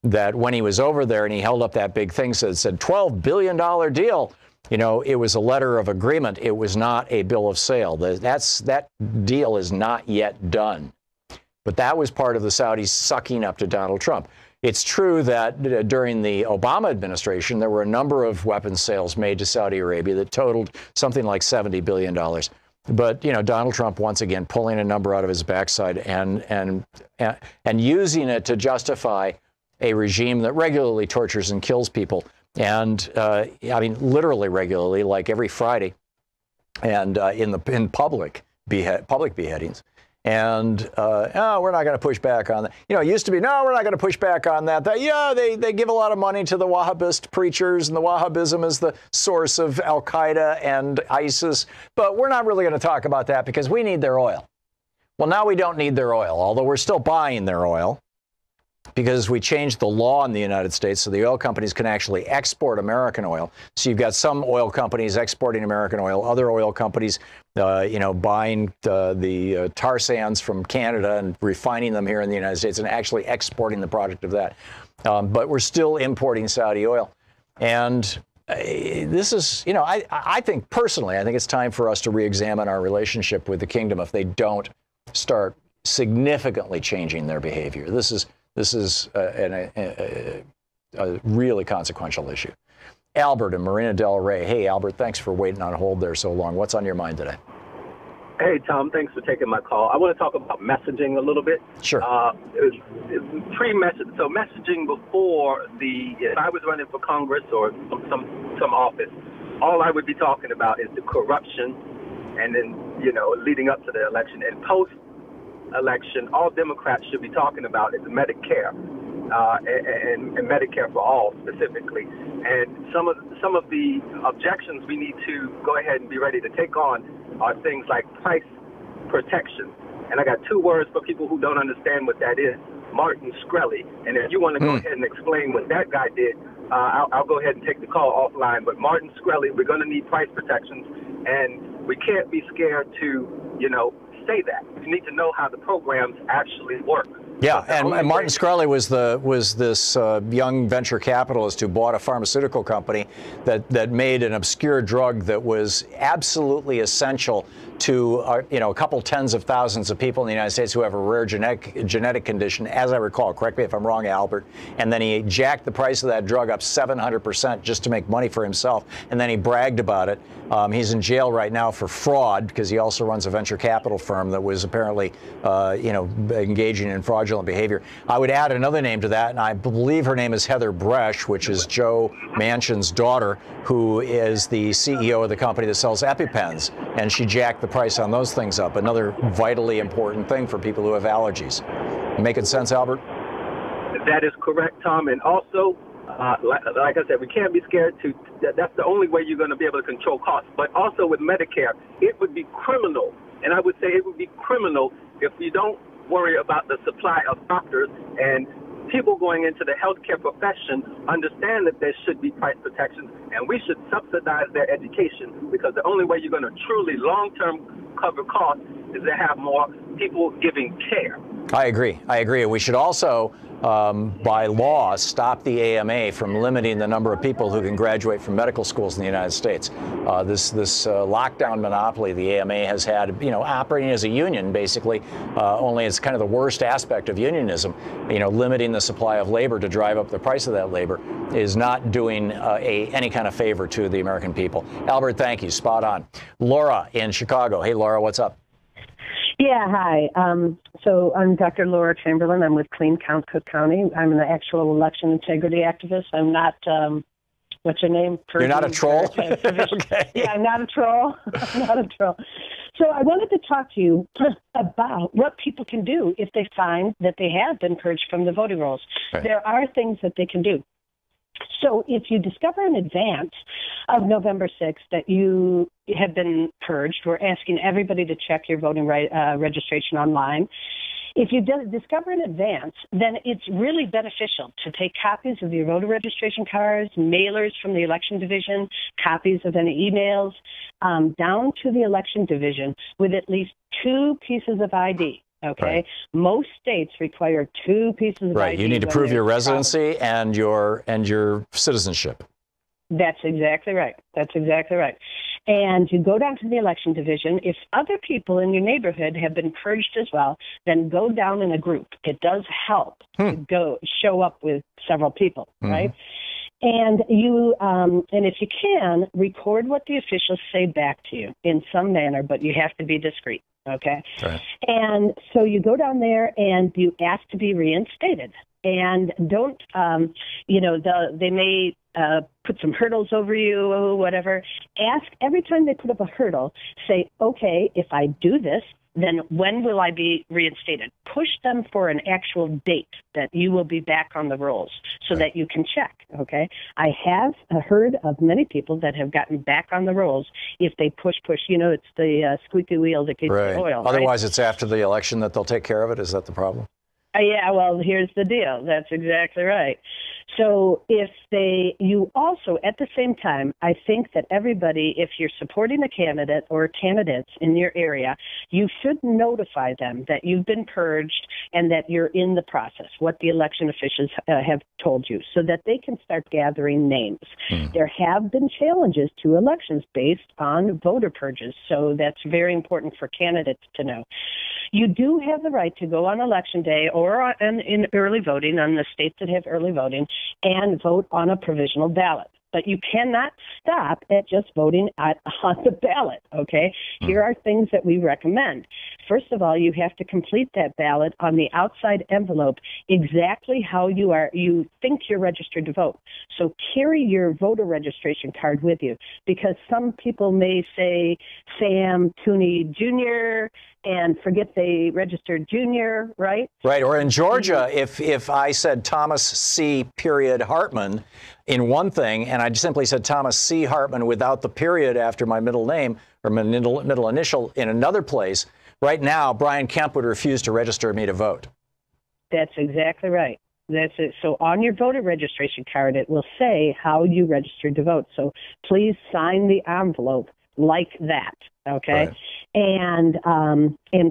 That when he was over there and he held up that big thing that said $12 billion deal, you know, it was a letter of agreement. It was not a bill of sale. That deal is not yet done. But that was part of the Saudis sucking up to Donald Trump. It's true that during the Obama administration, there were a number of weapons sales made to Saudi Arabia that totaled something like $70 billion. But, you know, Donald Trump, once again, pulling a number out of his backside and using it to justify a regime that regularly tortures and kills people. And I mean, literally regularly, like every Friday, and in public beheadings. And we're not going to push back on that. You know, it used to be, no, we're not going to push back on that. They give a lot of money to the Wahhabist preachers, and the Wahhabism is the source of Al-Qaeda and ISIS. But we're not really going to talk about that because we need their oil. Well, now we don't need their oil, although we're still buying their oil, because we changed the law in the United States so the oil companies can actually export American oil. So you've got some oil companies exporting American oil, other oil companies, buying the tar sands from Canada and refining them here in the United States and actually exporting the product of that. But we're still importing Saudi oil. And this is, you know, I think personally, I think it's time for us to re-examine our relationship with the kingdom if they don't start significantly changing their behavior. This is a really consequential issue. Albert in Marina Del Rey. Hey, Albert, thanks for waiting on hold there so long. What's on your mind today? Hey, Tom, thanks for taking my call. I want to talk about messaging a little bit. Sure. Pre-message, so messaging before if I was running for Congress or some office, all I would be talking about is the corruption, and then, you know, leading up to the election and post-election, all Democrats should be talking about is Medicare, and Medicare for all specifically. And some of the objections we need to go ahead and be ready to take on are things like price protection. And I got two words for people who don't understand what that is: Martin Shkreli. And if you want to go ahead and explain what that guy did, I'll go ahead and take the call offline. But Martin Shkreli, we're going to need price protections, and we can't be scared to, you know, say that. You need to know how the programs actually work. Yeah, and Martin Shkreli was this young venture capitalist who bought a pharmaceutical company that made an obscure drug that was absolutely essential to a couple tens of thousands of people in the United States who have a rare genetic condition, as I recall. Correct me if I'm wrong, Albert. And then he jacked the price of that drug up 700% just to make money for himself, and then he bragged about it. He's in jail right now for fraud because he also runs a venture capital firm that was apparently, engaging in fraudulent behavior. I would add another name to that, and I believe her name is Heather Bresch, which is Joe Manchin's daughter, who is the CEO of the company that sells EpiPens, and she jacked the price on those things up. Another vitally important thing for people who have allergies. Making sense, Albert? That is correct, Tom. And also, like I said, we can't be scared to. That's the only way you're going to be able to control costs. But also with Medicare, it would be criminal, and I would say it would be criminal if we don't worry about the supply of doctors, and people going into the healthcare profession understand that there should be price protections, and we should subsidize their education, because the only way you're going to truly long-term cover costs is to have more people giving care. I agree. We should also, by law, stop the AMA from limiting the number of people who can graduate from medical schools in the United States. This lockdown monopoly the AMA has had, operating as a union, basically, only it's kind of the worst aspect of unionism. Limiting the supply of labor to drive up the price of that labor is not doing any kind of favor to the American people. Albert, thank you. Spot on. Laura in Chicago. Hey, Laura, what's up? Yeah, hi. So I'm Dr. Laura Chamberlain. I'm with Clean Count Cook County. I'm an actual election integrity activist. I'm not, what's your name? You're not a troll? Okay. Yeah, I'm not a troll. I'm not a troll. So I wanted to talk to you about what people can do if they find that they have been purged from the voting rolls. Right. There are things that they can do. So if you discover in advance of November 6th that you have been purged, we're asking everybody to check your voting registration online. If you discover in advance, then it's really beneficial to take copies of your voter registration cards, mailers from the election division, copies of any emails, down to the election division with at least 2 pieces of ID. Okay. Right. Most states require 2 pieces of ID. Right. You need to prove your residency and your citizenship. That's exactly right. That's exactly right. And you go down to the election division. If other people in your neighborhood have been purged as well, then go down in a group. It does help to show up with several people, right? And you, and if you can, record what the officials say back to you in some manner, but you have to be discreet. Okay. Right. And so you go down there and you ask to be reinstated. And don't, they may put some hurdles over you or whatever. Ask every time they put up a hurdle, say, okay, if I do this, then when will I be reinstated? Push them for an actual date that you will be back on the rolls so that you can check, okay? I have heard of many people that have gotten back on the rolls if they push. It's the squeaky wheel that gets the oil. Otherwise, it's after the election that they'll take care of it. Is that the problem? Yeah, well, here's the deal. That's exactly right. So you also, at the same time, I think that everybody, if you're supporting a candidate or candidates in your area, you should notify them that you've been purged and that you're in the process, what the election officials have told you, so that they can start gathering names. There have been challenges to elections based on voter purges, so that's very important for candidates to know. You do have the right to go on Election Day or in early voting on the states that have early voting and vote on a provisional ballot. But you cannot stop at just voting on the ballot, okay? Here are things that we recommend. First of all, you have to complete that ballot on the outside envelope exactly how you think you're registered to vote. So carry your voter registration card with you, because some people may say Sam Tooney Jr. and forget they registered Junior, right? Right, or in Georgia, if I said Thomas C. Hartman in one thing, and I simply said Thomas C. Hartman without the period after my middle name or my middle initial in another place, right now, Brian Kemp would refuse to register me to vote. That's exactly right. That's it. So on your voter registration card, it will say how you registered to vote. So please sign the envelope like that, okay? Right. And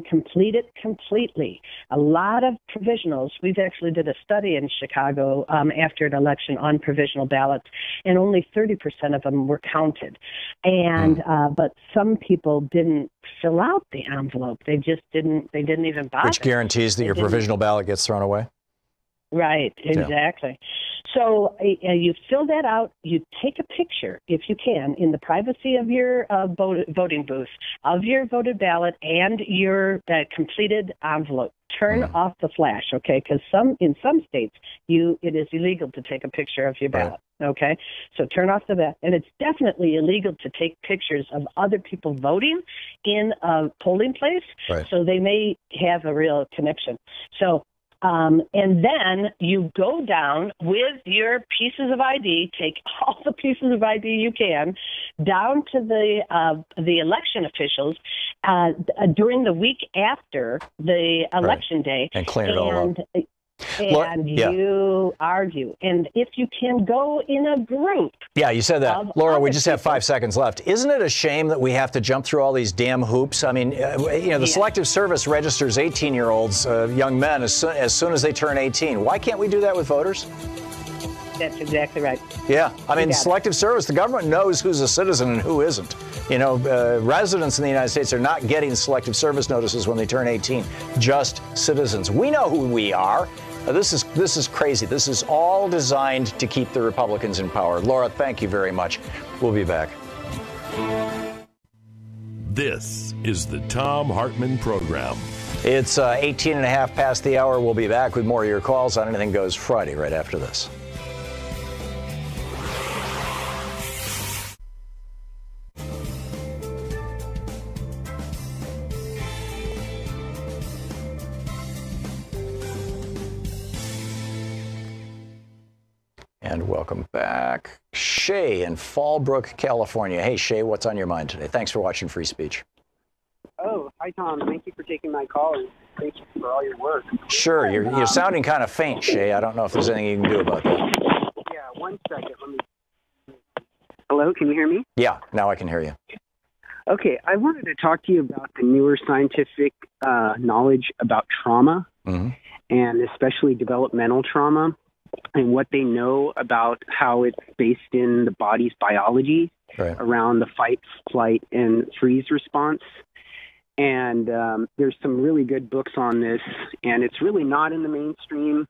complete it completely. A lot of provisionals, we've actually did a study in Chicago after an election on provisional ballots, and only 30% of them were counted. And but some people didn't fill out the envelope. They just didn't even bother. Which guarantees that your provisional ballot gets thrown away? Right, exactly. So you fill that out, you take a picture, if you can, in the privacy of your voting booth, of your voted ballot and your completed envelope. Turn off the flash, okay? Because in some states, it is illegal to take a picture of your ballot, okay? So turn off the ballot. And it's definitely illegal to take pictures of other people voting in a polling place, so they may have a real connection. So and then you go down with your pieces of ID, take all the pieces of ID you can, down to the election officials during the week after the election day. And clean it all up. And you argue. And if you can go in a group. Yeah, you said that. Laura, we just have 5 seconds left. Isn't it a shame that we have to jump through all these damn hoops? I mean, the Selective Service registers 18-year-olds, young men, as soon as they turn 18. Why can't we do that with voters? That's exactly right. Yeah. I mean, Selective Service, the government knows who's a citizen and who isn't. Residents in the United States are not getting Selective Service notices when they turn 18, just citizens. We know who we are. This is crazy. This is all designed to keep the Republicans in power. Laura, thank you very much. We'll be back. This is the Thom Hartmann Program. It's 18 and a half past the hour. We'll be back with more of your calls on Anything Goes Friday right after this. And welcome back. Shay in Fallbrook, California. Hey, Shay, what's on your mind today? Thanks for watching Free Speech. Oh, hi, Tom. Thank you for taking my call, and thank you for all your work. Sure. You're sounding kind of faint, Shay. I don't know if there's anything you can do about that. Yeah, 1 second. Hello, can you hear me? Yeah, now I can hear you. Okay, I wanted to talk to you about the newer scientific knowledge about trauma, and especially developmental trauma, and what they know about how it's based in the body's biology around the fight, flight, and freeze response. And there's some really good books on this, and it's really not in the mainstream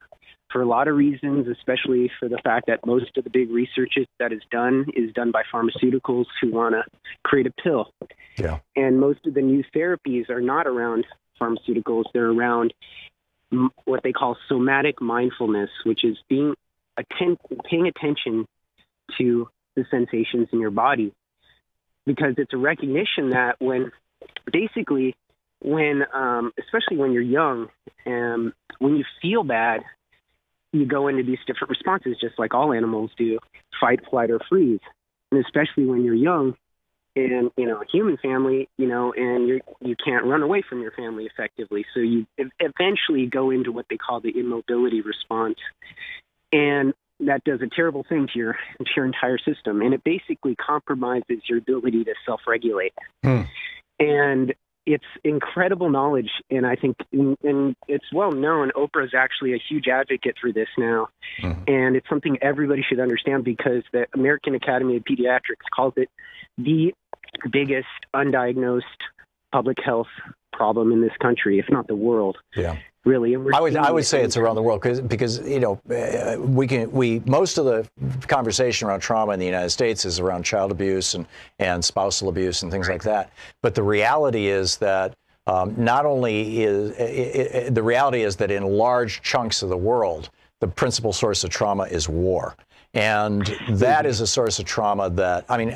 for a lot of reasons, especially for the fact that most of the big research that is done by pharmaceuticals who want to create a pill. Yeah. And most of the new therapies are not around pharmaceuticals. They're around what they call somatic mindfulness, which is paying attention to the sensations in your body. Because it's a recognition that especially when you're young, when you feel bad, you go into these different responses, just like all animals do, fight, flight, or freeze. And especially when you're young, and a human family, and you can't run away from your family effectively, so you eventually go into what they call the immobility response, and that does a terrible thing to your entire system, and it basically compromises your ability to self-regulate. And it's incredible knowledge, and I think and it's well known. Oprah's actually a huge advocate for this now, and it's something everybody should understand because the American Academy of Pediatrics calls it the biggest undiagnosed public health problem in this country, if not the world. Yeah. Really, and I would say it's around the world because most of the conversation around trauma in the United States is around child abuse and spousal abuse and things like that. But the reality is that the reality is that in large chunks of the world, the principal source of trauma is war. And that is a source of trauma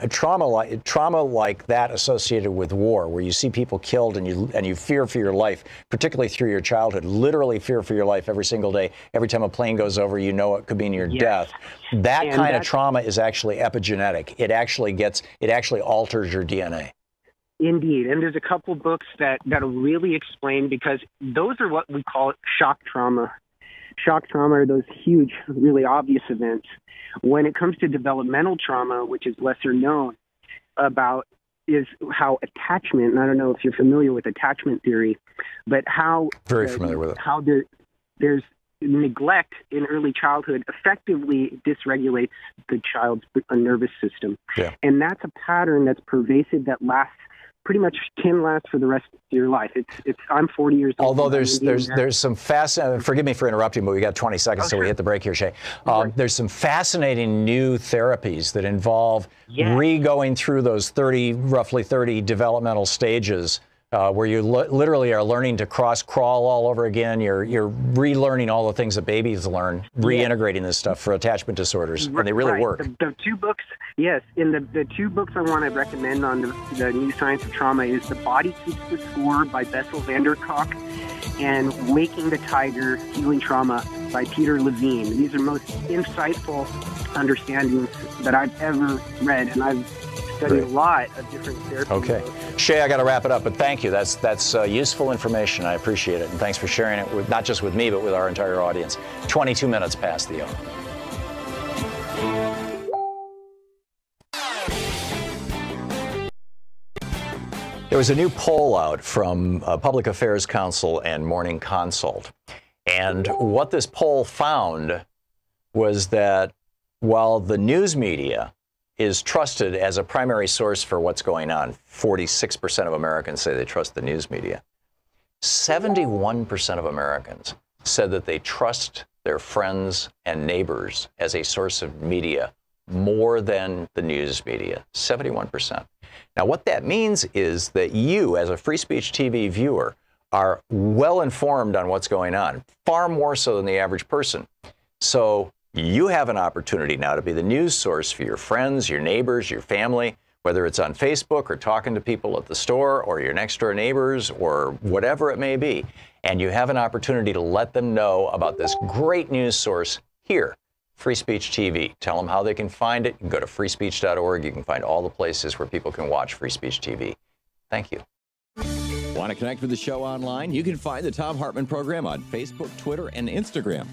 trauma like that associated with war, where you see people killed and you fear for your life, particularly through your childhood, literally fear for your life every single day. Every time a plane goes over, it could mean your death. That kind of trauma is actually epigenetic. It actually alters your DNA. Indeed. And there's a couple books that'll really explain, because those are what we call shock trauma. Shock trauma are those huge, really obvious events. When it comes to developmental trauma, which is lesser known about, is how attachment, and I don't know if you're familiar with attachment theory, but how familiar with it. How there's neglect in early childhood effectively dysregulates the child's nervous system. Yeah. And that's a pattern that's pervasive, that pretty much can last for the rest of your life. I'm 40 years old. Although there's some fascinating, forgive me for interrupting, but we got 20 seconds, so we hit the break here, Shay. There's some fascinating new therapies that involve re-going through those roughly 30 developmental stages, where you literally are learning to cross-crawl all over again. You're relearning all the things that babies learn, reintegrating this stuff for attachment disorders, and they really work. The two books, yes, and the two books I want to recommend on the new science of trauma is The Body Keeps the Score by Bessel van der Kolk and Waking the Tiger, Healing Trauma by Peter Levine. These are most insightful understandings that I've ever read, and I've studied a lot of different therapies. Okay. Shay, I got to wrap it up, but thank you. That's useful information. I appreciate it. And thanks for sharing it not just with me, but with our entire audience. 22 minutes past the hour. There was a new poll out from Public Affairs Council and Morning Consult. And what this poll found was that while the news media is trusted as a primary source for what's going on, 46% of Americans say they trust the news media, 71% of Americans said that they trust their friends and neighbors as a source of media more than the news media, 71%. Now, what that means is that you, as a Free Speech TV viewer, are well informed on what's going on, far more so than the average person. So you have an opportunity now to be the news source for your friends, your neighbors, your family, whether it's on Facebook or talking to people at the store or your next door neighbors or whatever it may be. And you have an opportunity to let them know about this great news source here, Free Speech TV. Tell them how they can find it. You can go to freespeech.org. You can find all the places where people can watch Free Speech TV. Thank you. Want to connect with the show online? You can find the Thom Hartmann Program on Facebook, Twitter, and Instagram.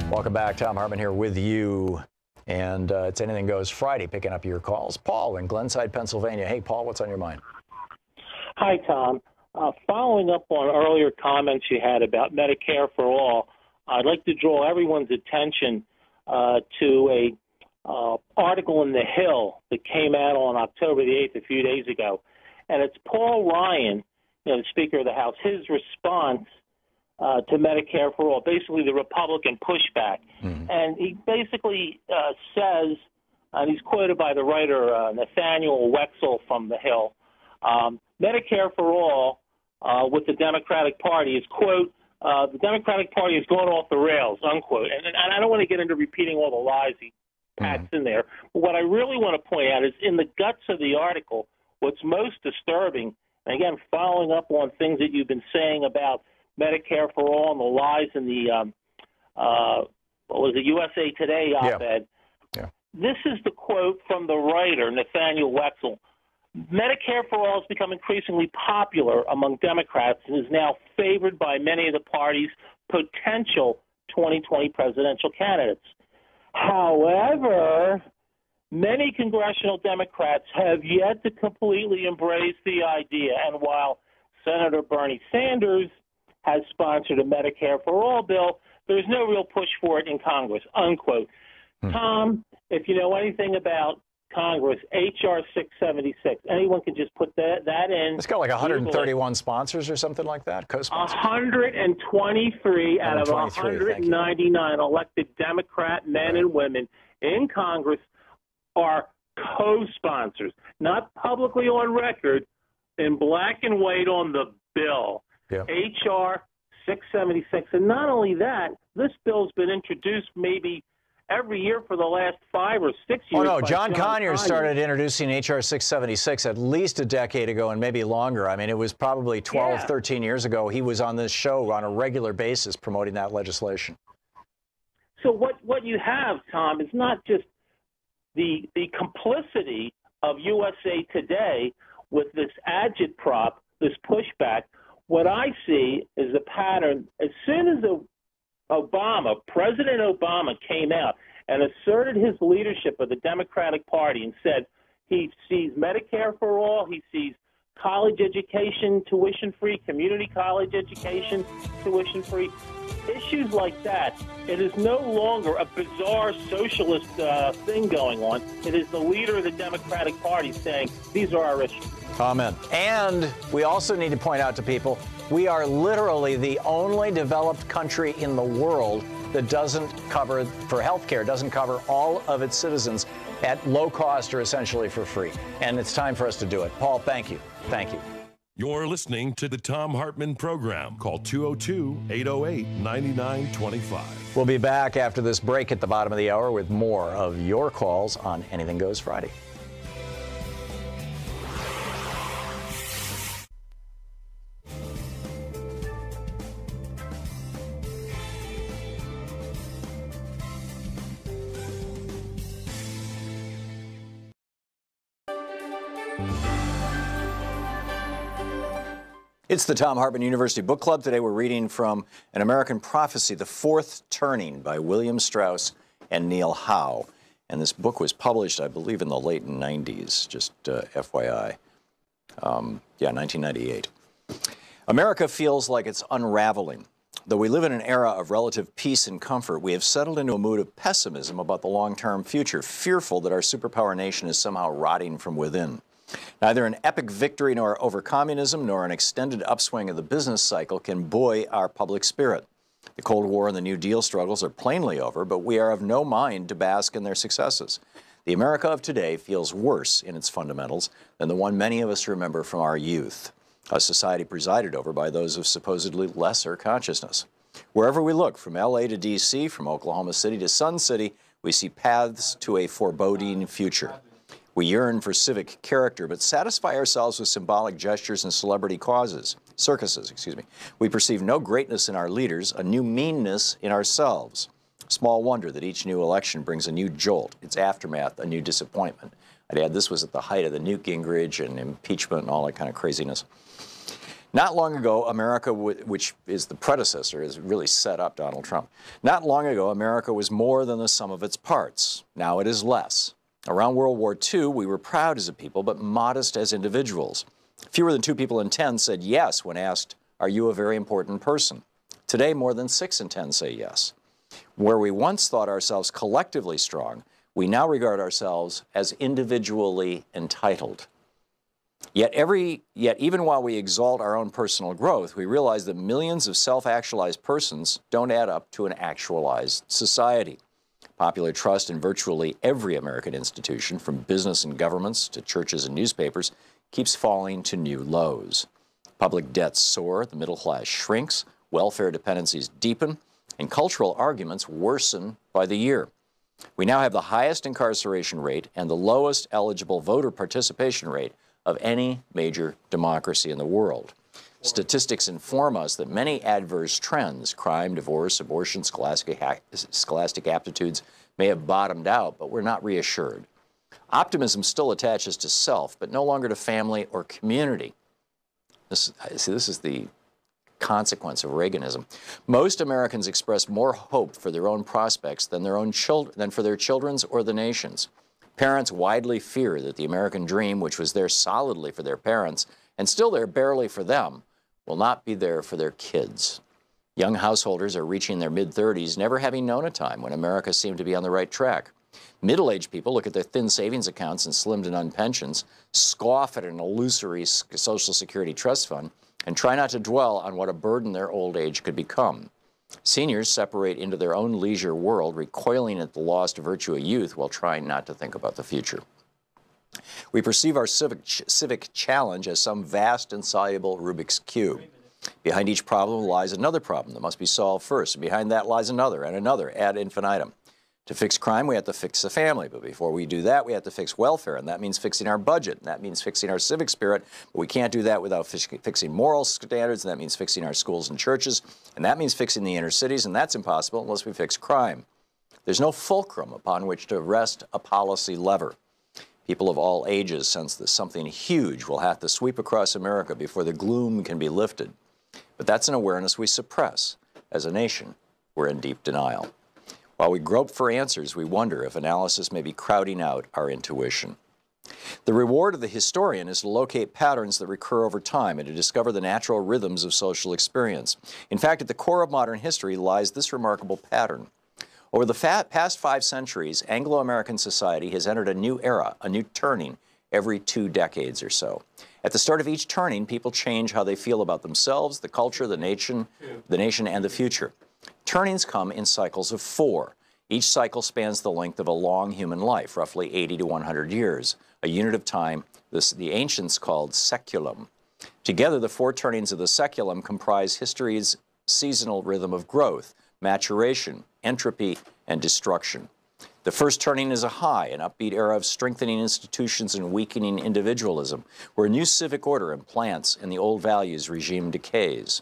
Welcome back. Thom Hartmann here with you. And it's Anything Goes Friday, picking up your calls. Paul in Glenside, Pennsylvania. Hey, Paul, what's on your mind? Hi, Tom. Following up on earlier comments you had about Medicare for All, I'd like to draw everyone's attention to a article in The Hill that came out on October the 8th, a few days ago. And it's Paul Ryan, the Speaker of the House, his response to Medicare for All, basically the Republican pushback. And he basically says, and he's quoted by the writer Nathaniel Wexel from The Hill, Medicare for All with the Democratic Party is, quote, the Democratic Party is going off the rails, unquote. And I don't want to get into repeating all the lies he packs in there. But what I really want to point out is in the guts of the article, what's most disturbing, and again, following up on things that you've been saying about Medicare for All and the lies in the, what was it, USA Today op-ed. Yeah. This is the quote from the writer, Nathaniel Wexel. Medicare for All has become increasingly popular among Democrats and is now favored by many of the party's potential 2020 presidential candidates. However, many congressional Democrats have yet to completely embrace the idea, and while Senator Bernie Sanders has sponsored a Medicare for All bill, there's no real push for it in Congress, unquote. Tom, if you know anything about Congress, H.R. 676. Anyone can just put that in. It's got like 131 sponsors or something like that, co-sponsors. 123 out of 199 elected Democrat men and women in Congress are co-sponsors, not publicly on record, in black and white on the bill. H.R. 676. And not only that, this bill's been introduced maybe every year for the last 5 or 6 years. Oh, no, John Conyers started introducing H.R. 676 at least a decade ago and maybe longer. I mean, it was probably 12, 13 years ago. He was on this show on a regular basis promoting that legislation. So what you have, Tom, is not just the complicity of USA Today with this agitprop, this pushback. What I see is a pattern. As soon as President Obama came out and asserted his leadership of the Democratic Party and said he sees Medicare for All, he sees college education tuition-free, community college education tuition-free, issues like that, it is no longer a bizarre socialist thing going on. It is the leader of the Democratic Party saying, these are our issues. Amen. And we also need to point out to people, we are literally the only developed country in the world that doesn't cover, for health care, doesn't cover all of its citizens at low cost or essentially for free. And it's time for us to do it. Paul, thank you. Thank you. You're listening to the Thom Hartmann Program. Call 202-808-9925. We'll be back after this break at the bottom of the hour with more of your calls on Anything Goes Friday. It's the Thom Hartmann University Book Club. Today we're reading from An American Prophecy, The Fourth Turning by William Strauss and Neil Howe. And this book was published, I believe, in the late 90s, just FYI. 1998. America feels like it's unraveling. Though we live in an era of relative peace and comfort, we have settled into a mood of pessimism about the long-term future, fearful that our superpower nation is somehow rotting from within. Neither an epic victory nor over communism nor an extended upswing of the business cycle can buoy our public spirit. The Cold War and the New Deal struggles are plainly over, but we are of no mind to bask in their successes. The America of today feels worse in its fundamentals than the one many of us remember from our youth, a society presided over by those of supposedly lesser consciousness. Wherever we look, from L.A. to D.C., from Oklahoma City to Sun City, we see paths to a foreboding future. We yearn for civic character, but satisfy ourselves with symbolic gestures and celebrity circuses. We perceive no greatness in our leaders, a new meanness in ourselves. Small wonder that each new election brings a new jolt, its aftermath, a new disappointment. I'd add this was at the height of the Newt Gingrich and impeachment and all that kind of craziness. Not long ago, America, which is the predecessor, has really set up Donald Trump. Not long ago, America was more than the sum of its parts. Now it is less. Around World War II, we were proud as a people, but modest as individuals. Fewer than 2 people in 10 said yes when asked, "Are you a very important person?" Today, more than 6 in 10 say yes. Where we once thought ourselves collectively strong, we now regard ourselves as individually entitled. Yet even while we exalt our own personal growth, we realize that millions of self-actualized persons don't add up to an actualized society. Popular trust in virtually every American institution, from business and governments to churches and newspapers, keeps falling to new lows. Public debts soar, the middle class shrinks, welfare dependencies deepen, and cultural arguments worsen by the year. We now have the highest incarceration rate and the lowest eligible voter participation rate of any major democracy in the world. Statistics inform us that many adverse trends, crime, divorce, abortion, scholastic aptitudes, may have bottomed out, but we're not reassured. Optimism still attaches to self, but no longer to family or community. This is the consequence of Reaganism. Most Americans express more hope for their own prospects than for their children's or the nation's. Parents widely fear that the American dream, which was there solidly for their parents and still there barely for them, will not be there for their kids. Young householders are reaching their mid-30s, never having known a time when America seemed to be on the right track. Middle-aged people look at their thin savings accounts and slim to none pensions, scoff at an illusory Social Security trust fund, and try not to dwell on what a burden their old age could become. Seniors separate into their own leisure world, recoiling at the lost virtue of youth while trying not to think about the future. We perceive our civic challenge as some vast, insoluble Rubik's Cube. Behind each problem lies another problem that must be solved first, and behind that lies another and another ad infinitum. To fix crime, we have to fix the family, but before we do that, we have to fix welfare, and that means fixing our budget, and that means fixing our civic spirit, but we can't do that without fixing moral standards, and that means fixing our schools and churches, and that means fixing the inner cities, and that's impossible unless we fix crime. There's no fulcrum upon which to rest a policy lever. People of all ages sense that something huge will have to sweep across America before the gloom can be lifted. But that's an awareness we suppress. As a nation, we're in deep denial. While we grope for answers, we wonder if analysis may be crowding out our intuition. The reward of the historian is to locate patterns that recur over time and to discover the natural rhythms of social experience. In fact, at the core of modern history lies this remarkable pattern. Over the past 5 centuries, Anglo-American society has entered a new era, a new turning, every 2 decades or so. At the start of each turning, people change how they feel about themselves, the culture, the nation, and the future. Turnings come in cycles of 4. Each cycle spans the length of a long human life, roughly 80 to 100 years, a unit of time the ancients called seculum. Together, the 4 turnings of the seculum comprise history's seasonal rhythm of growth, maturation, entropy, and destruction. The first turning is a high, an upbeat era of strengthening institutions and weakening individualism, where a new civic order implants and the old values regime decays.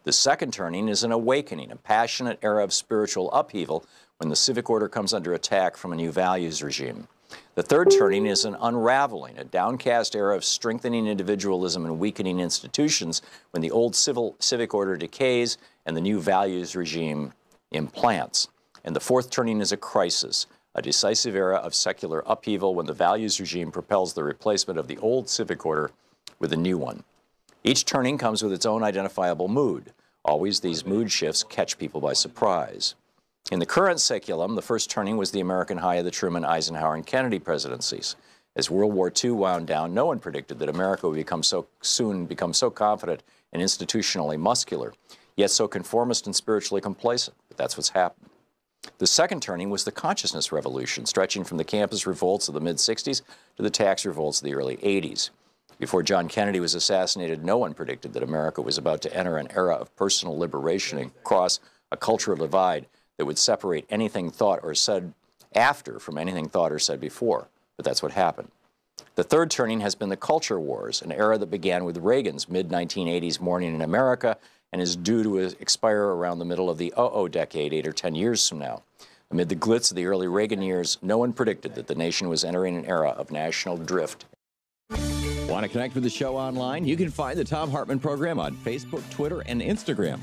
The second turning is an awakening, a passionate era of spiritual upheaval when the civic order comes under attack from a new values regime. The third turning is an unraveling, a downcast era of strengthening individualism and weakening institutions when the old civic order decays and the new values regime implants. And the fourth turning is a crisis, a decisive era of secular upheaval when the values regime propels the replacement of the old civic order with a new one. Each turning comes with its own identifiable mood. Always these mood shifts catch people by surprise. In the current seculum, the first turning was the American high of the Truman, Eisenhower, and Kennedy presidencies. As World War II wound down, no one predicted that America would soon become so confident and institutionally muscular. yet so conformist and spiritually complacent. But that's what's happened. The second turning was the consciousness revolution, stretching from the campus revolts of the mid-'60s to the tax revolts of the early '80s. Before John Kennedy was assassinated, no one predicted that America was about to enter an era of personal liberation and cross a cultural divide that would separate anything thought or said after from anything thought or said before. But that's what happened. The third turning has been the culture wars, an era that began with Reagan's mid-1980s Morning in America and is due to expire around the middle of the decade, 8 or 10 years from now. Amid the glitz of the early Reagan years, no one predicted that the nation was entering an era of national drift. Want to connect with the show online? You can find the Thom Hartmann Program on Facebook, Twitter, and Instagram.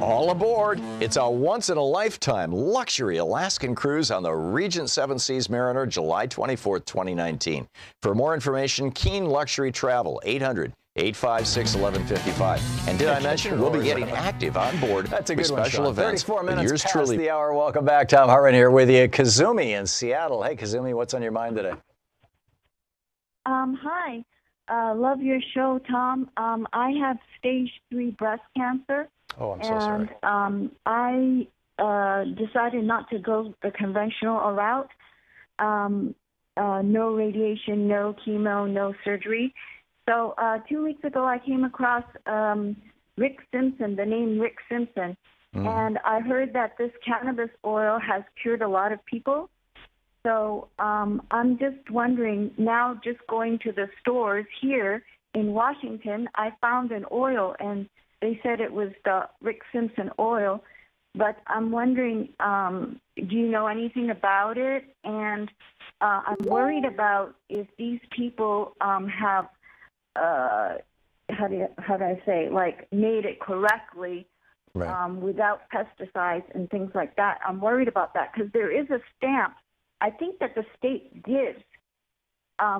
All aboard! It's a once-in-a-lifetime luxury Alaskan cruise on the Regent Seven Seas Mariner, July 24th, 2019. For more information, Keen Luxury Travel, 800-856-1155. And did I mention we'll be getting active on board That's a with good one, special Sean. events. 34 with minutes yours past truly. the hour. Welcome back. Thom Hartmann here with you. Kazumi in Seattle. Hey, Kazumi, what's on your mind today? Hi. Love your show, Tom. I have stage 3 breast cancer. Oh, I'm so sorry. I decided not to go the conventional route. No radiation, no chemo, no surgery. So 2 weeks ago, I came across Rick Simpson, the name Rick Simpson, and I heard that this cannabis oil has cured a lot of people. So I'm just wondering, now just going to the stores here in Washington, I found an oil, and they said it was the Rick Simpson oil, but I'm wondering, do you know anything about it? And I'm worried about if these people have, how do I say, like made it correctly, right. Without pesticides and things like that. I'm worried about that because there is a stamp, I think, that the state gives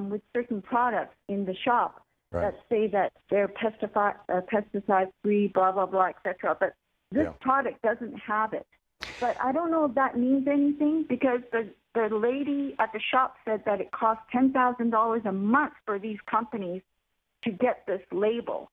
with certain products in the shop. Right. That say that they're pesticide-free, blah, blah, blah, et cetera. But this product doesn't have it. But I don't know if that means anything because the lady at the shop said that it costs $10,000 a month for these companies to get this label.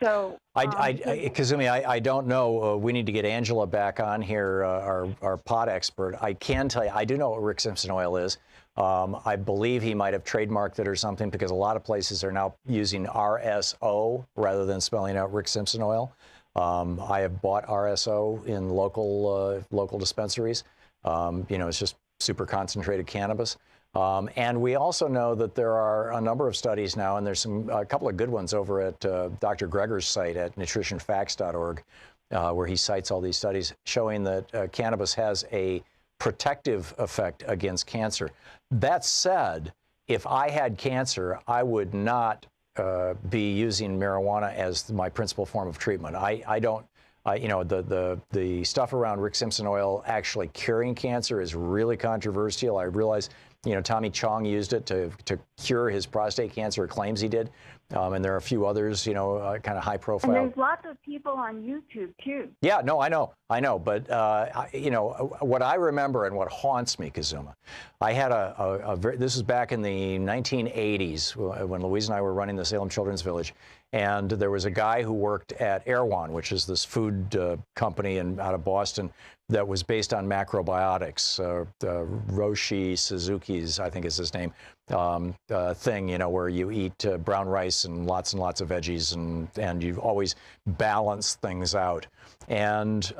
So, Kazumi, I don't know. We need to get Angela back on here, our pot expert. I can tell you, I do know what Rick Simpson oil is. I believe he might have trademarked it or something because a lot of places are now using RSO rather than spelling out Rick Simpson oil. I have bought RSO in local dispensaries. It's just super concentrated cannabis. And we also know that there are a number of studies now, and there's a couple of good ones over at Dr. Greger's site at nutritionfacts.org, where he cites all these studies showing that cannabis has a protective effect against cancer. That said, if I had cancer, I would not be using marijuana as my principal form of treatment. I don't. The stuff around Rick Simpson oil actually curing cancer is really controversial. I realize, Tommy Chong used it to cure his prostate cancer, or claims he did. And there are a few others, kind of high profile. And there's lots of people on YouTube, too. Yeah, no, I know. But, what I remember and what haunts me, Kazuma, I had this was back in the 1980s when Louise and I were running the Salem Children's Village. And there was a guy who worked at Erewhon, which is this food company out of Boston that was based on macrobiotics. Roshi Suzuki's, I think is his name, thing, where you eat brown rice and lots of veggies, and you always balance things out. And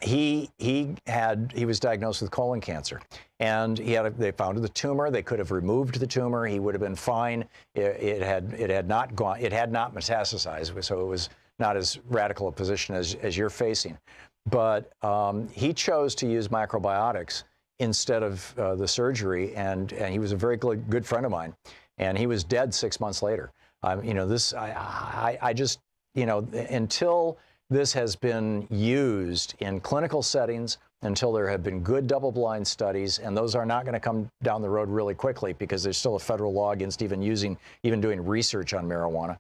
he was diagnosed with colon cancer, and they found the tumor. They could have removed the tumor. He would have been fine. It had not metastasized, so it was not as radical a position as you're facing. But he chose to use macrobiotics instead of the surgery, and he was a very good friend of mine, and he was dead 6 months later. I just until this has been used in clinical settings, until there have been good double-blind studies, and those are not going to come down the road really quickly because there's still a federal law against even doing research on marijuana.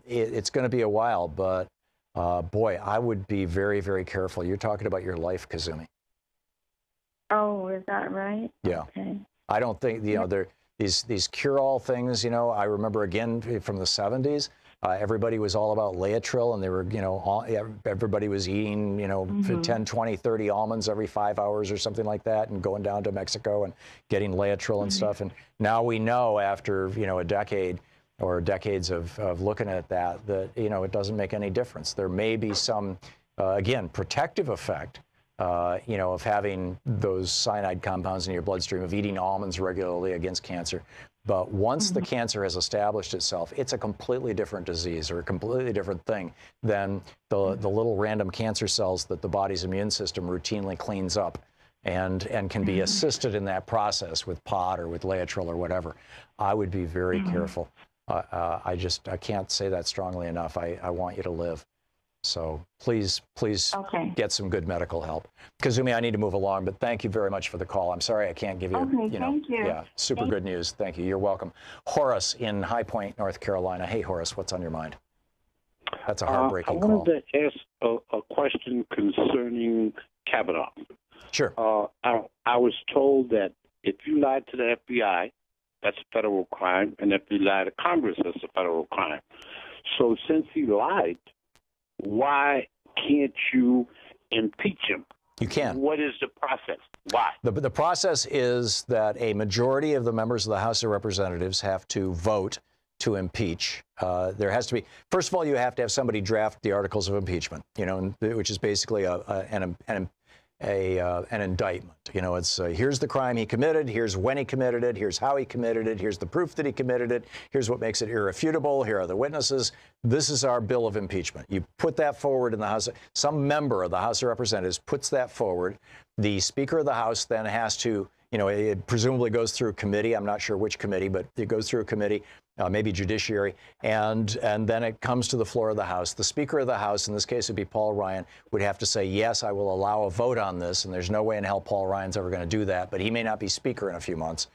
It's going to be a while, but boy, I would be very, very careful. You're talking about your life, Kazumi. Oh, is that right? Yeah. Okay. I don't think, there these cure-all things, I remember again from the 70s, everybody was all about Laetrile, and they were, everybody was eating, 10, 20, 30 almonds every 5 hours or something like that, and going down to Mexico and getting Laetrile and stuff. And now we know after, a decade or decades of looking at that, it doesn't make any difference. There may be some, again, protective effect, of having those cyanide compounds in your bloodstream, of eating almonds regularly against cancer. But once the cancer has established itself, it's a completely different disease or a completely different thing than the little random cancer cells that the body's immune system routinely cleans up and can be assisted in that process with POD or with Laetrile or whatever. I would be very careful. I can't say that strongly enough. I want you to live. So please get some good medical help. Kazumi, I need to move along, but thank you very much for the call. I'm sorry I can't give you, thank you. Yeah, super good news. Thank you. You're welcome. Horace in High Point, North Carolina. Hey, Horace, what's on your mind? That's a heartbreaking call. I wanted to ask a question concerning Kavanaugh. Sure. I was told that if you lied to the FBI, that's a federal crime, and if you lie to Congress, that's a federal crime. So since he lied, why can't you impeach him? You can. What is the process? Why? The process is that a majority of the members of the House of Representatives have to vote to impeach. There has to be, first of all, you have to have somebody draft the articles of impeachment, which is basically an indictment. It's here's the crime he committed, here's when he committed it, here's how he committed it, here's the proof that he committed it, here's what makes it irrefutable, here are the witnesses. This is our bill of impeachment. You put that forward in the House. Some member of the House of Representatives puts that forward. The Speaker of the House then has to, it presumably goes through committee. I'm not sure which committee, but it goes through a committee, maybe Judiciary, and then it comes to the floor of the House. The Speaker of the House, in this case it'd be Paul Ryan, would have to say, yes, I will allow a vote on this, and there's no way in hell Paul Ryan's ever going to do that, but he may not be Speaker in a few months.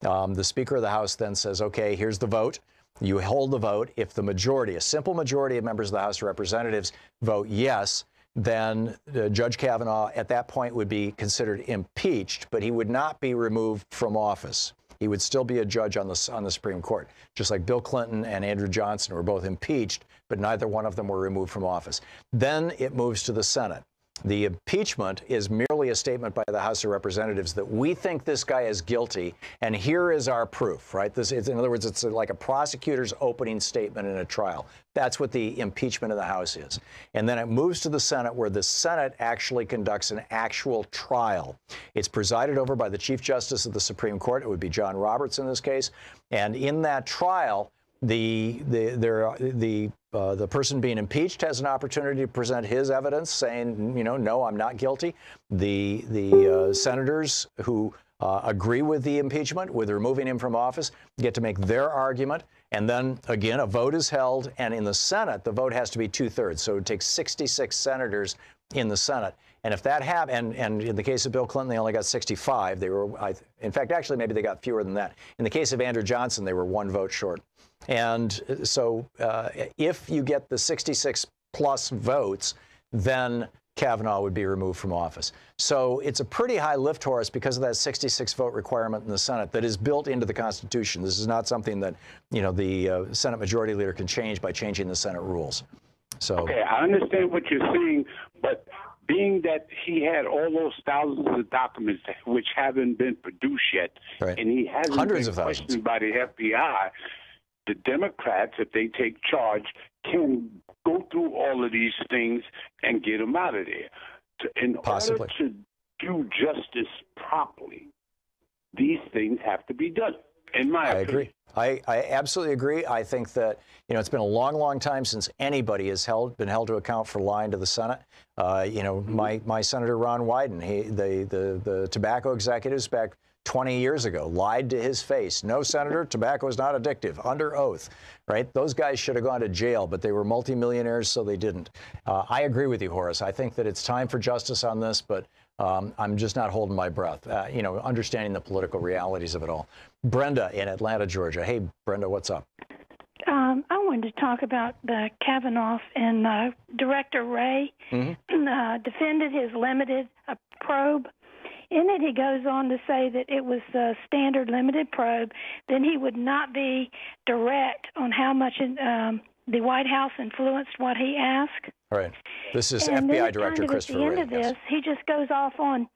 The Speaker of the House then says, okay, here's the vote. You hold the vote. If the majority, a simple majority of members of the House of Representatives vote yes, then Judge Kavanaugh at that point would be considered impeached, but he would not be removed from office. He would still be a judge on the Supreme Court, just like Bill Clinton and Andrew Johnson were both impeached, but neither one of them were removed from office. Then it moves to the Senate. The impeachment is merely a statement by the House of Representatives that we think this guy is guilty, and here is our proof, right? In other words, it's like a prosecutor's opening statement in a trial. That's what the impeachment of the House is. And then it moves to the Senate, where the Senate actually conducts an actual trial. It's presided over by the Chief Justice of the Supreme Court. It would be John Roberts in this case. And in that trial, the person being impeached has an opportunity to present his evidence saying, no, I'm not guilty. The senators who agree with the impeachment, with removing him from office, get to make their argument. And then, again, a vote is held. And in the Senate, the vote has to be 2/3. So it takes 66 senators in the Senate. And if that happened, and in the case of Bill Clinton, they only got 65. They were, in fact, actually, maybe they got fewer than that. In the case of Andrew Johnson, they were one vote short. And so if you get the 66 plus votes, then Kavanaugh would be removed from office. So it's a pretty high lift, Horace, because of that 66 vote requirement in the Senate that is built into the Constitution. This is not something that, the Senate Majority Leader can change by changing the Senate rules. So okay, I understand what you're saying, but being that he had all those thousands of documents which haven't been produced yet, right, and he hasn't hundreds been of thousands questioned by the FBI, the Democrats, if they take charge, can go through all of these things and get them out of there. In Possibly. order to do justice properly, these things have to be done, in my opinion. Agree. I absolutely agree. I think that, it's been a long, long time since anybody has been held to account for lying to the Senate. My Senator Ron Wyden, the tobacco executives back 20 years ago lied to his face. No, Senator, tobacco is not addictive, under oath, right? Those guys should have gone to jail, but they were multimillionaires, so they didn't. I agree with you, Horace. I think that it's time for justice on this, but I'm just not holding my breath, understanding the political realities of it all. Brenda in Atlanta, Georgia. Hey, Brenda, what's up? I wanted to talk about the Kavanaugh, and Director Wray defended his limited probe. In it, he goes on to say that it was a standard limited probe. Then he would not be direct on how much the White House influenced what he asked. Right. This is And FBI then Director Christopher at the Wray. end of this, he just goes off on,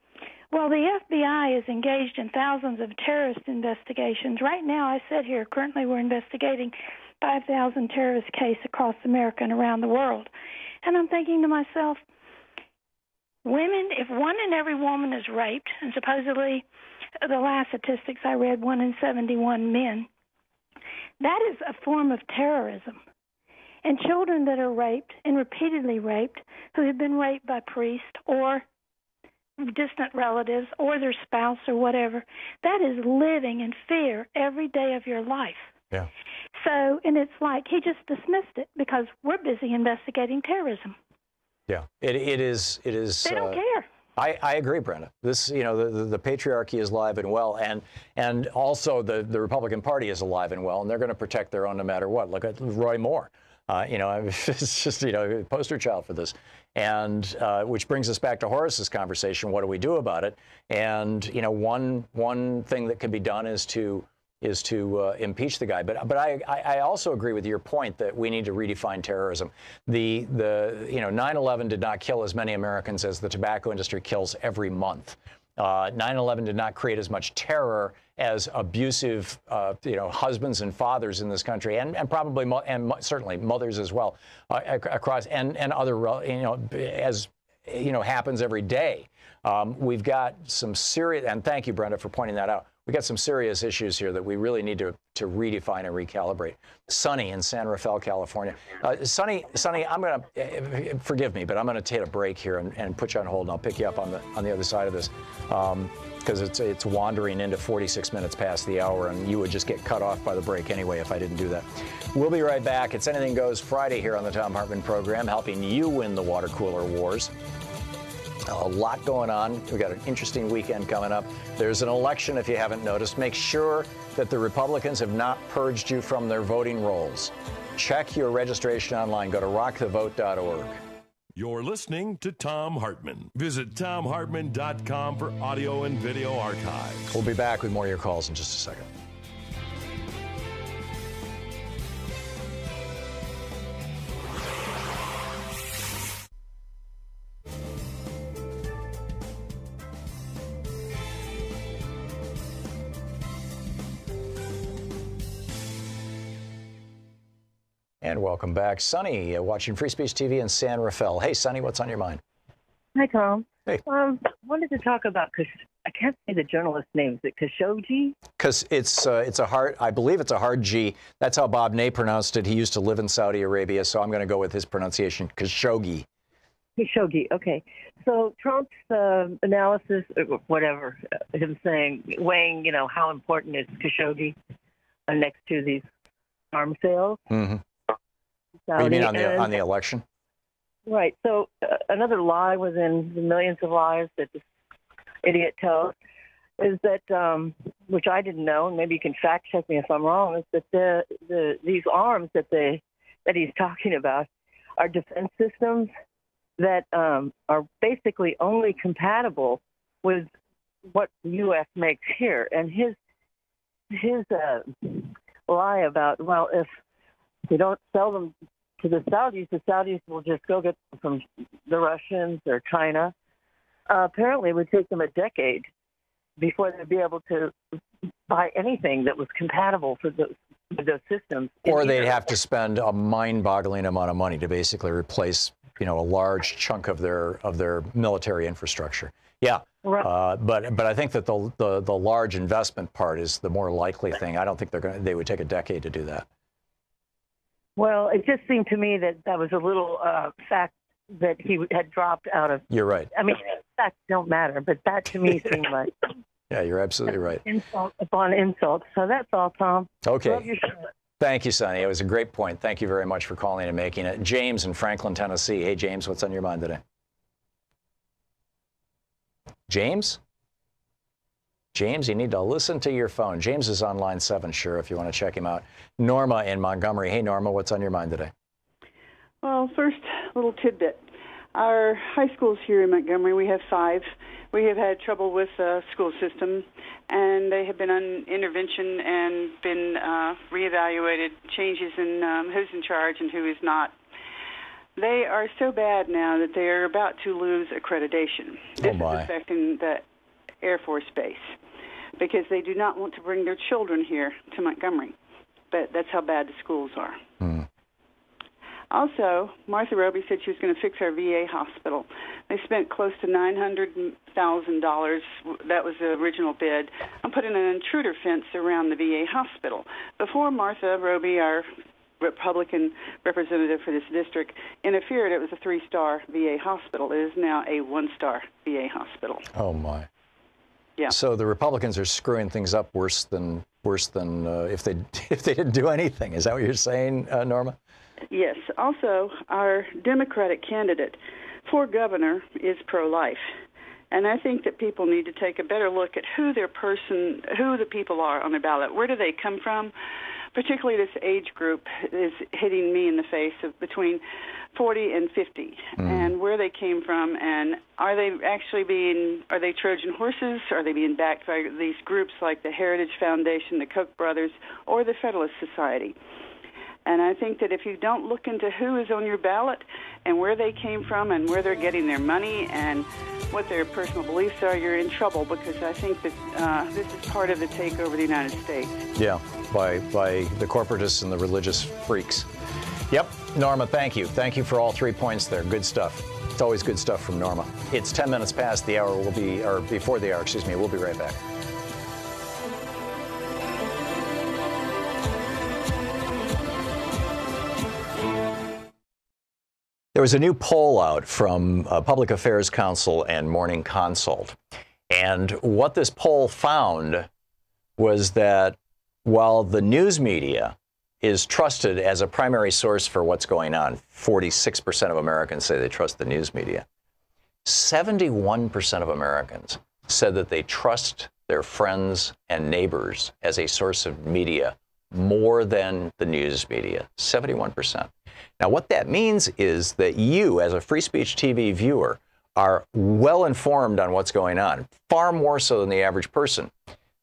well, the FBI is engaged in thousands of terrorist investigations. Right now, I sit here, currently we're investigating 5,000 terrorist cases across America and around the world. And I'm thinking to myself, women, if 1 in every woman is raped, and supposedly the last statistics I read, 1 in 71 men, that is a form of terrorism. And children that are raped and repeatedly raped, who have been raped by priests or distant relatives or their spouse or whatever, that is living in fear every day of your life. Yeah. So, and it's like he just dismissed it because we're busy investigating terrorism. Yeah, it is. They don't care. I agree, Brenda. This, the patriarchy is alive and well, and also the Republican Party is alive and well, and they're going to protect their own no matter what. Look at Roy Moore. It's just, a poster child for this. And which brings us back to Horace's conversation. What do we do about it? And, one thing that can be done is to impeach the guy. But I also agree with your point that we need to redefine terrorism. The 9/11 did not kill as many Americans as the tobacco industry kills every month. 9/11 did not create as much terror as abusive, husbands and fathers in this country, and probably certainly mothers as well, across and other, as happens every day. We've got some serious, and thank you, Brenda, for pointing that out. We've got some serious issues here that we really need to redefine and recalibrate. Sonny in San Rafael, California. Sonny, I'm going to, forgive me, but I'm going to take a break here and put you on hold, and I'll pick you up on the other side of this, because it's wandering into 46 minutes past the hour, and you would just get cut off by the break anyway if I didn't do that. We'll be right back. It's Anything Goes Friday here on the Thom Hartmann Program, helping you win the water cooler wars. A lot going on. We've got an interesting weekend coming up. There's an election, if you haven't noticed. Make sure that the Republicans have not purged you from their voting rolls. Check your registration online. Go to rockthevote.org. You're listening to Thom Hartmann. Visit thomhartmann.com for audio and video archives. We'll be back with more of your calls in just a second. And welcome back. Sonny, watching Free Speech TV in San Rafael. Hey, Sonny, what's on your mind? Hi, Tom. Hey. Wanted to talk about, I can't say the journalist's name. Is it Khashoggi? Because I believe it's a hard G. That's how Bob Ney pronounced it. He used to live in Saudi Arabia, so I'm going to go with his pronunciation, Khashoggi. Khashoggi, okay. So Trump's analysis, whatever, him saying, weighing, how important is Khashoggi next to these arms sales. Mm-hmm. What do you mean on the election? Right. So another lie within the millions of lies that this idiot tells is that, which I didn't know, and maybe you can fact check me if I'm wrong, is that these arms that he's talking about are defense systems that are basically only compatible with what the U.S. makes here. And his lie about, well, if we don't sell them to the Saudis will just go get them from the Russians or China. Apparently, it would take them a decade before they'd be able to buy anything that was compatible for those systems. Or they'd have to spend a mind-boggling amount of money to basically replace, a large chunk of their military infrastructure. Yeah, right. But I think that the large investment part is the more likely thing. I don't think they would take a decade to do that. Well, it just seemed to me that was a little fact that he had dropped out of. You're right. I mean, facts don't matter, but that to me seemed like. Yeah, you're absolutely right. Insult upon insult. So that's all, Tom. Okay. Love your show. Thank you, Sonny. It was a great point. Thank you very much for calling and making it. James in Franklin, Tennessee. Hey, James, what's on your mind today? James? James, you need to listen to your phone. James is on line 7, sure, if you want to check him out. Norma in Montgomery. Hey, Norma, what's on your mind today? Well, first, little tidbit. Our high schools here in Montgomery, we have 5. We have had trouble with the school system, and they have been on intervention and been reevaluated, changes in who's in charge and who is not. They are so bad now that they are about to lose accreditation. This is affecting the Air Force Base because they do not want to bring their children here to Montgomery. But that's how bad the schools are. Also, Martha Roby said she was going to fix our VA hospital. They spent close to $900,000. That was the original bid. I'm putting an intruder fence around the VA hospital. Before Martha Roby, our Republican representative for this district, interfered, it was a 3-star VA hospital. It is now a 1-star VA hospital. Oh, my. Yeah. So the Republicans are screwing things up worse than if they didn't do anything. Is that what you're saying, Norma? Yes. Also, our Democratic candidate for governor is pro-life. And I think that people need to take a better look at who the people are on the ballot. Where do they come from? Particularly this age group is hitting me in the face of between 40 and 50, and where they came from, and are they Trojan horses? Are they being backed by these groups like the Heritage Foundation, the Koch brothers, or the Federalist Society? And I think that if you don't look into who is on your ballot and where they came from and where they're getting their money and what their personal beliefs are, you're in trouble, because I think that this is part of the takeover of the United States. Yeah, by the corporatists and the religious freaks. Yep, Norma, thank you. Thank you for all 3 points there. Good stuff. It's always good stuff from Norma. It's 10 minutes past the hour. Before the hour, excuse me. We'll be right back. There was a new poll out from Public Affairs Council and Morning Consult. And what this poll found was that while the news media is trusted as a primary source for what's going on, 46% of Americans say they trust the news media, 71% of Americans said that they trust their friends and neighbors as a source of media more than the news media, 71%. Now, what that means is that you, as a Free Speech TV viewer, are well informed on what's going on, far more so than the average person.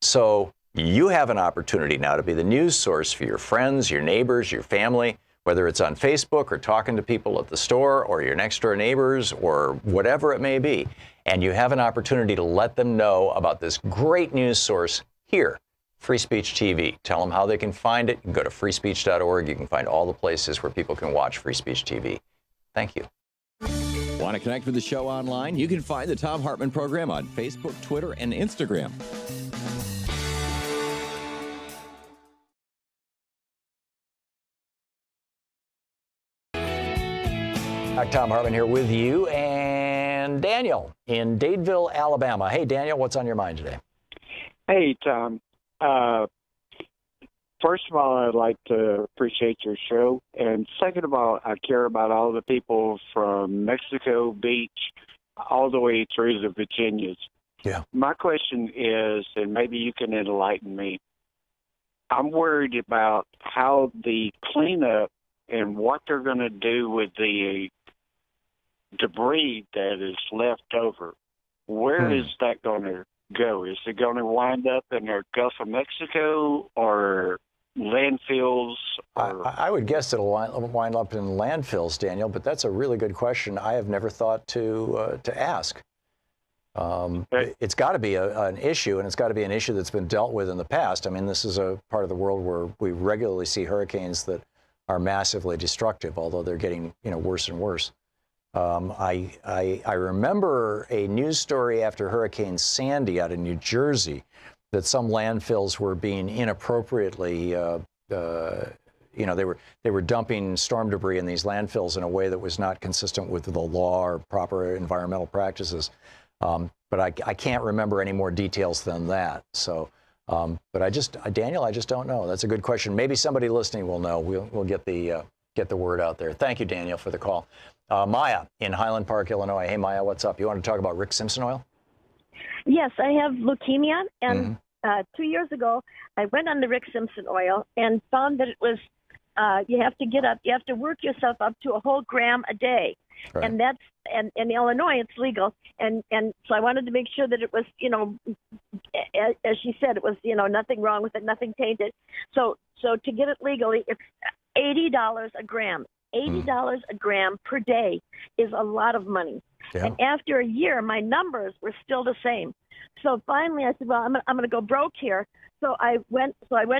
So you have an opportunity now to be the news source for your friends, your neighbors, your family, whether it's on Facebook or talking to people at the store or your next door neighbors or whatever it may be. And you have an opportunity to let them know about this great news source here, Free Speech TV. Tell them how they can find it. You can go to freespeech.org. You can find all the places where people can watch Free Speech TV. Thank you. Want to connect with the show online? You can find the Thom Hartmann Program on Facebook, Twitter, and Instagram. Thom Hartmann here with you and Daniel in Dadeville, Alabama. Hey, Daniel, what's on your mind today? Hey, Tom. First of all, I'd like to appreciate your show. And second of all, I care about all the people from Mexico Beach all the way through the Virginias. Yeah. My question is, and maybe you can enlighten me, I'm worried about how the cleanup and what they're going to do with the debris that is left over. Where is that going to go? Is it going to wind up in the Gulf of Mexico or landfills? Or... I would guess it'll wind up in landfills, Daniel, but that's a really good question I have never thought to ask. It's got to be an issue, and it's got to be an issue that's been dealt with in the past. I mean, this is a part of the world where we regularly see hurricanes that are massively destructive, although they're getting worse and worse. I remember a news story after Hurricane Sandy out in New Jersey that some landfills were being inappropriately, they were dumping storm debris in these landfills in a way that was not consistent with the law or proper environmental practices. But I can't remember any more details than that. So, but Daniel, I just don't know. That's a good question. Maybe somebody listening will know. We'll get the word out there. Thank you, Daniel, for the call. Maya in Highland Park, Illinois. Hey, Maya, what's up? You want to talk about Rick Simpson oil? Yes, I have leukemia, and 2 years ago, I went on the Rick Simpson oil and found that it was you have to get up. You have to work yourself up to a whole gram a day. Right. And that's and in Illinois it's legal, and so I wanted to make sure that it was, as she said, it was, nothing wrong with it, nothing tainted. So to get it legally, it's $80 a gram. $80 a gram per day is a lot of money. Yeah. And after a year, my numbers were still the same. So finally, I said, well, I'm going to go broke here. So I went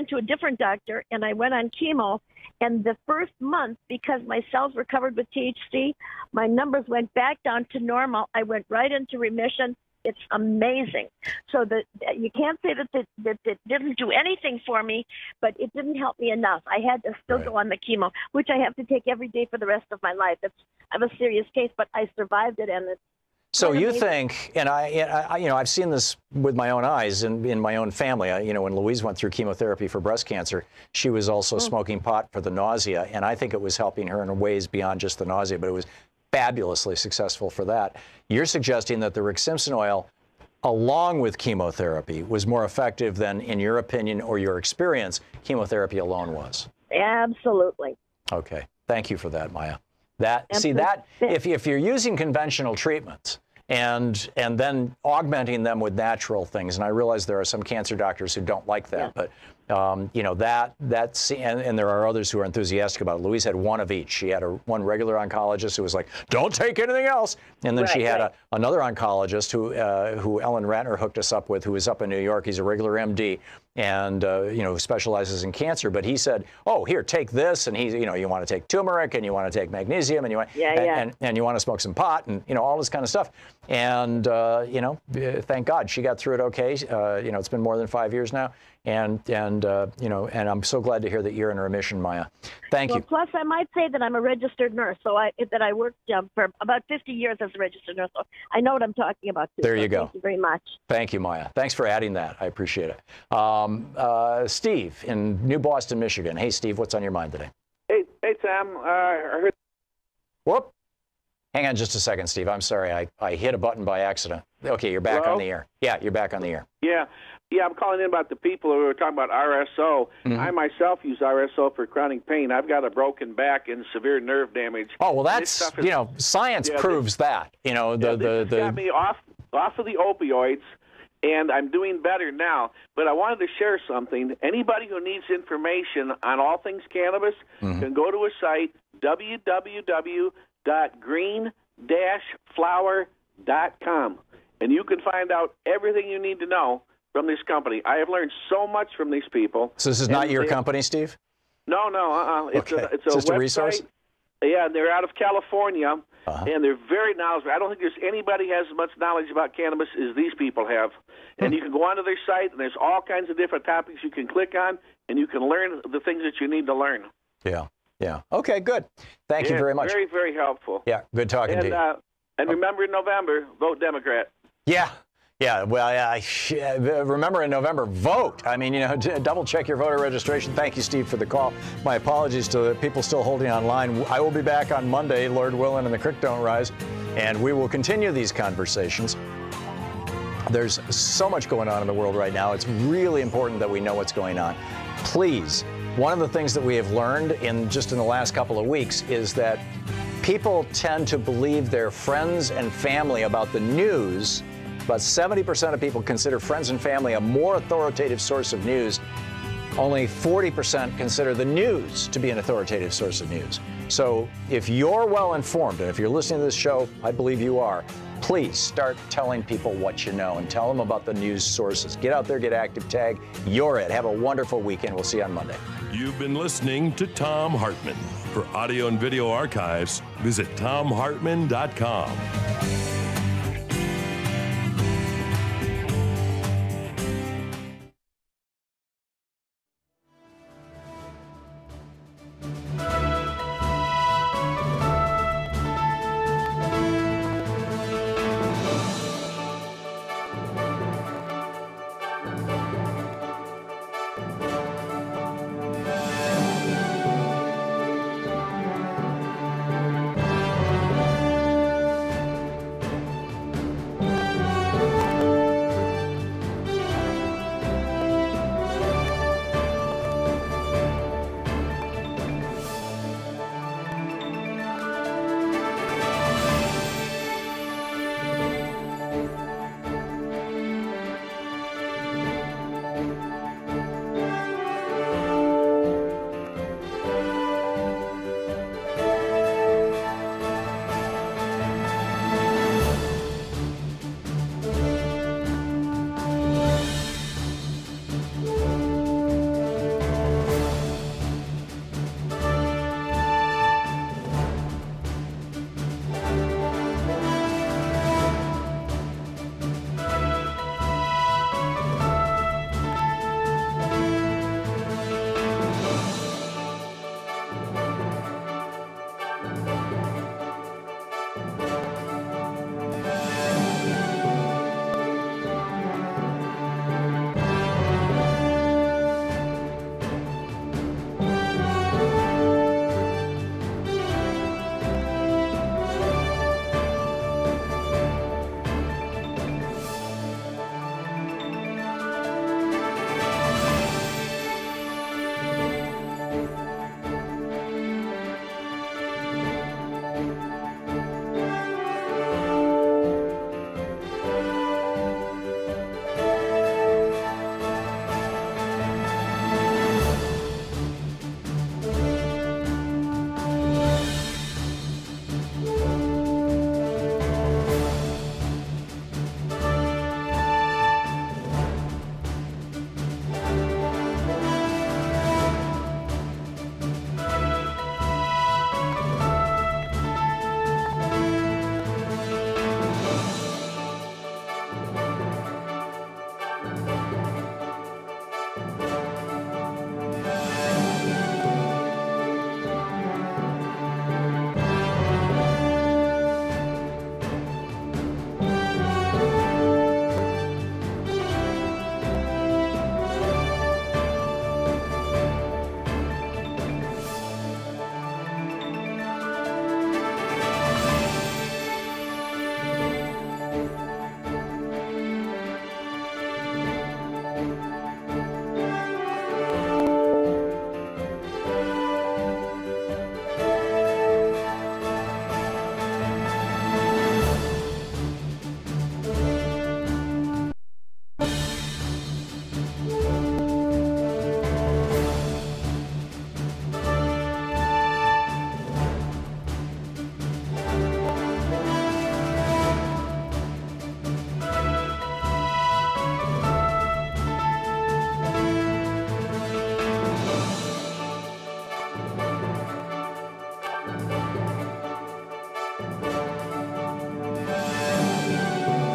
to a different doctor, and I went on chemo. And the first month, because my cells were covered with THC, my numbers went back down to normal. I went right into remission. It's amazing. So you can't say that it didn't do anything for me, but it didn't help me enough. I had to still go on the chemo, which I have to take every day for the rest of my life. I'm a serious case, but I survived it, and it's So you think, and I've seen this with my own eyes in my own family. When Louise went through chemotherapy for breast cancer, she was also smoking pot for the nausea, and I think it was helping her in ways beyond just the nausea, but it was fabulously successful for that. You're suggesting that the Rick Simpson oil, along with chemotherapy, was more effective than, in your opinion or your experience, chemotherapy alone was? Absolutely. Okay. Thank you for that, Maya. If you're using conventional treatments and then augmenting them with natural things, and I realize there are some cancer doctors who don't like that, but and there are others who are enthusiastic about it. Louise had one of each. She had one regular oncologist who was like, don't take anything else. And then she had another oncologist who Ellen Ratner hooked us up with, who is up in New York. He's a regular MD and, specializes in cancer. But he said, oh, here, take this. And he's, you want to take turmeric and you want to take magnesium and you want, and you want to smoke some pot and, all this kind of stuff. And, thank God she got through it okay. It's been more than 5 years now. And I'm so glad to hear that you're in remission, Maya. Thank you. Plus, I might say that I'm a registered nurse, so I worked for about 50 years as a registered nurse, so I know what I'm talking about, too. There you go. Thank you very much. Thank you, Maya. Thanks for adding that. I appreciate it. Steve in New Boston, Michigan. Hey, Steve, what's on your mind today? Hey, Tom. I heard. Whoop. Hang on just a second, Steve. I'm sorry. I hit a button by accident. Okay, you're back on the air. Yeah, you're back on the air. Yeah, I'm calling in about the people who were talking about RSO. Mm-hmm. I myself use RSO for chronic pain. I've got a broken back and severe nerve damage. Oh, well, that's, science proves that. This got me off of the opioids, and I'm doing better now. But I wanted to share something. Anybody who needs information on all things cannabis can go to a site, www.green-flower.com, and you can find out everything you need to know from this company. I have learned so much from these people. So this is not your company, Steve? No. It's it's a just website. A resource? Yeah, they're out of California, and they're very knowledgeable. I don't think there's anybody has as much knowledge about cannabis as these people have. And you can go onto their site, and there's all kinds of different topics you can click on, and you can learn the things that you need to learn. Yeah. Okay, good. Thank you very much. Very, very helpful. Yeah, good talking to you. And remember, in November, vote Democrat. Yeah, well, remember in November, vote. I mean, double check your voter registration. Thank you, Steve, for the call. My apologies to the people still holding online. I will be back on Monday, Lord willing, and the creek don't rise, and we will continue these conversations. There's so much going on in the world right now. It's really important that we know what's going on. Please, one of the things that we have learned in the last couple of weeks is that people tend to believe their friends and family about the news. About 70% of people consider friends and family a more authoritative source of news. Only 40% consider the news to be an authoritative source of news. So if you're well informed, and if you're listening to this show, I believe you are, please start telling people what you know and tell them about the news sources. Get out there, get active, tag. You're it. Have a wonderful weekend. We'll see you on Monday. You've been listening to Thom Hartmann. For audio and video archives, visit thomhartmann.com.